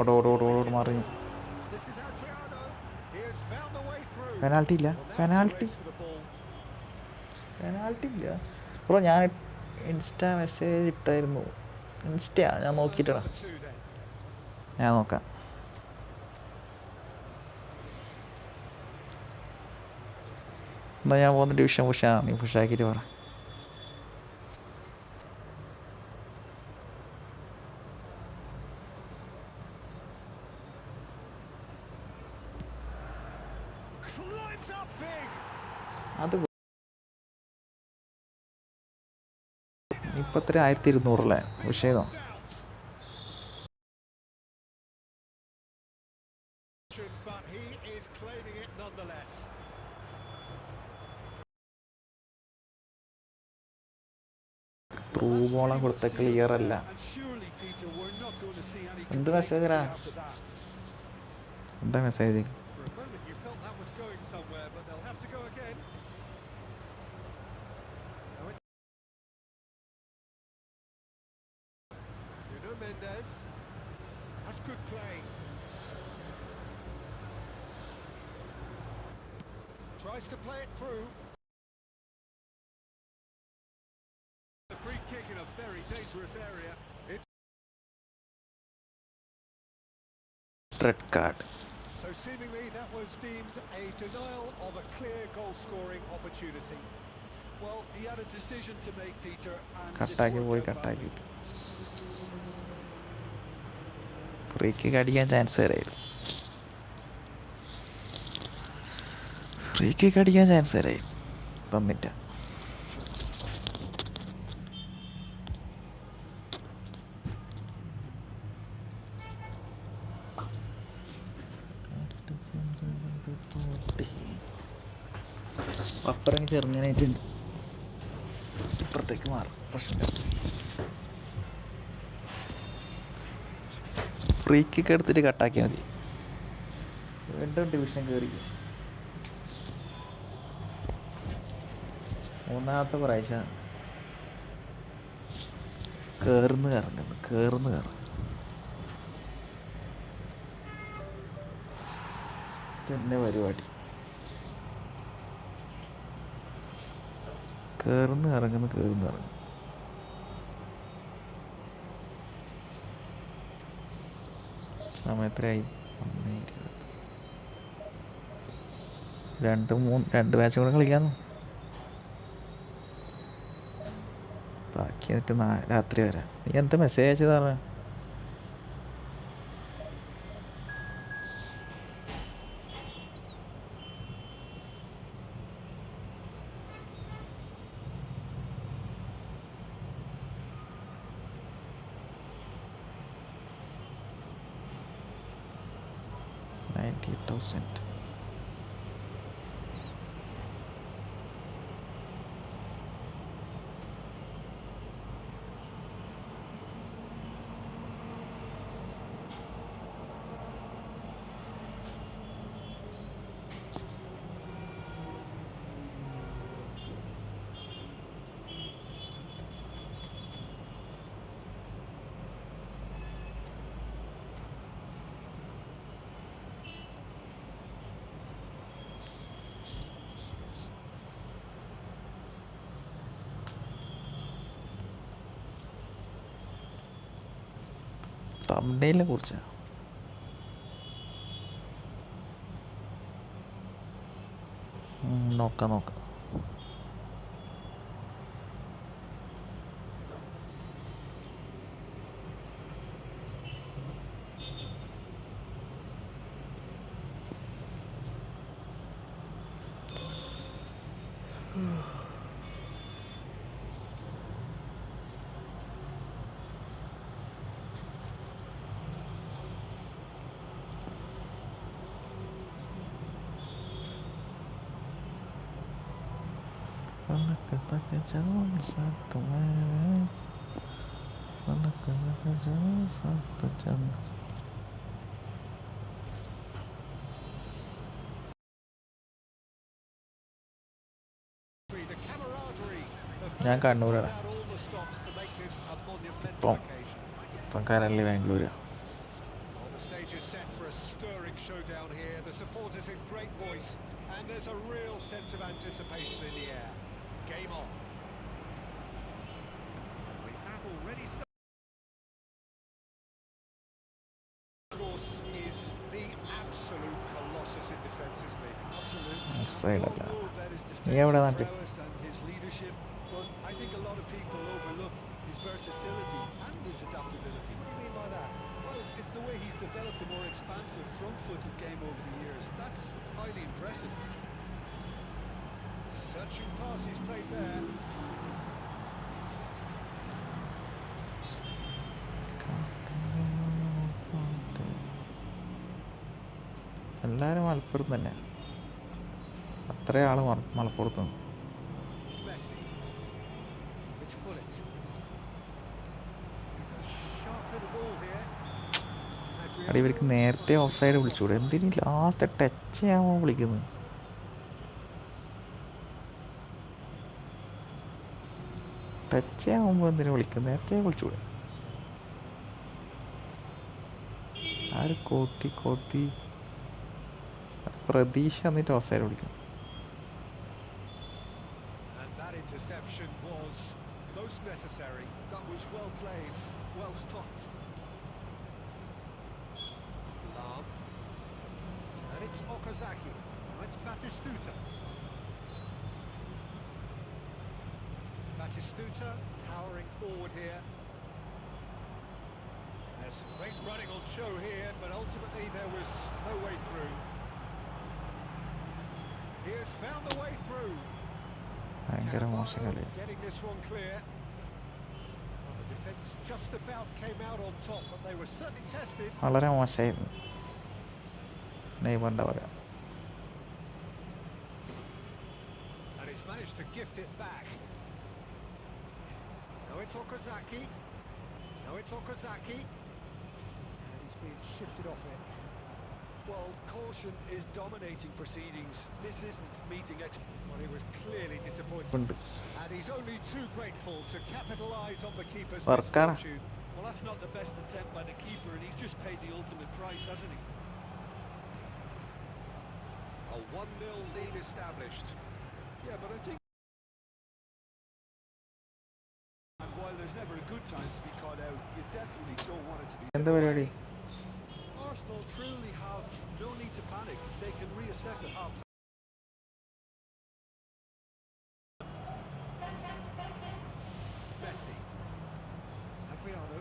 ഓടോട് മാറി. This is Adriano. He has found the way through. Penalty ഇല്ല. Well, now it's a penalty race for the ball. ഇല്ല bro. ഞാൻ insta message ഇട്ടായിരുന്നു. ഇൻസ്റ്റയാ, ഞാൻ നോക്കിയിട്ടാ. Number 2 then. ഞാൻ നോക്കാം. എന്നാ ഞാൻ പോകുന്ന ഡിവിഷൻ നീ പുഷാക്കിയിട്ട് പറ. Climbs up big. അത് ഇപ്പം എത്ര 1200 അല്ലേ വിഷയം. But he is claiming it nonetheless. Through ബോളാ കൊടുത്ത ക്ലിയർ അല്ല. എന്ത് മെസ്സേജാ? എന്താ message? For a moment you felt that was going somewhere, but they'll have to go again. Nuno Mendes. That's good play. Tries to play it through. A free kick in a very dangerous area. It's red card. So seemingly that was deemed a denial of a clear goal-scoring opportunity. Well, he had a decision to make, Peter, and കട്ടാക്കി പോയി കട്ടാക്കി. Free kick അടിക്കാൻ chance തരായിരുന്നു. Free kick അടിക്കാൻ chance തരായിരുന്നു, തന്നിട്ട. അപ്പുറം ചെറുങ്ങനായിട്ടുണ്ട്, ഇപ്പുറത്തേക്ക് മാറും, പ്രശ്നമില്ല. Free kick എടുത്തിട്ട് കട്ടാക്കിയാൽ മതി. വീണ്ടും ഡിവിഷൻ കയറി. മൂന്നാമത്തെ പ്രാവശ്യം കേറുന്നു. പിന്നെ പരിപാടി കേറുന്നു. സമയത്തിലായി 1:20. 2 മാച്ച് കൂടെ കളിക്കാന്ന്. ബാക്കി എന്നിട്ട് രാത്രി വരാം. നീ എന്താ മെസ്സേജ് അയച്ചതാണ്? $90,000. തംബ്നെയിലിനെ കുറിച്ചാ നോക്കാം. ഞാൻ കണ്ണൂരാണ്. ഇപ്പം currently ബാംഗ്ലൂരാണ്. The stage is set for a stirring showdown here. The supporters in great voice, and there's a real sense of anticipation in the air. Game on. We have already started. Of course, is the absolute colossus in defence, isn't he? Absolutely. സൈഡല്ല. We all know about his നീ എവിടെ defensive നാട്ടിൽ? prowess and his leadership, but I think a lot of people overlook his versatility and his adaptability. What do you mean by that? Well, it's the way he's developed a more expansive front-footed game over the years. That's highly impressive. Searching pass he's played there. എല്ലാവരും മലപ്പുറത്ത് തന്നെ. അത്രയും ആൾ മലപ്പുറത്ത് നിന്ന്. Messi. It's Hullet. He's a sharp little ball here. അവിടെ ഇവർക്ക് നേരത്തെ of side വിളിച്ചുകൂടെ? എന്തിനു ലാസ്റ്റ് ടച്ച് ചെയ്യാമോ വിളിക്കുന്നത്? ടച്ച് ചെയ്യാകുമ്പോൾ എന്തിനു വിളിക്കുന്നത്? നേരത്തെ വിളിച്ചുകൂടെ? ആര് കോത്തി അത് പ്രതീക്ഷ എന്നിട്ട് ഓഫ് സൈഡ് വിളിക്കും. And that interception was most necessary. That was well played, well stopped. Lam. And it's Okazaki. Now it's Batistuta. Batistuta powering forward here. There's some great running on show here, but ultimately there was no way through. He has found the way through. ഭയങ്കര മോശം കളി. Getting this one clear. Well, the defence just about came out on top, but they were certainly tested. വളരെ മോശമായിരുന്നു നെയ്മറിൻ്റെ വക. And he's managed to gift it back. Now it's Okazaki. And he's being shifted off it. Well, caution is dominating proceedings. This isn't meeting Well, he was clearly disappointed. ഉണ്ട്. And he's only too grateful to capitalise on the keeper's വർക്കാണ്. misfortune. Well, that's not the best attempt by the keeper, and he's just paid the ultimate price, hasn't he? A 1-0 lead established. Yeah, but I think... And while there's never a good time to be caught out, you definitely don't want it to be... എന്താ പരിപാടി? Arsenal truly have no need to panic. They can reassess at half-time. Messi. Adriano.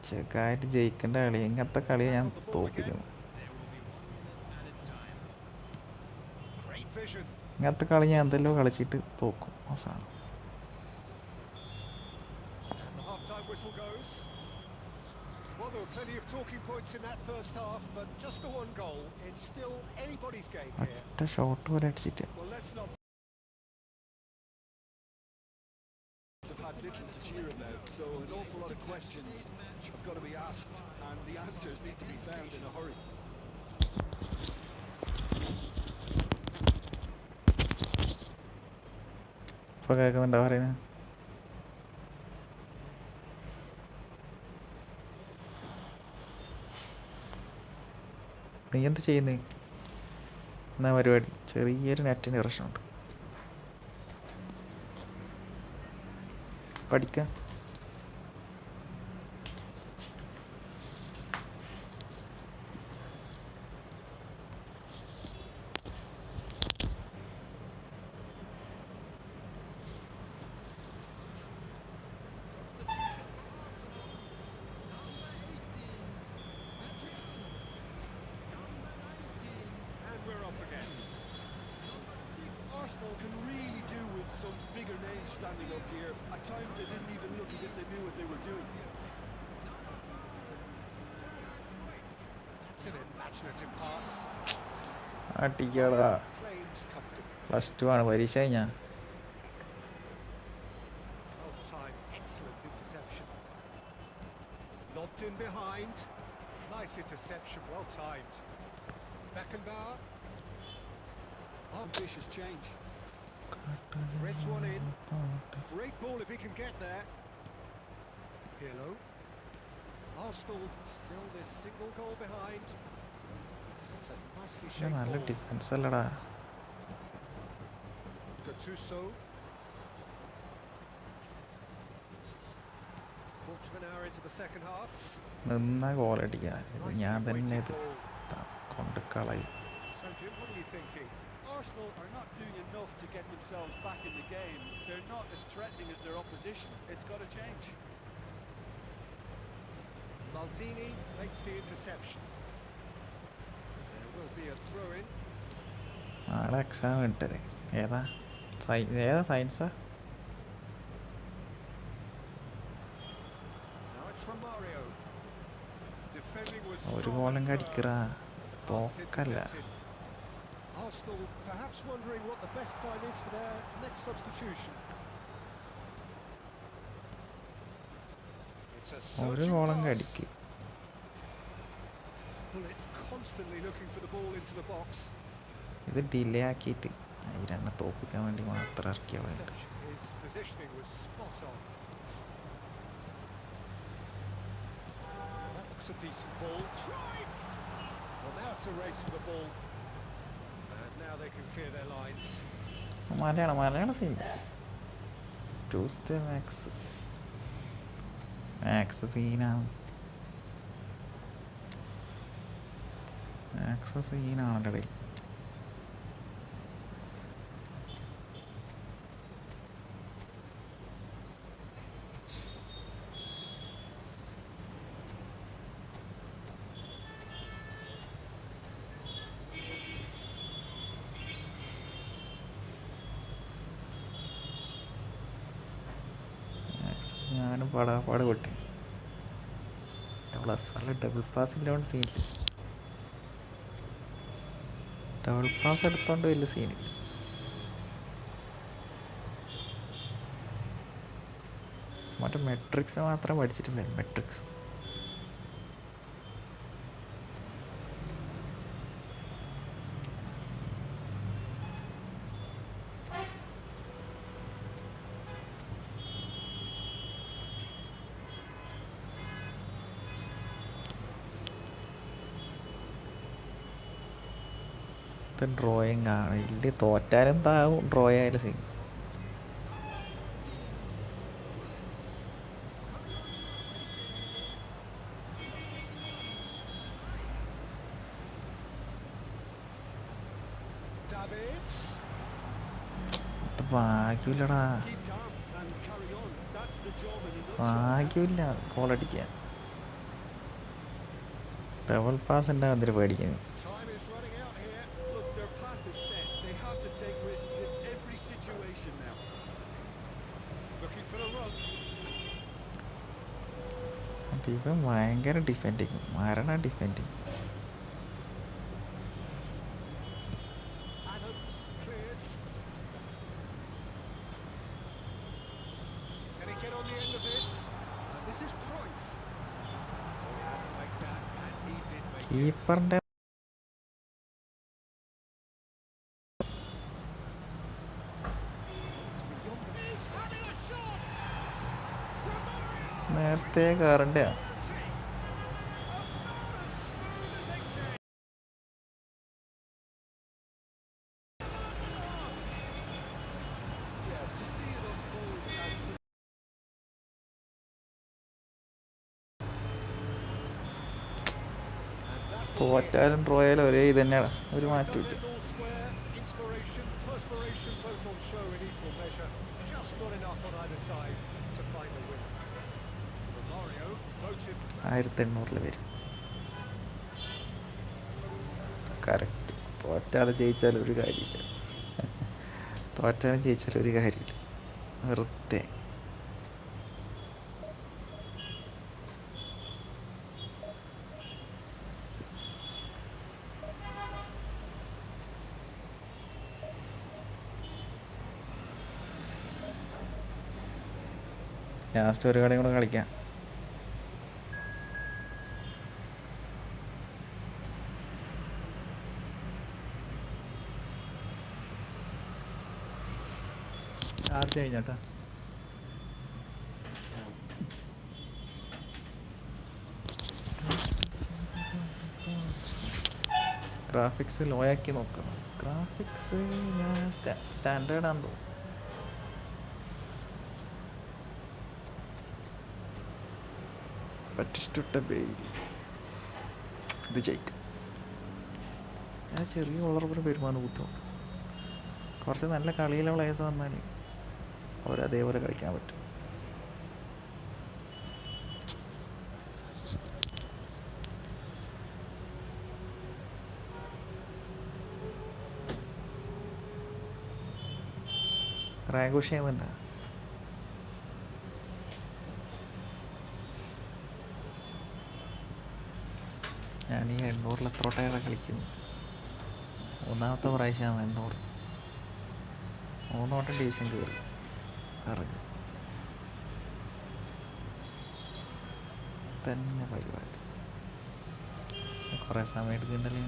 ചെറുതായിട്ട് ജയിക്കേണ്ട കളി. ഇങ്ങനത്തെ കളിയെ ഞാൻ തോപ്പിക്കുന്നു. Great vision. ഇങ്ങനത്തെ കളി ഞാൻ എന്തെല്ലോ കളിച്ചിട്ട് തോക്കും അവസാനം. And the half-time whistle goes. Well, there were plenty of talking points in that first half, but just the one goal. It's still anybody's game here. ഒറ്റ ഷോട്ട് പോലെ അടിച്ചിട്ട്. Well, let's not... have had little to cheer about, so an awful lot of questions have got to be asked, and the answers need to be found in a hurry. ഇപ്പോൾ കേൾക്കുന്നുണ്ടോ പറയുന്നത്? നീ എന്ത് ചെയ്യുന്നേ? എന്നാ പരിപാടി? ചെറിയൊരു നെറ്റിന് പ്രശ്നമുണ്ട്. പഠിക്കാം. Arsenal can really do with some bigger names standing up here. At times they didn't even look as if they knew what they were doing. That's an imaginative pass. അടിക്കടാ. Claims comfortably. +2 ആണ് പരീക്ഷ കഴിഞ്ഞാ. Well timed, excellent interception. Lobbed in behind. Nice interception, well timed. Beckenbauer. Ambitious change. Threads one in. Great ball if he can get there. Pirlo. Arsenal still this single goal behind. It's a nicely shaped നല്ല ball. Defence അല്ലടാ. Gattuso. Quarter of an hour into the second half. നിന്ന ഗോളടിക്കാൻ ഞാൻ Nicely തന്നെ weighted ഇത് ball. കൊണ്ട് കളയും. So Jim, what are you thinking? Arsenal are not doing enough to get themselves back in the game. They're not as threatening as their opposition. It's got to change. Maldini makes the interception. There will be a throw-in. നാളെ exam കിട്ടത് ഏതാ സയൻസാ? Defending was ഒരു strong ഗോളും and firm. കടിക്കറാ The pass is തോക്കല്ല. intercepted. Arsenal perhaps wondering what the best time is for their next substitution. It's a ഒരു searching ഗോളും pass. കടിക്ക്. Bullets constantly looking for the ball into the box. ഇത് delay ആക്കിയിട്ട് ഇവരെന്നെ തോപ്പിക്കാൻ വേണ്ടി മാത്രം ഇറക്കിയവരുണ്ട്. Interception. His positioning was spot on. That looks a decent ball. Drive! Well, now it's a race for the ball. And now they can clear their lines. Malayala scene Tuesday max സീനാണ്. Max സീനാണല്ലേ. ഞാനും പാടാപ്പാട് പൊട്ടി. Plus വല്ല double pass ഇല്ലാണ്ട് സീനില്ല. Double pass എടുത്തോണ്ട് വലിയ സീനില്ല. മറ്റേ മെട്രിക്സ് മാത്രം പഠിച്ചിട്ടില്ല. മെട്രിക്സ് ഡ്രോയിങ് ആണ്. ഇല്ല തോറ്റാലെന്താവും ഡ്രോ ആയാലും സീൻ. Davids. ഭാഗ്യമില്ലടാ, Keep calm and carry on. That's the job in a nutshell. ഭാഗ്യമില്ല ഗോളടിക്കാൻ. ഡബിൾ പാസ് ഉണ്ടാകും എന്തിനു പേടിക്കുന്നു. Time is running out here. Look, their path is set. They have to take risks in every situation now. Looking for the run. ഇവൻ ഭയങ്കര defending, മരണ defending. Adams clears. Can he get on the end of this? This is Cruyff. Oh, he had to make that, and he did make it. കീപ്പറിന്റെ It's beyond the... He's having a shot! From Mario! നേരത്തെ കയറണ്ടേ. About as smooth as it came. Yeah, to see it unfold as And that will be it. തോറ്റാലും ഡ്രോയാലും ഒരേ ഇത് തന്നെയാണ്, ഒരു So it മാറ്റം does ഇല്ല. end all square. Inspiration, perspiration, both on show in equal measure. Just not enough on either side to find the win. Romario voted 1800 വരും. Correct. തോറ്റാലും ജയിച്ചാലും ഒരു കാര്യമില്ല. തോറ്റാലും ജയിച്ചാലും ഒരു കാര്യമില്ല, വെറുതെ. ലാസ്റ്റ് ഒരു കളിയും കൂടെ കളിക്കാം. ചാർജ് കഴിഞ്ഞാട്ടാ. ഗ്രാഫിക്സ് ലോ ആക്കി നോക്കണം. ഗ്രാഫിക്സ് ഞാൻ സ്റ്റാൻഡേർഡ് ആണെന്ന് തോന്നുന്നു. പറ്റിഷ്ട ബെയിൽ ഇത് ജയിക്കും. ഞാൻ ചെറിയ ഓളർപ്പിന് പെരുമാറുന്ന ബുദ്ധിമുട്ട്. കുറച്ച് നല്ല കളിയിലെ പ്ലേയേഴ്സ് വന്നാൽ അവരതേപോലെ കളിക്കാൻ പറ്റും. റാങ്ക് വിഷയമുണ്ട്. ഞാൻ ഈ 800 എത്ര വട്ടം കളിക്കുന്നു. മൂന്നാമത്തെ പ്രാവശ്യമാണ് 800. 3 വട്ടം ഡിവിഷൻ കയറി ഇറങ്ങി തന്നെ പരിപാടി. കുറേ സമയം എടുക്കുന്നുണ്ടല്ലേ.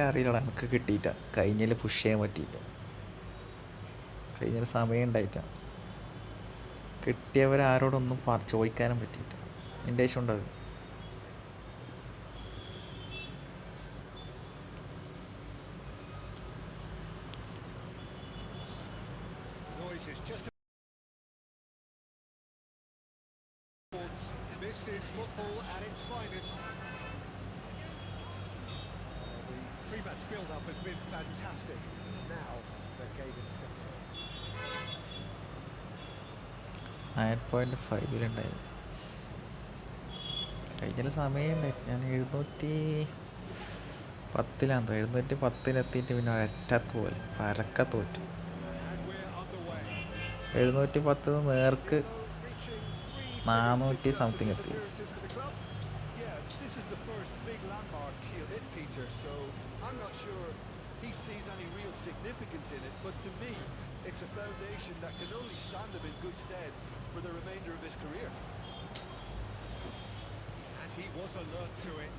അറിയില്ല, എനിക്ക് കിട്ടിയിട്ട കഴിഞ്ഞതിൽ പുഷ് ചെയ്യാൻ പറ്റിയില്ല. കഴിഞ്ഞ സമയം ഉണ്ടായിട്ട കിട്ടിയവരാരോടൊന്നും ചോദിക്കാനും പറ്റിയില്ല. എൻ്റെ ആവശ്യം ഉണ്ടാകും. This is football at its finest. The pre-match build-up has been fantastic. Now the game itself. 9.5 കഴിഞ്ഞ സമയം ഉണ്ടായിട്ടില്ല. ഞാൻ 710 പിന്നെ ഒരൊറ്റ പോലെ പരക്ക തോറ്റു. 710 നേർക്ക് 400 സംതിങ് എത്തി. This is the first big landmark he'll hit, Peter, so I'm not sure he sees any real significance in it, but to me it's a foundation that can only stand him in good stead for the remainder of his career. And he was alert to it.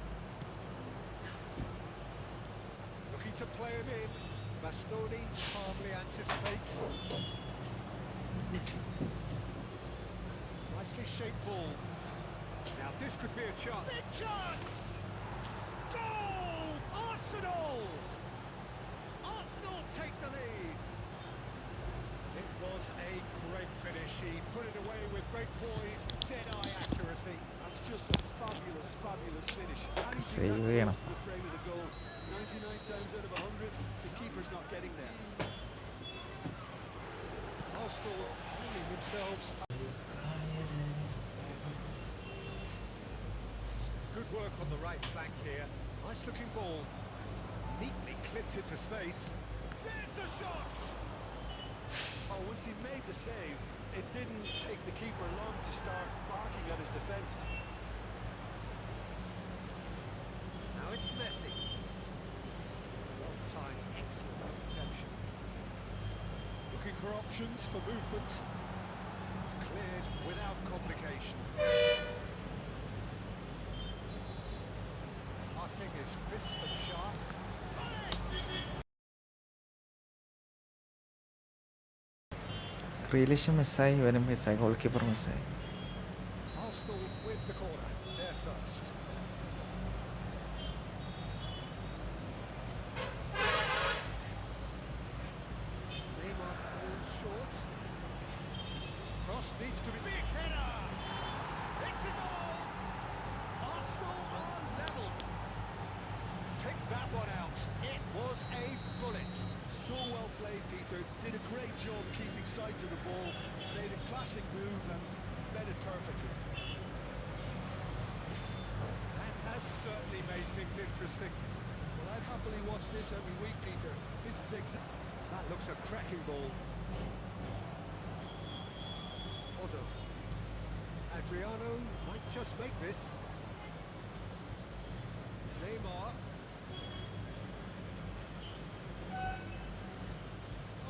Looking to play it in. Bastoni calmly anticipates. Nicely shaped ball. Now this could be a chance. Big chance! Goal! Arsenal! Arsenal take the lead. It was a great finish. He put it away with great poise, dead-eye accuracy. That's just a fabulous, fabulous finish. Anything Save that him. goes to the frame of the goal, 99 times out of 100, the keeper's not getting there. Arsenal finding themselves. Good work on the right flank here. Nice looking ball. Neatly clipped into space. There's the shot! Oh, once he made the save, it didn't take the keeper long to start barking at his defence. Now it's Messi. Well-timed, excellent interception. Looking for options for movement. Cleared without complication. Passing is crisp and sharp. Grealish മിസ്സായി, ഇവനും മിസ്സായി, goal keeper മിസ്സായി. Arsenal win the corner. They're first. Neymar goes short. Cross needs to be big header. It's a goal. Arsenal are level. Pick that one out. It was a bullet. So well played, Peter. Did a great job keeping sight of the ball. Made a classic move and met it perfectly. That has certainly made things interesting. Well, I'd happily watch this every week, Peter. This is That looks a cracking ball. Odo. Adriano might just make this. Neymar.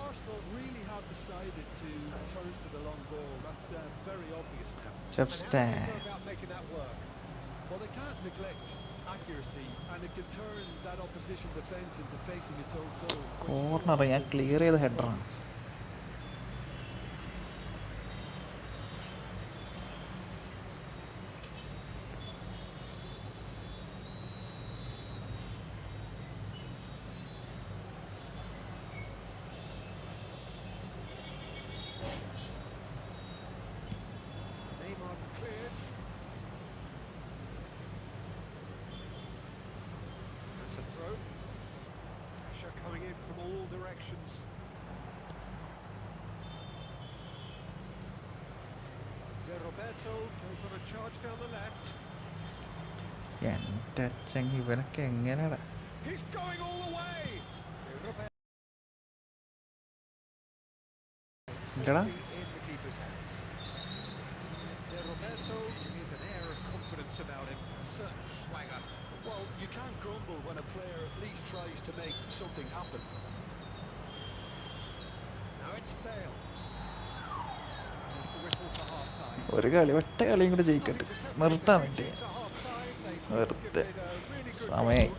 Arsenal really have decided to turn to the long ball. That's very obvious now. Chop And how do stand. they go about making that work? Well, they can't neglect accuracy, and it can turn that opposition defence into facing its own goal. Corner, ഞാൻ clear ചെയ്ത header ആണ്. Neymar clears. from all directions. Roberto goes on a charge down the left. എൻ്റെ അച്ഛൻ ഇവനൊക്കെ എങ്ങനെയാടാ? He's going all the way. ഇല്ലടാ In the keeper's hands. Roberto with an air of confidence about him, a certain swagger. Well, you can't grumble when a player at least tries to make something happen. Now it's Bale. There's the whistle for half-time. ഒരു കളി ഒറ്റ കളിയും കൂടെ ജയിക്കട്ടെ, നിർത്താൻ വേണ്ടി നിർത്തെ സമയം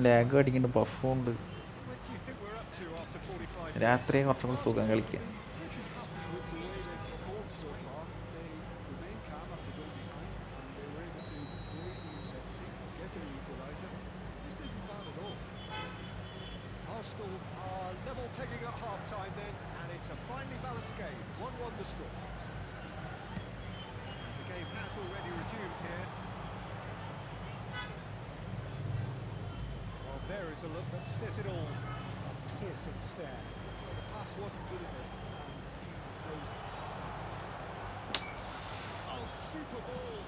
lag അടിക്കേണ്ട പഫുണ്ട്. രാത്രി കുറച്ചുകൂടി സുഖം കളിക്കുക. Arsenal are level pegging at half-time then, and it's a finely balanced game. 1-1 the score. And the game has already resumed here. Well, there is a look that says it all. A piercing stare. Well, the pass wasn't good enough, and he knows it. Oh, super ball.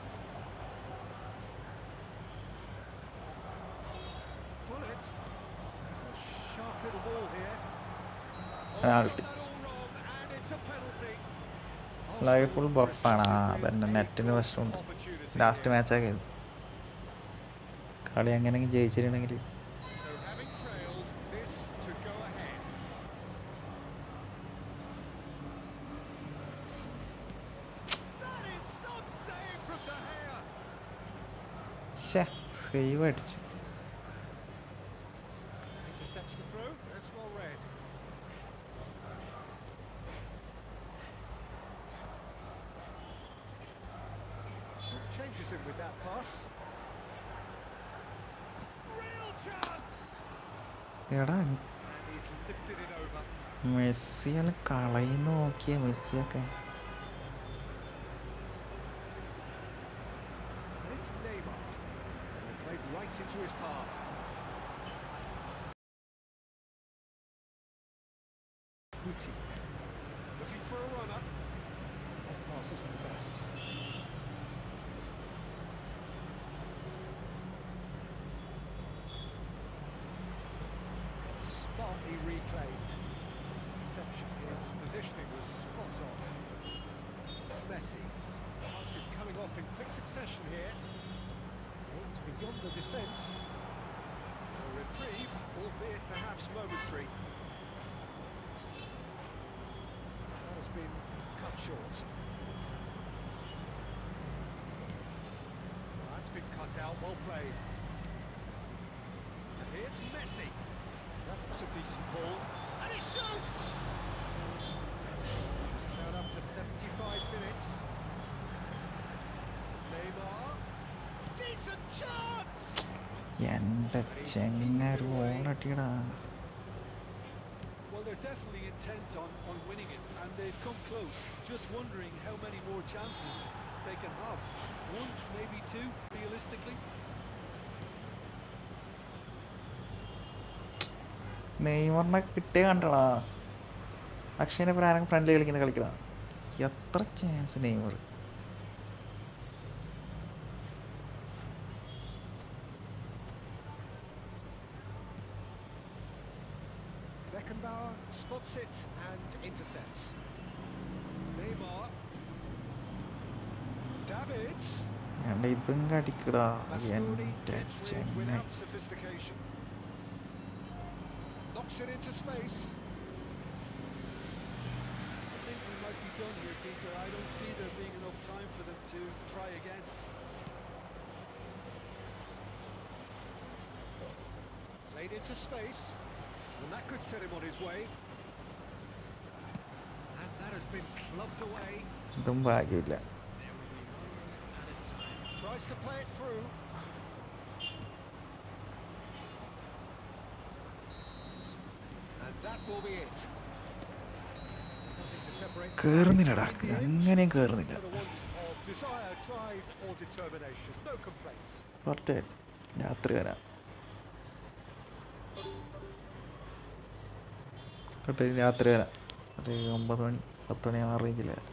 Full it. There's a sharp little ball here. Penalty. Got that all wrong, and it's a penalty. Live full ബഫാണ്. അതന്നെ നെറ്റിന് പ്രശ്നമുണ്ട്. Last മാച്ചൊക്കെ കളി എങ്ങനെയെങ്കിലും ജയിച്ചിട്ടുണ്ടെങ്കിൽ So having trailed, this to go ahead. That is some save from De Gea. Save അടിച്ചു. Intercepts the throw. That's well read. Changes him with that pass. Real chance. എടാ And he's lifted it over. മെസ്സിയാണ് കളയുന്ന നോക്കിയ മെസ്സിയൊക്കെ. And it's Neymar. And played right into his path. Guti. Looking for a runner. That pass isn't the best. Smartly reclaimed. His interception, his positioning was spot on. Messi. Pass is coming off in quick succession here. Aimed beyond the defence. A reprieve, albeit perhaps momentary. That has been cut short. That's been cut out, well played. And here's Messi. That looks a decent ball. And he shoots! Just about up to 75 minutes. Neymar. Decent chance! എൻ്റെ ചെങ്ങാര് ഓണട്ടിടാ. Well, they're definitely intent on winning it, and they've come close. Just wondering how many more chances they can have. One, maybe two, realistically. നെയ്മറിനെ കിട്ടേ കണ്ടടാ. അക്ഷയനെ പ്രാരം ഫ്രണ്ടിൽ കളിക്കുന്ന കളിക്കടാ. എത്ര chance Neymar. Beckenbauer spots it and intercepts. Neymar. Davids. എൻ്റെ ഇതും കടിക്കടാ. Bastoni എൻ്റെ gets rid ചെങ്ങ. without sophistication. Knocks it into space. I think we might be done here, Peter. I don't see there being enough time for them to try again. Played into space. And that could set him on his way. And that has been clubbed away. ഇതും ഭാഗ്യമില്ല. Tries to play it through. And that will be it. Nothing to separate. കേറുന്നില്ലടാ, അങ്ങനെയും കേറുന്നില്ല. For the want of desire, drive or determination. No complaints. രാത്രി വരാം. കേട്ടോ രാത്രി വരാം. ഒരു 9 മണി 10 മണി ആ റേഞ്ചിൽ വരാം.